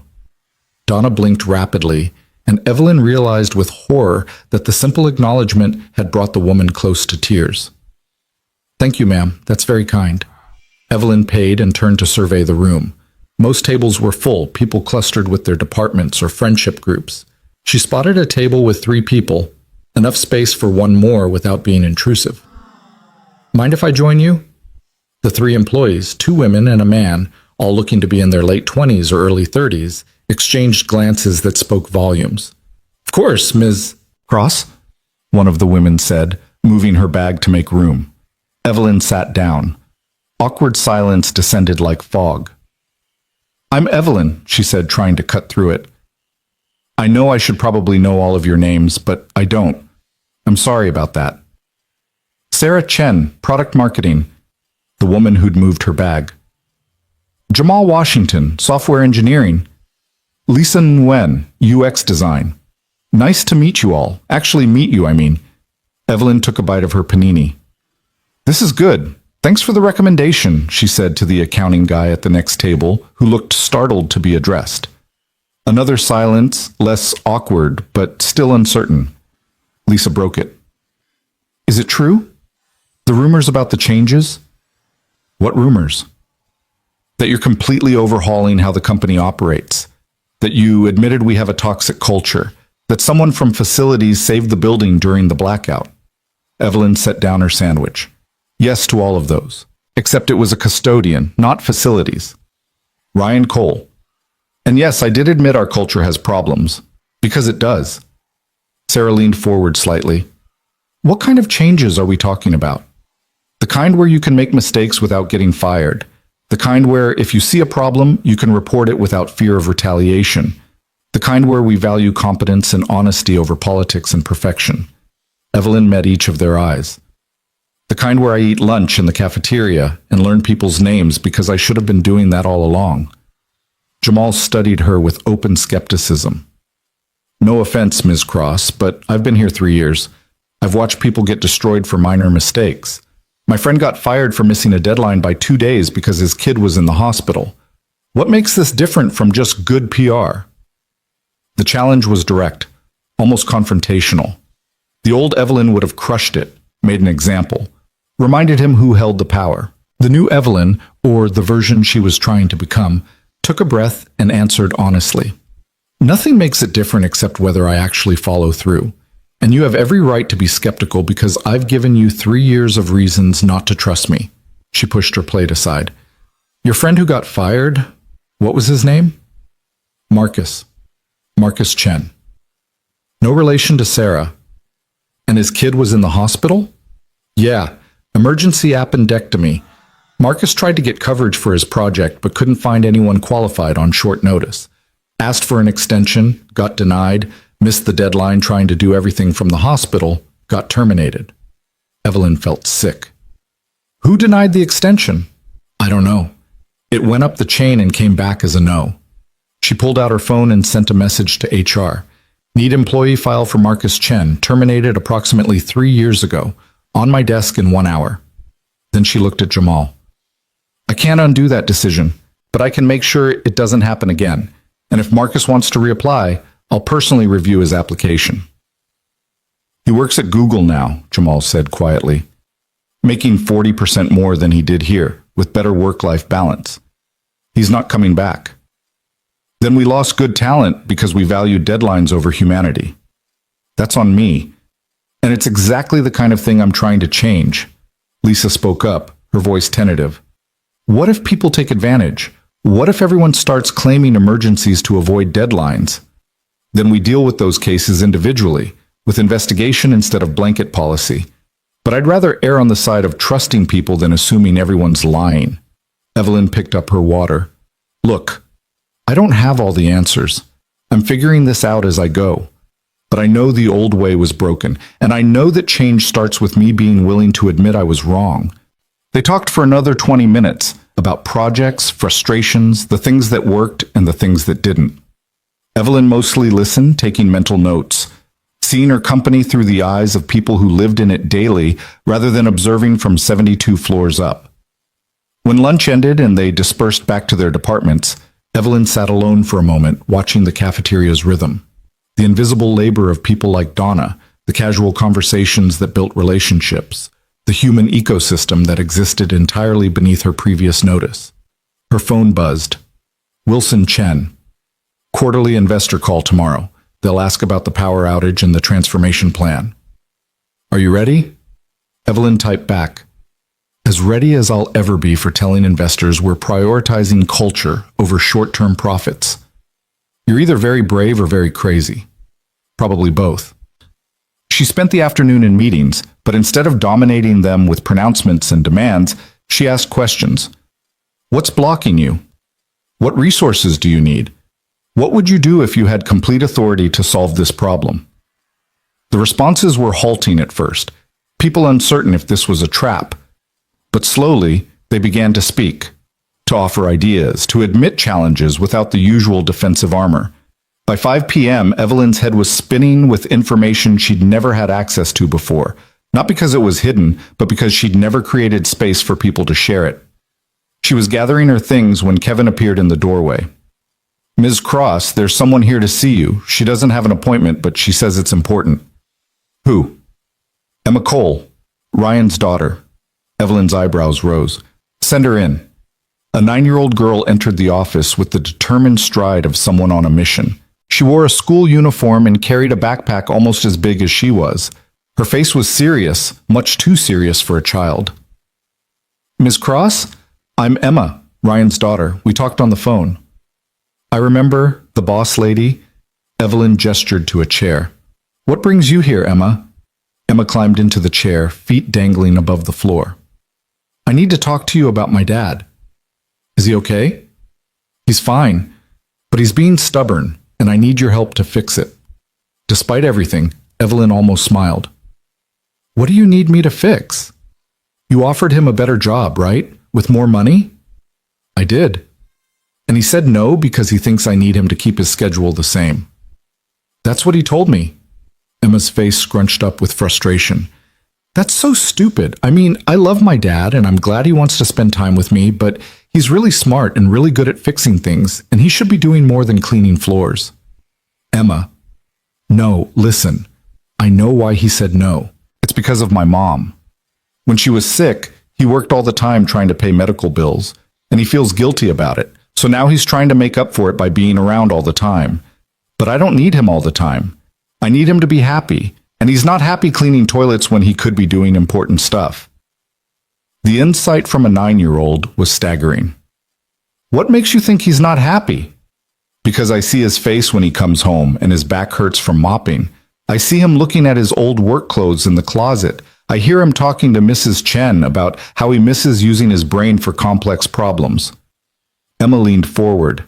Donna blinked rapidly, and Evelyn realized with horror that the simple acknowledgement had brought the woman close to tears. "Thank you, ma'am. That's very kind." Evelyn paid and turned to survey the room. Most tables were full, people clustered with their departments or friendship groups. She spotted a table with 3 people, enough space for one more without being intrusive. "Mind if I join you?" The 3 employees, 2 women and a man, all looking to be in their late 20s or early 30s, exchanged glances that spoke volumes. "Of course, Ms. Cross," one of the women said, moving her bag to make room. Evelyn sat down. Awkward silence descended like fog. "I'm Evelyn," she said, trying to cut through it. I know I should probably know all of your names, but I don't. I'm sorry about that. Sarah Chen, product marketing, the woman who'd moved her bag. Jamal Washington, software engineering. Lisa Nguyen, UX design. Nice to meet you all. Actually meet you, I mean. Evelyn took a bite of her panini. This is good. Thanks for the recommendation, she said to the accounting guy at the next table, who looked startled to be addressed. Another silence, less awkward, but still uncertain. Lisa broke it. Is it true? The rumors about the changes? What rumors? That you're completely overhauling how the company operates. That you admitted we have a toxic culture. That someone from facilities saved the building during the blackout. Evelyn set down her sandwich. Yes to all of those. Except it was a custodian, not facilities. Ryan Cole. And yes, I did admit our culture has problems. Because it does. Sarah leaned forward slightly. What kind of changes are we talking about? The kind where you can make mistakes without getting fired. The kind where if you see a problem, you can report it without fear of retaliation. The kind where we value competence and honesty over politics and perfection. Evelyn met each of their eyes. The kind where I eat lunch in the cafeteria and learn people's names because I should have been doing that all along. Jamal studied her with open skepticism. No offense, Ms. Cross, but I've been here 3 years. I've watched people get destroyed for minor mistakes. My friend got fired for missing a deadline by 2 days because his kid was in the hospital. What makes this different from just good PR? The challenge was direct, almost confrontational. The old Evelyn would have crushed it, made an example, reminded him who held the power. The new Evelyn, or the version she was trying to become, took a breath and answered honestly. Nothing makes it different except whether I actually follow through. And you have every right to be skeptical because I've given you 3 years of reasons not to trust me. She pushed her plate aside. Your friend who got fired, what was his name? Marcus. Marcus Chen. No relation to Sarah. And his kid was in the hospital? Yeah, emergency appendectomy. Marcus tried to get coverage for his project but couldn't find anyone qualified on short notice. Asked for an extension, got denied, missed the deadline trying to do everything from the hospital, got terminated. Evelyn felt sick. Who denied the extension? I don't know. It went up the chain and came back as a no. She pulled out her phone and sent a message to HR. Need employee file for Marcus Chen, terminated approximately 3 years ago, on my desk in 1 hour. Then she looked at Jamal. I can't undo that decision, but I can make sure it doesn't happen again. And if Marcus wants to reapply, I'll personally review his application. He works at Google now, Jamal said quietly, making 40% more than he did here, with better work-life balance. He's not coming back. Then we lost good talent because we valued deadlines over humanity. That's on me. And it's exactly the kind of thing I'm trying to change. Lisa spoke up, her voice tentative. What if people take advantage? What if everyone starts claiming emergencies to avoid deadlines? Then we deal with those cases individually, with investigation instead of blanket policy. But I'd rather err on the side of trusting people than assuming everyone's lying. Evelyn picked up her water. Look, I don't have all the answers. I'm figuring this out as I go. But I know the old way was broken, and I know that change starts with me being willing to admit I was wrong. They talked for another 20 minutes about projects, frustrations, the things that worked and the things that didn't. Evelyn mostly listened, taking mental notes, seeing her company through the eyes of people who lived in it daily rather than observing from 72 floors up. When lunch ended and they dispersed back to their departments, Evelyn sat alone for a moment, watching the cafeteria's rhythm. The invisible labor of people like Donna, the casual conversations that built relationships, the human ecosystem that existed entirely beneath her previous notice. Her phone buzzed. Wilson Chen. Quarterly investor call tomorrow. They'll ask about the power outage and the transformation plan. Are you ready? Evelyn typed back. As ready as I'll ever be for telling investors we're prioritizing culture over short-term profits. You're either very brave or very crazy. Probably both. She spent the afternoon in meetings, but instead of dominating them with pronouncements and demands, she asked questions. What's blocking you? What resources do you need? What would you do if you had complete authority to solve this problem? The responses were halting at first, people uncertain if this was a trap. But slowly, they began to speak, to offer ideas, to admit challenges without the usual defensive armor. By 5 p.m., Evelyn's head was spinning with information she'd never had access to before, not because it was hidden, but because she'd never created space for people to share it. She was gathering her things when Kevin appeared in the doorway. Ms. Cross, there's someone here to see you. She doesn't have an appointment, but she says it's important. Who? Emma Cole, Ryan's daughter. Evelyn's eyebrows rose. Send her in. A 9-year-old girl entered the office with the determined stride of someone on a mission. She wore a school uniform and carried a backpack almost as big as she was. Her face was serious, much too serious for a child. Ms. Cross? I'm Emma, Ryan's daughter. We talked on the phone. I remember, the boss lady. Evelyn gestured to a chair. What brings you here, Emma? Emma climbed into the chair, feet dangling above the floor. I need to talk to you about my dad. Is he okay? He's fine, but he's being stubborn, and I need your help to fix it. Despite everything, Evelyn almost smiled. What do you need me to fix? You offered him a better job, right? With more money? I did. And he said no because he thinks I need him to keep his schedule the same. That's what he told me. Emma's face scrunched up with frustration. That's so stupid. I mean, I love my dad and I'm glad he wants to spend time with me, but he's really smart and really good at fixing things, and he should be doing more than cleaning floors. Emma. No, listen. I know why he said no. It's because of my mom. When she was sick, he worked all the time trying to pay medical bills, and he feels guilty about it. So now he's trying to make up for it by being around all the time. But I don't need him all the time. I need him to be happy, and he's not happy cleaning toilets when he could be doing important stuff. The insight from a 9-year-old was staggering. What makes you think he's not happy? Because I see his face when he comes home and his back hurts from mopping. I see him looking at his old work clothes in the closet. I hear him talking to Mrs. Chen about how he misses using his brain for complex problems. Emma leaned forward.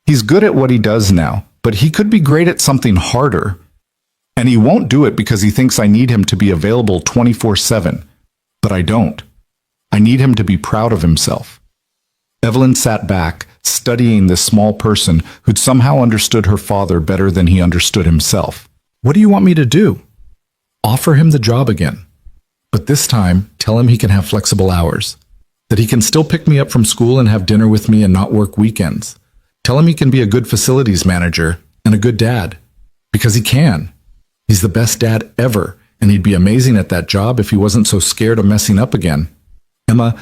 He's good at what he does now, but he could be great at something harder. And he won't do it because he thinks I need him to be available 24/7. But I don't. I need him to be proud of himself. Evelyn sat back, studying this small person who'd somehow understood her father better than he understood himself. What do you want me to do? Offer him the job again. But this time, tell him he can have flexible hours. That he can still pick me up from school and have dinner with me and not work weekends. Tell him he can be a good facilities manager and a good dad. Because he can. He's the best dad ever, and he'd be amazing at that job if he wasn't so scared of messing up again. Emma,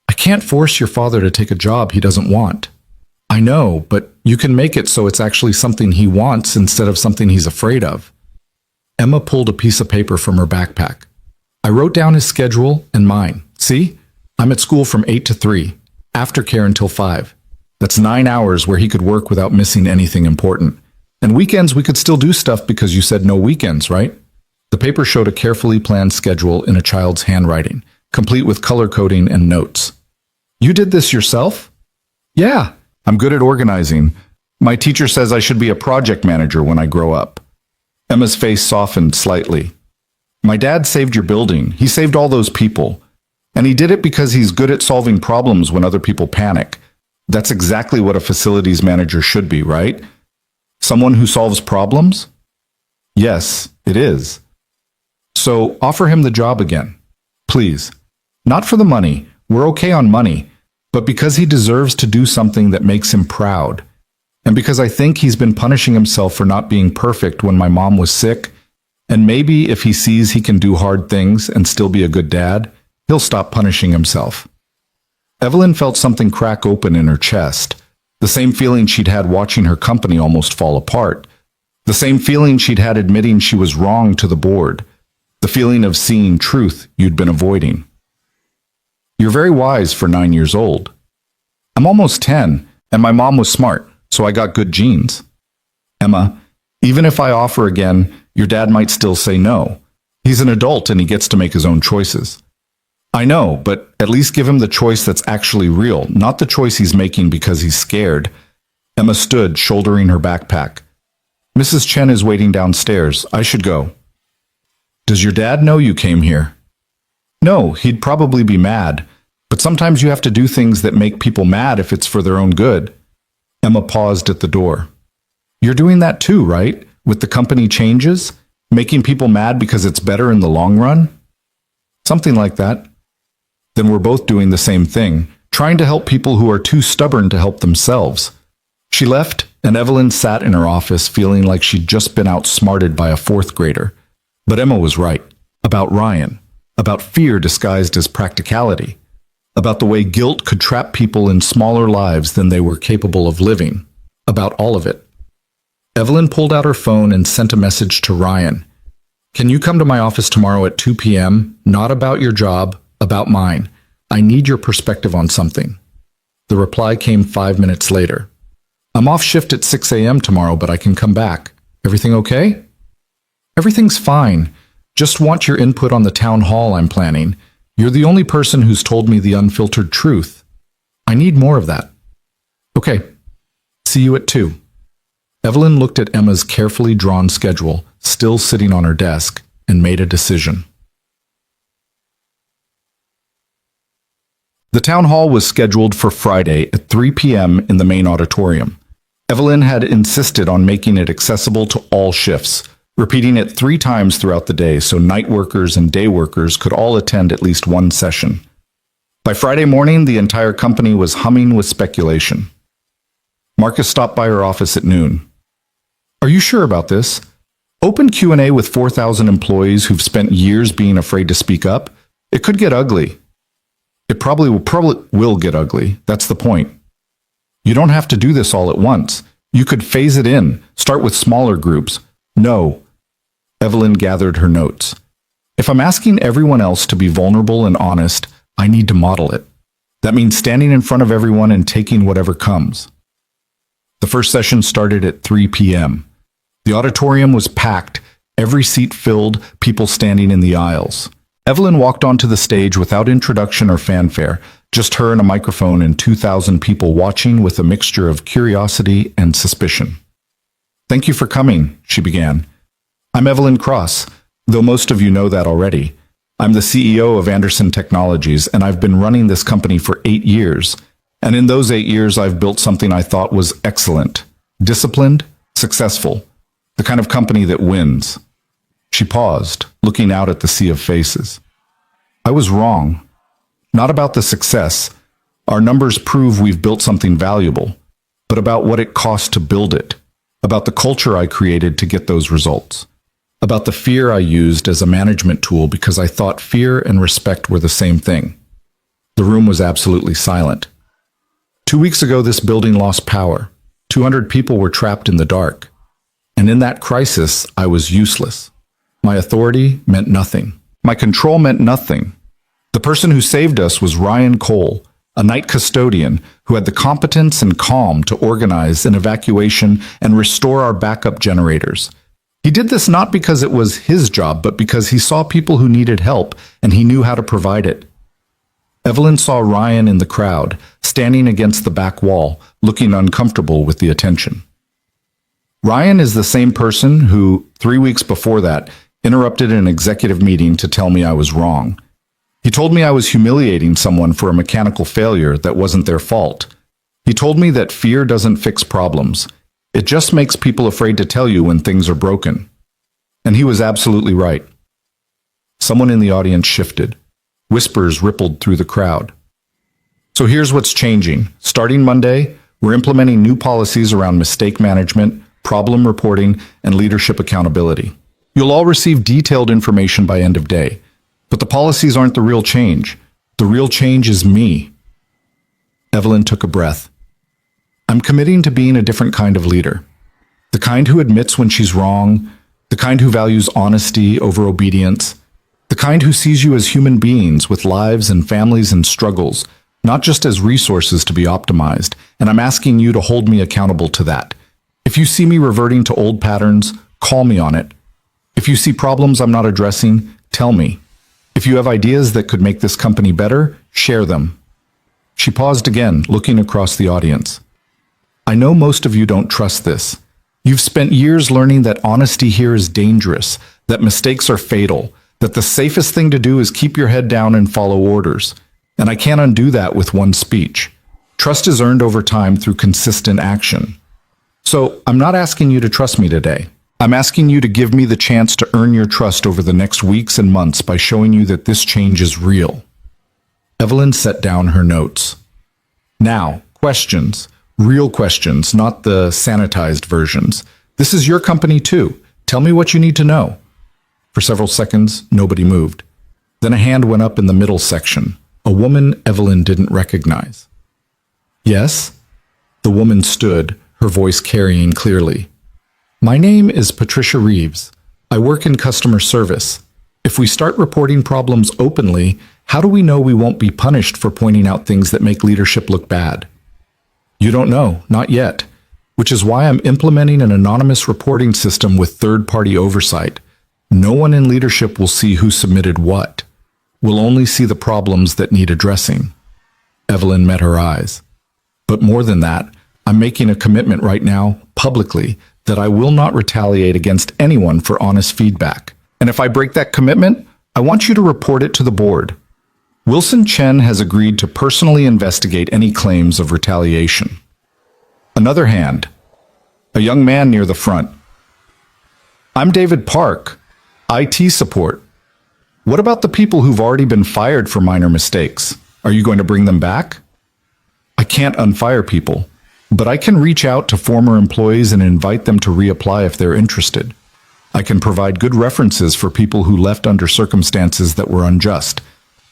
I can't force your father to take a job he doesn't want. I know, but you can make it so it's actually something he wants instead of something he's afraid of. Emma pulled a piece of paper from her backpack. I wrote down his schedule and mine. See? I'm at school from 8 to 3, aftercare until 5. That's 9 hours where he could work without missing anything important. And weekends we could still do stuff because you said no weekends, right? The paper showed a carefully planned schedule in a child's handwriting, complete with color coding and notes. You did this yourself? Yeah, I'm good at organizing. My teacher says I should be a project manager when I grow up. Emma's face softened slightly. My dad saved your building. He saved all those people. And he did it because he's good at solving problems when other people panic. That's exactly what a facilities manager should be, right? Someone who solves problems? Yes, it is. So offer him the job again. Please. Not for the money. We're okay on money. But because he deserves to do something that makes him proud. And because I think he's been punishing himself for not being perfect when my mom was sick. And maybe if he sees he can do hard things and still be a good dad, he'll stop punishing himself. Evelyn felt something crack open in her chest. The same feeling she'd had watching her company almost fall apart. The same feeling she'd had admitting she was wrong to the board. The feeling of seeing truth you'd been avoiding. You're very wise for 9 years old. I'm almost 10, and my mom was smart, so I got good genes. Emma, even if I offer again, your dad might still say no. He's an adult and he gets to make his own choices. I know, but at least give him the choice that's actually real, not the choice he's making because he's scared. Emma stood, shouldering her backpack. Mrs. Chen is waiting downstairs. I should go. Does your dad know you came here? No, he'd probably be mad, but sometimes you have to do things that make people mad if it's for their own good. Emma paused at the door. You're doing that too, right? With the company changes? Making people mad because it's better in the long run? Something like that. Then we're both doing the same thing, trying to help people who are too stubborn to help themselves. She left, and Evelyn sat in her office feeling like she'd just been outsmarted by a fourth grader. But Emma was right. About Ryan. About fear disguised as practicality. About the way guilt could trap people in smaller lives than they were capable of living. About all of it. Evelyn pulled out her phone and sent a message to Ryan. Can you come to my office tomorrow at 2 p.m.? Not about your job, about mine. I need your perspective on something. The reply came 5 minutes later. I'm off shift at 6 a.m. tomorrow, but I can come back. Everything okay? Everything's fine. Just want your input on the town hall I'm planning. You're the only person who's told me the unfiltered truth. I need more of that. Okay. See you at 2. Evelyn looked at Emma's carefully drawn schedule, still sitting on her desk, and made a decision. The town hall was scheduled for Friday at 3 p.m. in the main auditorium. Evelyn had insisted on making it accessible to all shifts, repeating it 3 times throughout the day so night workers and day workers could all attend at least one session. By Friday morning, the entire company was humming with speculation. Marcus stopped by her office at noon. Are you sure about this? Open Q&A with 4,000 employees who've spent years being afraid to speak up? It could get ugly. It probably will get ugly. That's the point. You don't have to do this all at once. You could phase it in, start with smaller groups. No. Evelyn gathered her notes. If I'm asking everyone else to be vulnerable and honest, I need to model it. That means standing in front of everyone and taking whatever comes. The first session started at 3 p.m. The auditorium was packed, every seat filled, people standing in the aisles. Evelyn walked onto the stage without introduction or fanfare, just her and a microphone and 2,000 people watching with a mixture of curiosity and suspicion. Thank you for coming, she began. I'm Evelyn Cross, though most of you know that already. I'm the CEO of Anderson Technologies, and I've been running this company for 8 years. And in those 8 years, I've built something I thought was excellent, disciplined, successful, the kind of company that wins. She paused, looking out at the sea of faces. I was wrong. Not about the success. Our numbers prove we've built something valuable, but about what it cost to build it, about the culture I created to get those results, about the fear I used as a management tool because I thought fear and respect were the same thing. The room was absolutely silent. 2 weeks ago, this building lost power. 200 people were trapped in the dark. And in that crisis, I was useless. My authority meant nothing. My control meant nothing. The person who saved us was Ryan Cole, a night custodian who had the competence and calm to organize an evacuation and restore our backup generators. He did this not because it was his job, but because he saw people who needed help and he knew how to provide it. Evelyn saw Ryan in the crowd, standing against the back wall, looking uncomfortable with the attention. Ryan is the same person who, 3 weeks before that, interrupted an executive meeting to tell me I was wrong. He told me I was humiliating someone for a mechanical failure that wasn't their fault. He told me that fear doesn't fix problems. It just makes people afraid to tell you when things are broken. And he was absolutely right. Someone in the audience shifted. Whispers rippled through the crowd. So here's what's changing. Starting Monday, we're implementing new policies around mistake management, problem reporting, and leadership accountability. You'll all receive detailed information by end of day. But the policies aren't the real change. The real change is me. Evelyn took a breath. I'm committing to being a different kind of leader. The kind who admits when she's wrong, the kind who values honesty over obedience, the kind who sees you as human beings with lives and families and struggles, not just as resources to be optimized, and I'm asking you to hold me accountable to that. If you see me reverting to old patterns, call me on it. If you see problems I'm not addressing, tell me. If you have ideas that could make this company better, share them. She paused again, looking across the audience. I know most of you don't trust this. You've spent years learning that honesty here is dangerous, that mistakes are fatal, that the safest thing to do is keep your head down and follow orders. And I can't undo that with one speech. Trust is earned over time through consistent action. So I'm not asking you to trust me today. I'm asking you to give me the chance to earn your trust over the next weeks and months by showing you that this change is real. Evelyn set down her notes. Now, questions. Real questions, not the sanitized versions. This is your company too. Tell me what you need to know. For several seconds, nobody moved. Then a hand went up in the middle section. A woman Evelyn didn't recognize. Yes? The woman stood, her voice carrying clearly. My name is Patricia Reeves. I work in customer service. If we start reporting problems openly, how do we know we won't be punished for pointing out things that make leadership look bad? You don't know, not yet, which is why I'm implementing an anonymous reporting system with third-party oversight. No one in leadership will see who submitted what. We'll only see the problems that need addressing. Evelyn met her eyes. But more than that, I'm making a commitment right now, publicly, that I will not retaliate against anyone for honest feedback. And if I break that commitment, I want you to report it to the board. Wilson Chen has agreed to personally investigate any claims of retaliation. Another hand. A young man near the front. I'm David Park, IT support. What about the people who've already been fired for minor mistakes? Are you going to bring them back? I can't unfire people, but I can reach out to former employees and invite them to reapply if they're interested. I can provide good references for people who left under circumstances that were unjust,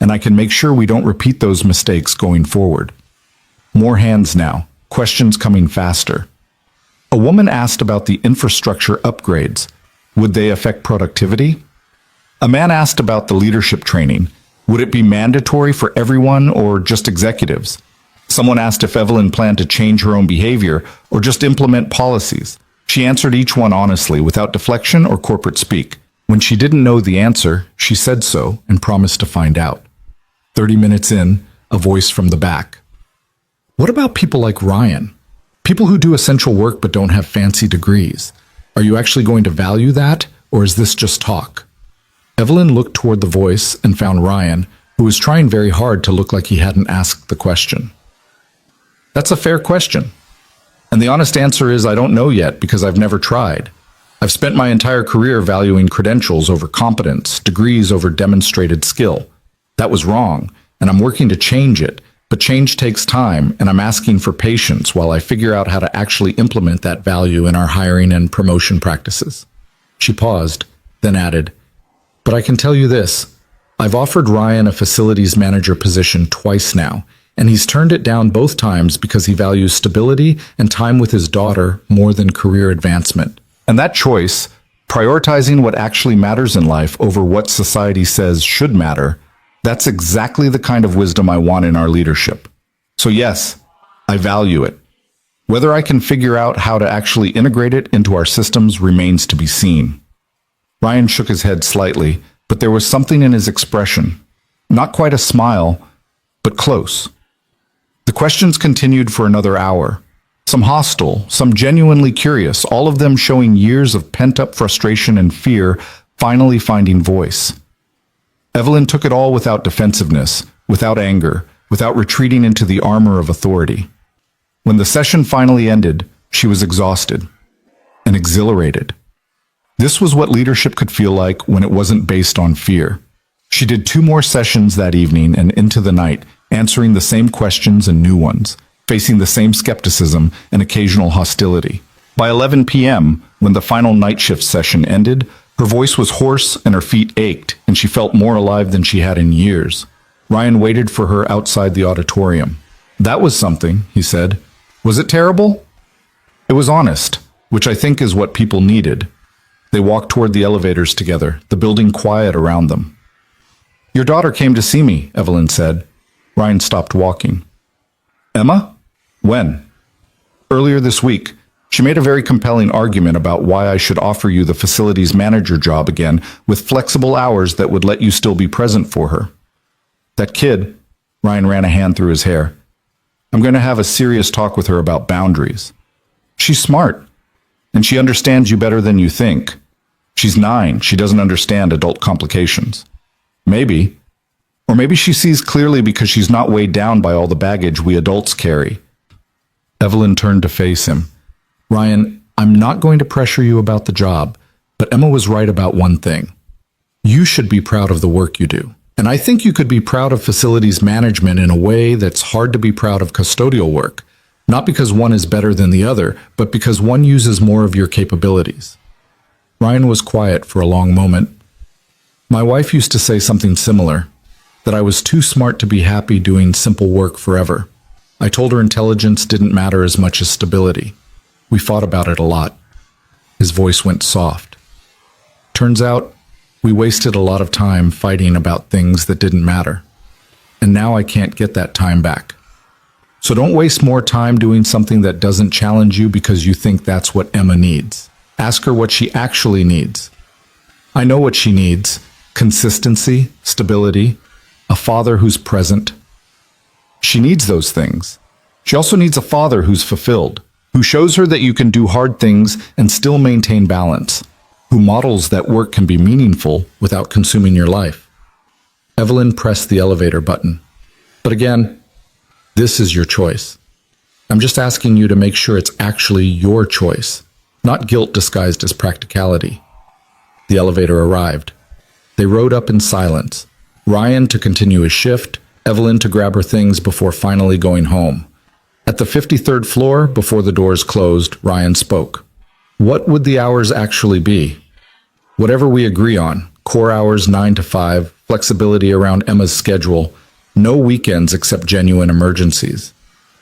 and I can make sure we don't repeat those mistakes going forward. More hands now, questions coming faster. A woman asked about the infrastructure upgrades. Would they affect productivity? A man asked about the leadership training. Would it be mandatory for everyone or just executives? Someone asked if Evelyn planned to change her own behavior or just implement policies. She answered each one honestly, without deflection or corporate speak. When she didn't know the answer, she said so and promised to find out. 30 minutes in, a voice from the back. What about people like Ryan? People who do essential work but don't have fancy degrees. Are you actually going to value that, or is this just talk? Evelyn looked toward the voice and found Ryan, who was trying very hard to look like he hadn't asked the question. That's a fair question. And the honest answer is I don't know yet because I've never tried. I've spent my entire career valuing credentials over competence, degrees over demonstrated skill. That was wrong, and I'm working to change it, but change takes time, and I'm asking for patience while I figure out how to actually implement that value in our hiring and promotion practices. She paused, then added, but I can tell you this. I've offered Ryan a facilities manager position twice now, and he's turned it down both times because he values stability and time with his daughter more than career advancement. And that choice, prioritizing what actually matters in life over what society says should matter, that's exactly the kind of wisdom I want in our leadership. So yes, I value it. Whether I can figure out how to actually integrate it into our systems remains to be seen. Ryan shook his head slightly, but there was something in his expression. Not quite a smile, but close. The questions continued for another hour. Some hostile, some genuinely curious, all of them showing years of pent-up frustration and fear finally finding voice. Evelyn took it all without defensiveness, without anger, without retreating into the armor of authority. When the session finally ended, she was exhausted and exhilarated. This was what leadership could feel like when it wasn't based on fear. She did 2 more sessions that evening and into the night, answering the same questions and new ones, facing the same skepticism and occasional hostility. By 11 p.m., when the final night shift session ended, her voice was hoarse and her feet ached, and she felt more alive than she had in years. Ryan waited for her outside the auditorium. That was something, he said. Was it terrible? It was honest, which I think is what people needed. They walked toward the elevators together, the building quiet around them. Your daughter came to see me, Evelyn said. Ryan stopped walking. Emma? When? Earlier this week. She made a very compelling argument about why I should offer you the facilities manager job again with flexible hours that would let you still be present for her. That kid, Ryan ran a hand through his hair. I'm going to have a serious talk with her about boundaries. She's smart, and she understands you better than you think. She's 9. She doesn't understand adult complications. Maybe. Or maybe she sees clearly because she's not weighed down by all the baggage we adults carry. Evelyn turned to face him. Ryan, I'm not going to pressure you about the job, but Emma was right about one thing. You should be proud of the work you do. And I think you could be proud of facilities management in a way that's hard to be proud of custodial work. Not because one is better than the other, but because one uses more of your capabilities. Ryan was quiet for a long moment. My wife used to say something similar, that I was too smart to be happy doing simple work forever. I told her intelligence didn't matter as much as stability. We fought about it a lot. His voice went soft. Turns out, we wasted a lot of time fighting about things that didn't matter. And now I can't get that time back. So don't waste more time doing something that doesn't challenge you because you think that's what Emma needs. Ask her what she actually needs. I know what she needs. Consistency, stability, a father who's present. She needs those things. She also needs a father who's fulfilled, who shows her that you can do hard things and still maintain balance, who models that work can be meaningful without consuming your life. Evelyn pressed the elevator button. But again, this is your choice. I'm just asking you to make sure it's actually your choice, not guilt disguised as practicality. The elevator arrived. They rode up in silence. Ryan to continue his shift, Evelyn to grab her things before finally going home. At the 53rd floor, before the doors closed, Ryan spoke. What would the hours actually be? Whatever we agree on, core hours 9 to 5, flexibility around Emma's schedule, no weekends except genuine emergencies.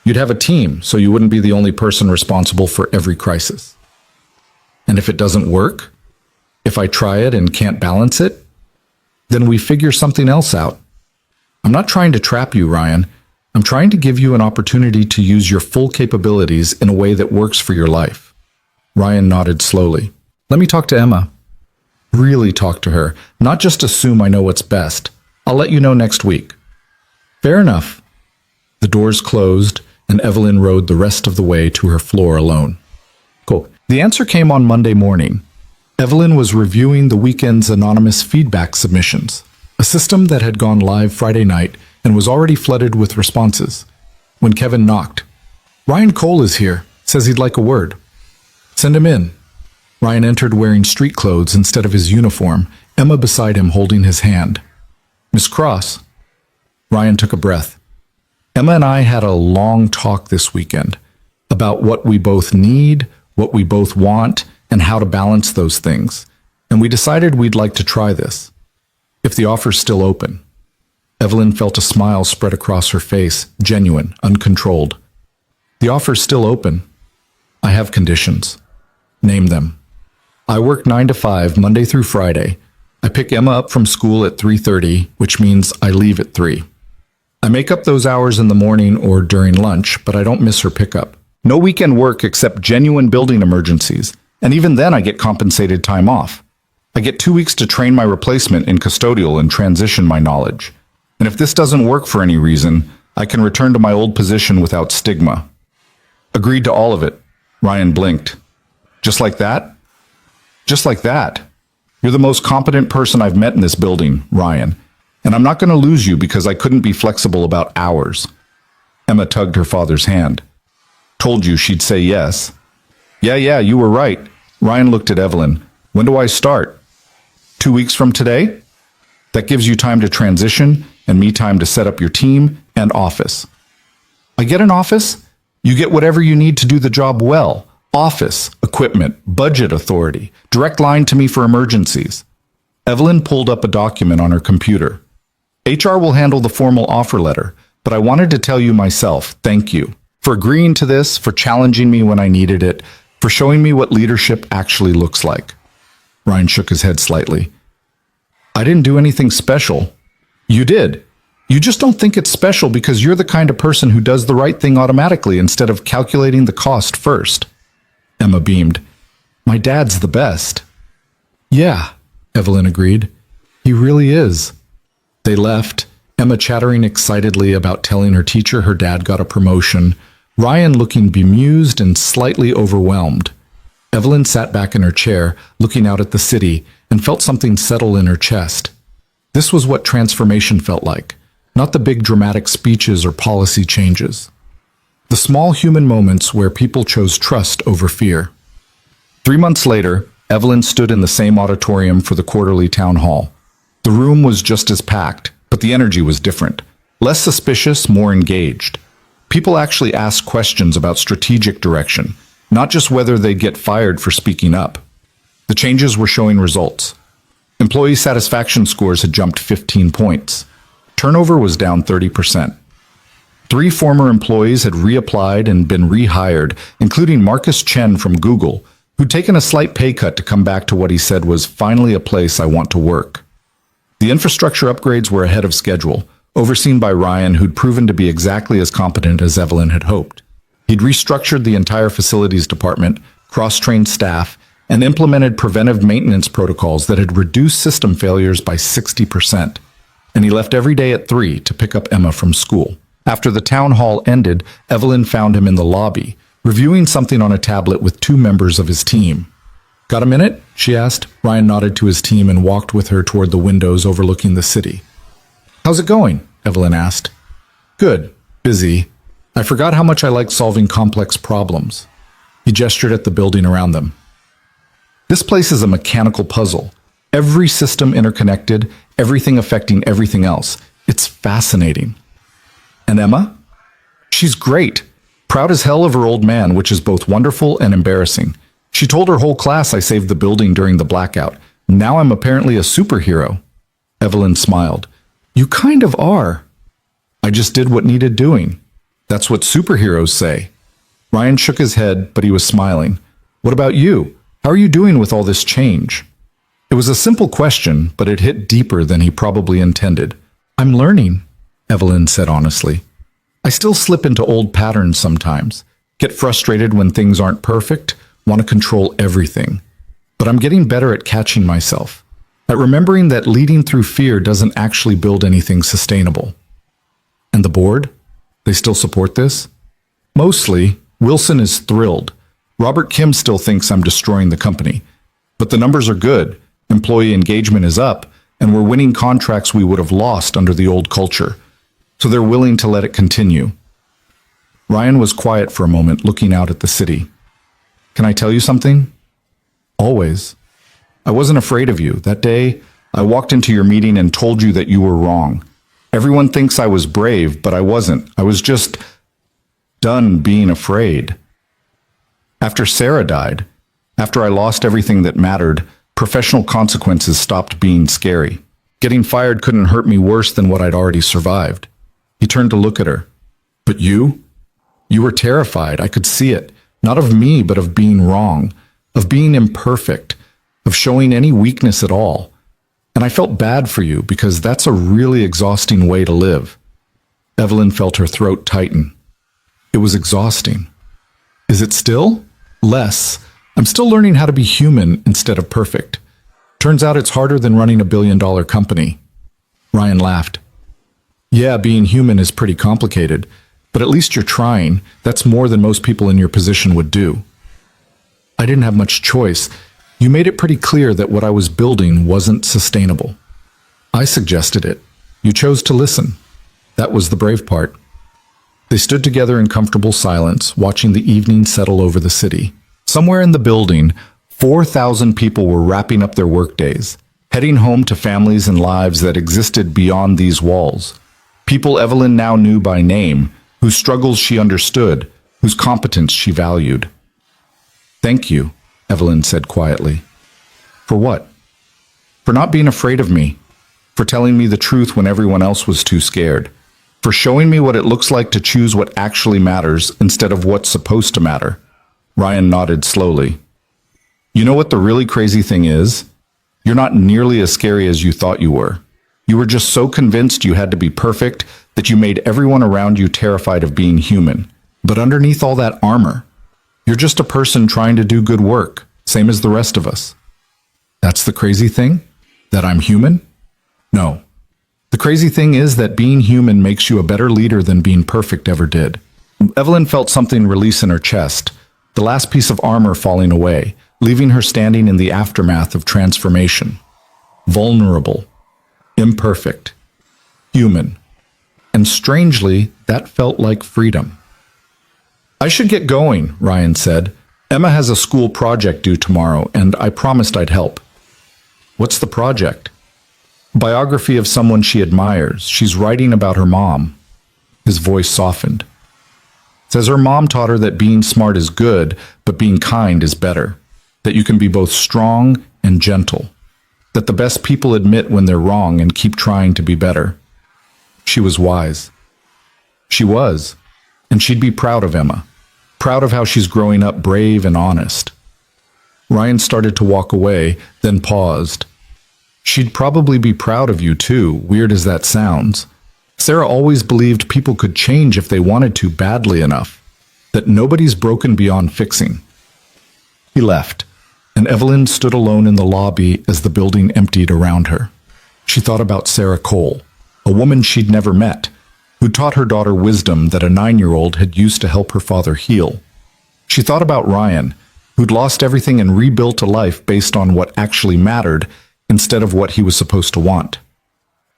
You'd have a team, so you wouldn't be the only person responsible for every crisis. And if it doesn't work, if I try it and can't balance it, then we figure something else out. I'm not trying to trap you, Ryan. I'm trying to give you an opportunity to use your full capabilities in a way that works for your life. Ryan nodded slowly. Let me talk to Emma. Really talk to her, not just assume I know what's best. I'll let you know next week. Fair enough. The doors closed, and Evelyn rode the rest of the way to her floor alone. Cool. The answer came on Monday morning. Evelyn was reviewing the weekend's anonymous feedback submissions, a system that had gone live Friday night and was already flooded with responses. When Kevin knocked, Ryan Cole is here, says he'd like a word. Send him in. Ryan entered wearing street clothes instead of his uniform, Emma beside him holding his hand. Miss Cross. Ryan took a breath. Emma and I had a long talk this weekend about what we both need, what we both want, and how to balance those things. And we decided we'd like to try this, if the offer's still open. Evelyn felt a smile spread across her face, genuine, uncontrolled. The offer's still open. I have conditions. Name them. I work 9 to 5, Monday through Friday. I pick Emma up from school at 3:30, which means I leave at 3. I make up those hours in the morning or during lunch, but I don't miss her pickup. No weekend work except genuine building emergencies, and even then I get compensated time off. I get 2 weeks to train my replacement in custodial and transition my knowledge. And if this doesn't work for any reason, I can return to my old position without stigma. Agreed to all of it. Ryan blinked. Just like that? Just like that. You're the most competent person I've met in this building, Ryan. And I'm not going to lose you because I couldn't be flexible about hours. Emma tugged her father's hand. Told you she'd say yes. Yeah, you were right. Ryan looked at Evelyn. When do I start? 2 weeks from today? That gives you time to transition and me time to set up your team and office. I get an office? You get whatever you need to do the job well. Office, equipment, budget authority, direct line to me for emergencies. Evelyn pulled up a document on her computer. HR will handle the formal offer letter, but I wanted to tell you myself, thank you. For agreeing to this, for challenging me when I needed it, for showing me what leadership actually looks like. Ryan shook his head slightly. I didn't do anything special. You did. You just don't think it's special because you're the kind of person who does the right thing automatically instead of calculating the cost first. Emma beamed. My dad's the best. Yeah, Evelyn agreed. He really is. They left, Emma chattering excitedly about telling her teacher her dad got a promotion, Ryan looking bemused and slightly overwhelmed. Evelyn sat back in her chair, looking out at the city, and felt something settle in her chest. This was what transformation felt like, not the big dramatic speeches or policy changes. The small human moments where people chose trust over fear. 3 months later, Evelyn stood in the same auditorium for the quarterly town hall. The room was just as packed, but the energy was different. Less suspicious, more engaged. People actually asked questions about strategic direction, not just whether they'd get fired for speaking up. The changes were showing results. Employee satisfaction scores had jumped 15 points. Turnover was down 30%. 3 former employees had reapplied and been rehired, including Marcus Chen from Google, who'd taken a slight pay cut to come back to what he said was finally a place I want to work. The infrastructure upgrades were ahead of schedule, overseen by Ryan, who'd proven to be exactly as competent as Evelyn had hoped. He'd restructured the entire facilities department, cross-trained staff, and implemented preventive maintenance protocols that had reduced system failures by 60%. And he left every day at 3 to pick up Emma from school. After the town hall ended, Evelyn found him in the lobby, reviewing something on a tablet with 2 members of his team. "Got a minute?" she asked. Ryan nodded to his team and walked with her toward the windows overlooking the city. "How's it going?" Evelyn asked. "Good. Busy. I forgot how much I like solving complex problems." He gestured at the building around them. "This place is a mechanical puzzle. Every system interconnected, everything affecting everything else. It's fascinating." "And Emma?" "She's great. Proud as hell of her old man, which is both wonderful and embarrassing. She told her whole class I saved the building during the blackout. Now I'm apparently a superhero." Evelyn smiled. "You kind of are." "I just did what needed doing. That's what superheroes say." Ryan shook his head, but he was smiling. "What about you? How are you doing with all this change?" It was a simple question, but it hit deeper than he probably intended. "I'm learning," Evelyn said honestly. "I still slip into old patterns sometimes, get frustrated when things aren't perfect, want to control everything. But I'm getting better at catching myself, at remembering that leading through fear doesn't actually build anything sustainable." "And the board? They still support this?" "Mostly. Wilson is thrilled. Robert Kim still thinks I'm destroying the company. But the numbers are good, employee engagement is up, and we're winning contracts we would have lost under the old culture. So they're willing to let it continue." Ryan was quiet for a moment, looking out at the city. "Can I tell you something?" "Always. I wasn't afraid of you. That day, I walked into your meeting and told you that you were wrong. Everyone thinks I was brave, but I wasn't. I was just done being afraid. After Sarah died, after I lost everything that mattered, professional consequences stopped being scary. Getting fired couldn't hurt me worse than what I'd already survived." He turned to look at her. "But you? You were terrified. I could see it. Not of me, but of being wrong, of being imperfect, of showing any weakness at all. And I felt bad for you because that's a really exhausting way to live." Evelyn felt her throat tighten. "It was exhausting." "Is it still?" "Less. I'm still learning how to be human instead of perfect. Turns out it's harder than running a billion-dollar company." Ryan laughed. "Yeah, being human is pretty complicated, but at least you're trying. That's more than most people in your position would do." "I didn't have much choice. You made it pretty clear that what I was building wasn't sustainable. I suggested it. You chose to listen. That was the brave part." They stood together in comfortable silence, watching the evening settle over the city. Somewhere in the building, 4,000 people were wrapping up their workdays, heading home to families and lives that existed beyond these walls. People Evelyn now knew by name, whose struggles she understood, whose competence she valued. "Thank you," Evelyn said quietly. "For what?" "For not being afraid of me, for telling me the truth when everyone else was too scared, for showing me what it looks like to choose what actually matters instead of what's supposed to matter." Ryan nodded slowly. "You know what the really crazy thing is? You're not nearly as scary as you thought you were. You were just so convinced you had to be perfect that you made everyone around you terrified of being human. But underneath all that armor, you're just a person trying to do good work, same as the rest of us." "That's the crazy thing? That I'm human?" "No. The crazy thing is that being human makes you a better leader than being perfect ever did. Evelyn felt something release in her chest, the last piece of armor falling away, leaving her standing in the aftermath of transformation. Vulnerable, imperfect, human. And strangely, that felt like freedom. "I should get going," Ryan said. "Emma has a school project due tomorrow, and I promised I'd help." "What's the project?" "Biography of someone she admires. She's writing about her mom." His voice softened. "Says her mom taught her that being smart is good, but being kind is better. That you can be both strong and gentle. That the best people admit when they're wrong and keep trying to be better." She was wise. She was. And she'd be proud of Emma. Proud of how she's growing up brave and honest. Ryan started to walk away, then paused. "She'd probably be proud of you too, weird as that sounds. Sarah always believed people could change if they wanted to badly enough. That nobody's broken beyond fixing." He left, and Evelyn stood alone in the lobby as the building emptied around her. She thought about Sarah Cole, a woman she'd never met, who taught her daughter wisdom that a 9-year-old had used to help her father heal. She thought about Ryan, who'd lost everything and rebuilt a life based on what actually mattered instead of what he was supposed to want.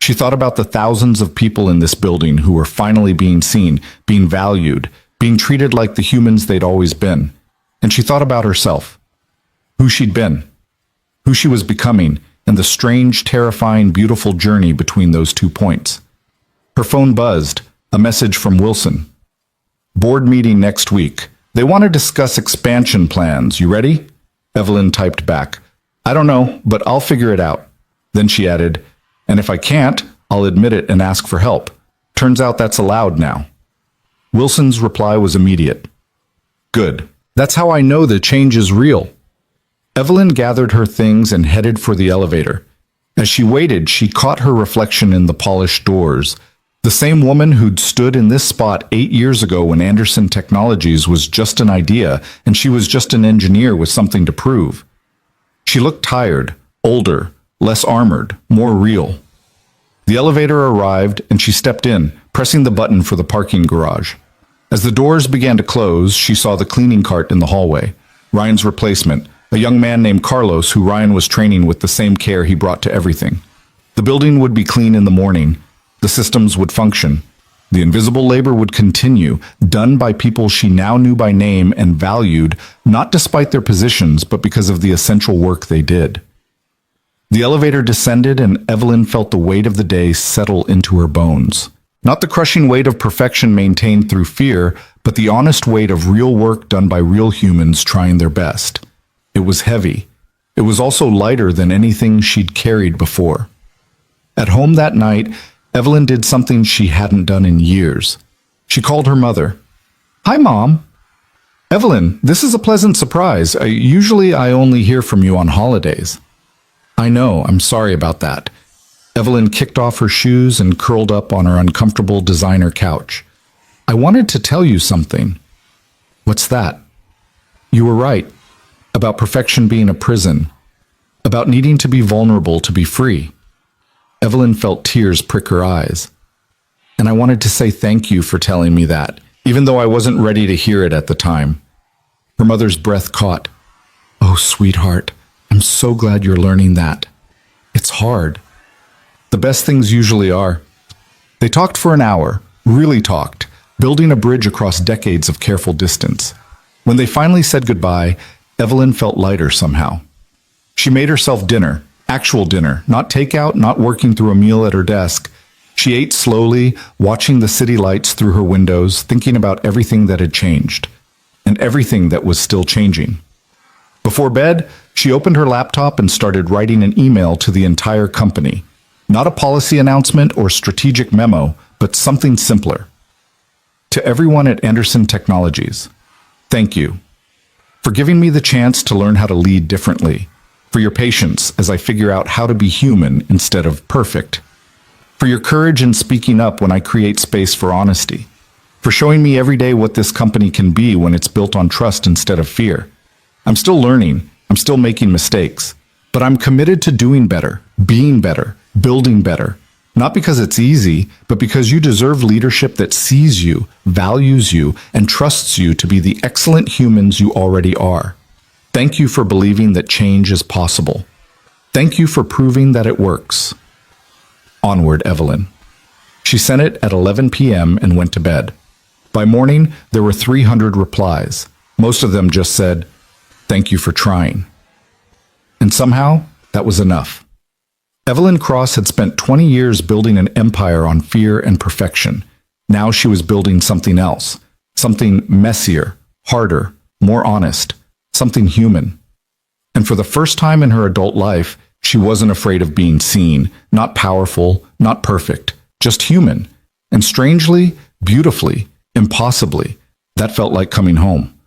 She thought about the thousands of people in this building who were finally being seen, being valued, being treated like the humans they'd always been. And she thought about herself, who she'd been, who she was becoming, and the strange, terrifying, beautiful journey between those 2 points. Her phone buzzed, a message from Wilson. "Board meeting next week. They want to discuss expansion plans. You ready?" Evelyn typed back, "I don't know, but I'll figure it out." Then she added, "And if I can't, I'll admit it and ask for help. Turns out that's allowed now." Wilson's reply was immediate. "Good. That's how I know the change is real." Evelyn gathered her things and headed for the elevator. As she waited, she caught her reflection in the polished doors. The same woman who'd stood in this spot 8 years ago when Anderson Technologies was just an idea and she was just an engineer with something to prove. She looked tired, older, less armored, more real. The elevator arrived and she stepped in, pressing the button for the parking garage. As the doors began to close, she saw the cleaning cart in the hallway. Ryan's replacement, a young man named Carlos who Ryan was training with the same care he brought to everything. The building would be clean in the morning. The systems would function. The invisible labor would continue, done by people she now knew by name and valued, not despite their positions, but because of the essential work they did. The elevator descended and Evelyn felt the weight of the day settle into her bones. Not the crushing weight of perfection maintained through fear, but the honest weight of real work done by real humans trying their best. It was heavy. It was also lighter than anything she'd carried before. At home that night, Evelyn did something she hadn't done in years. She called her mother. "Hi, Mom." "Evelyn, this is a pleasant surprise. Usually I only hear from you on holidays." "I know, I'm sorry about that." Evelyn kicked off her shoes and curled up on her uncomfortable designer couch. "I wanted to tell you something." "What's that?" "You were right. About perfection being a prison. About needing to be vulnerable to be free." Evelyn felt tears prick her eyes. "And I wanted to say thank you for telling me that, even though I wasn't ready to hear it at the time." Her mother's breath caught. "Oh, sweetheart, I'm so glad you're learning that. It's hard." "The best things usually are." They talked for an hour, really talked, building a bridge across decades of careful distance. When they finally said goodbye, Evelyn felt lighter somehow. She made herself dinner. Actual dinner, not takeout, not working through a meal at her desk. She ate slowly, watching the city lights through her windows, thinking about everything that had changed, and everything that was still changing. Before bed, she opened her laptop and started writing an email to the entire company. Not a policy announcement or strategic memo, but something simpler. To everyone at Anderson Technologies, thank you for giving me the chance to learn how to lead differently. For your patience as I figure out how to be human instead of perfect. For your courage in speaking up when I create space for honesty. For showing me every day what this company can be when it's built on trust instead of fear. I'm still learning, I'm still making mistakes, but I'm committed to doing better, being better, building better. Not because it's easy, but because you deserve leadership that sees you, values you, and trusts you to be the excellent humans you already are. Thank you for believing that change is possible. Thank you for proving that it works. Onward, Evelyn. She sent it at 11 p.m. and went to bed. By morning, there were 300 replies. Most of them just said, "Thank you for trying." And somehow, that was enough. Evelyn Cross had spent 20 years building an empire on fear and perfection. Now she was building something else, something messier, harder, more honest, something human. And for the first time in her adult life, she wasn't afraid of being seen, not powerful, not perfect, just human. And strangely, beautifully, impossibly, that felt like coming home.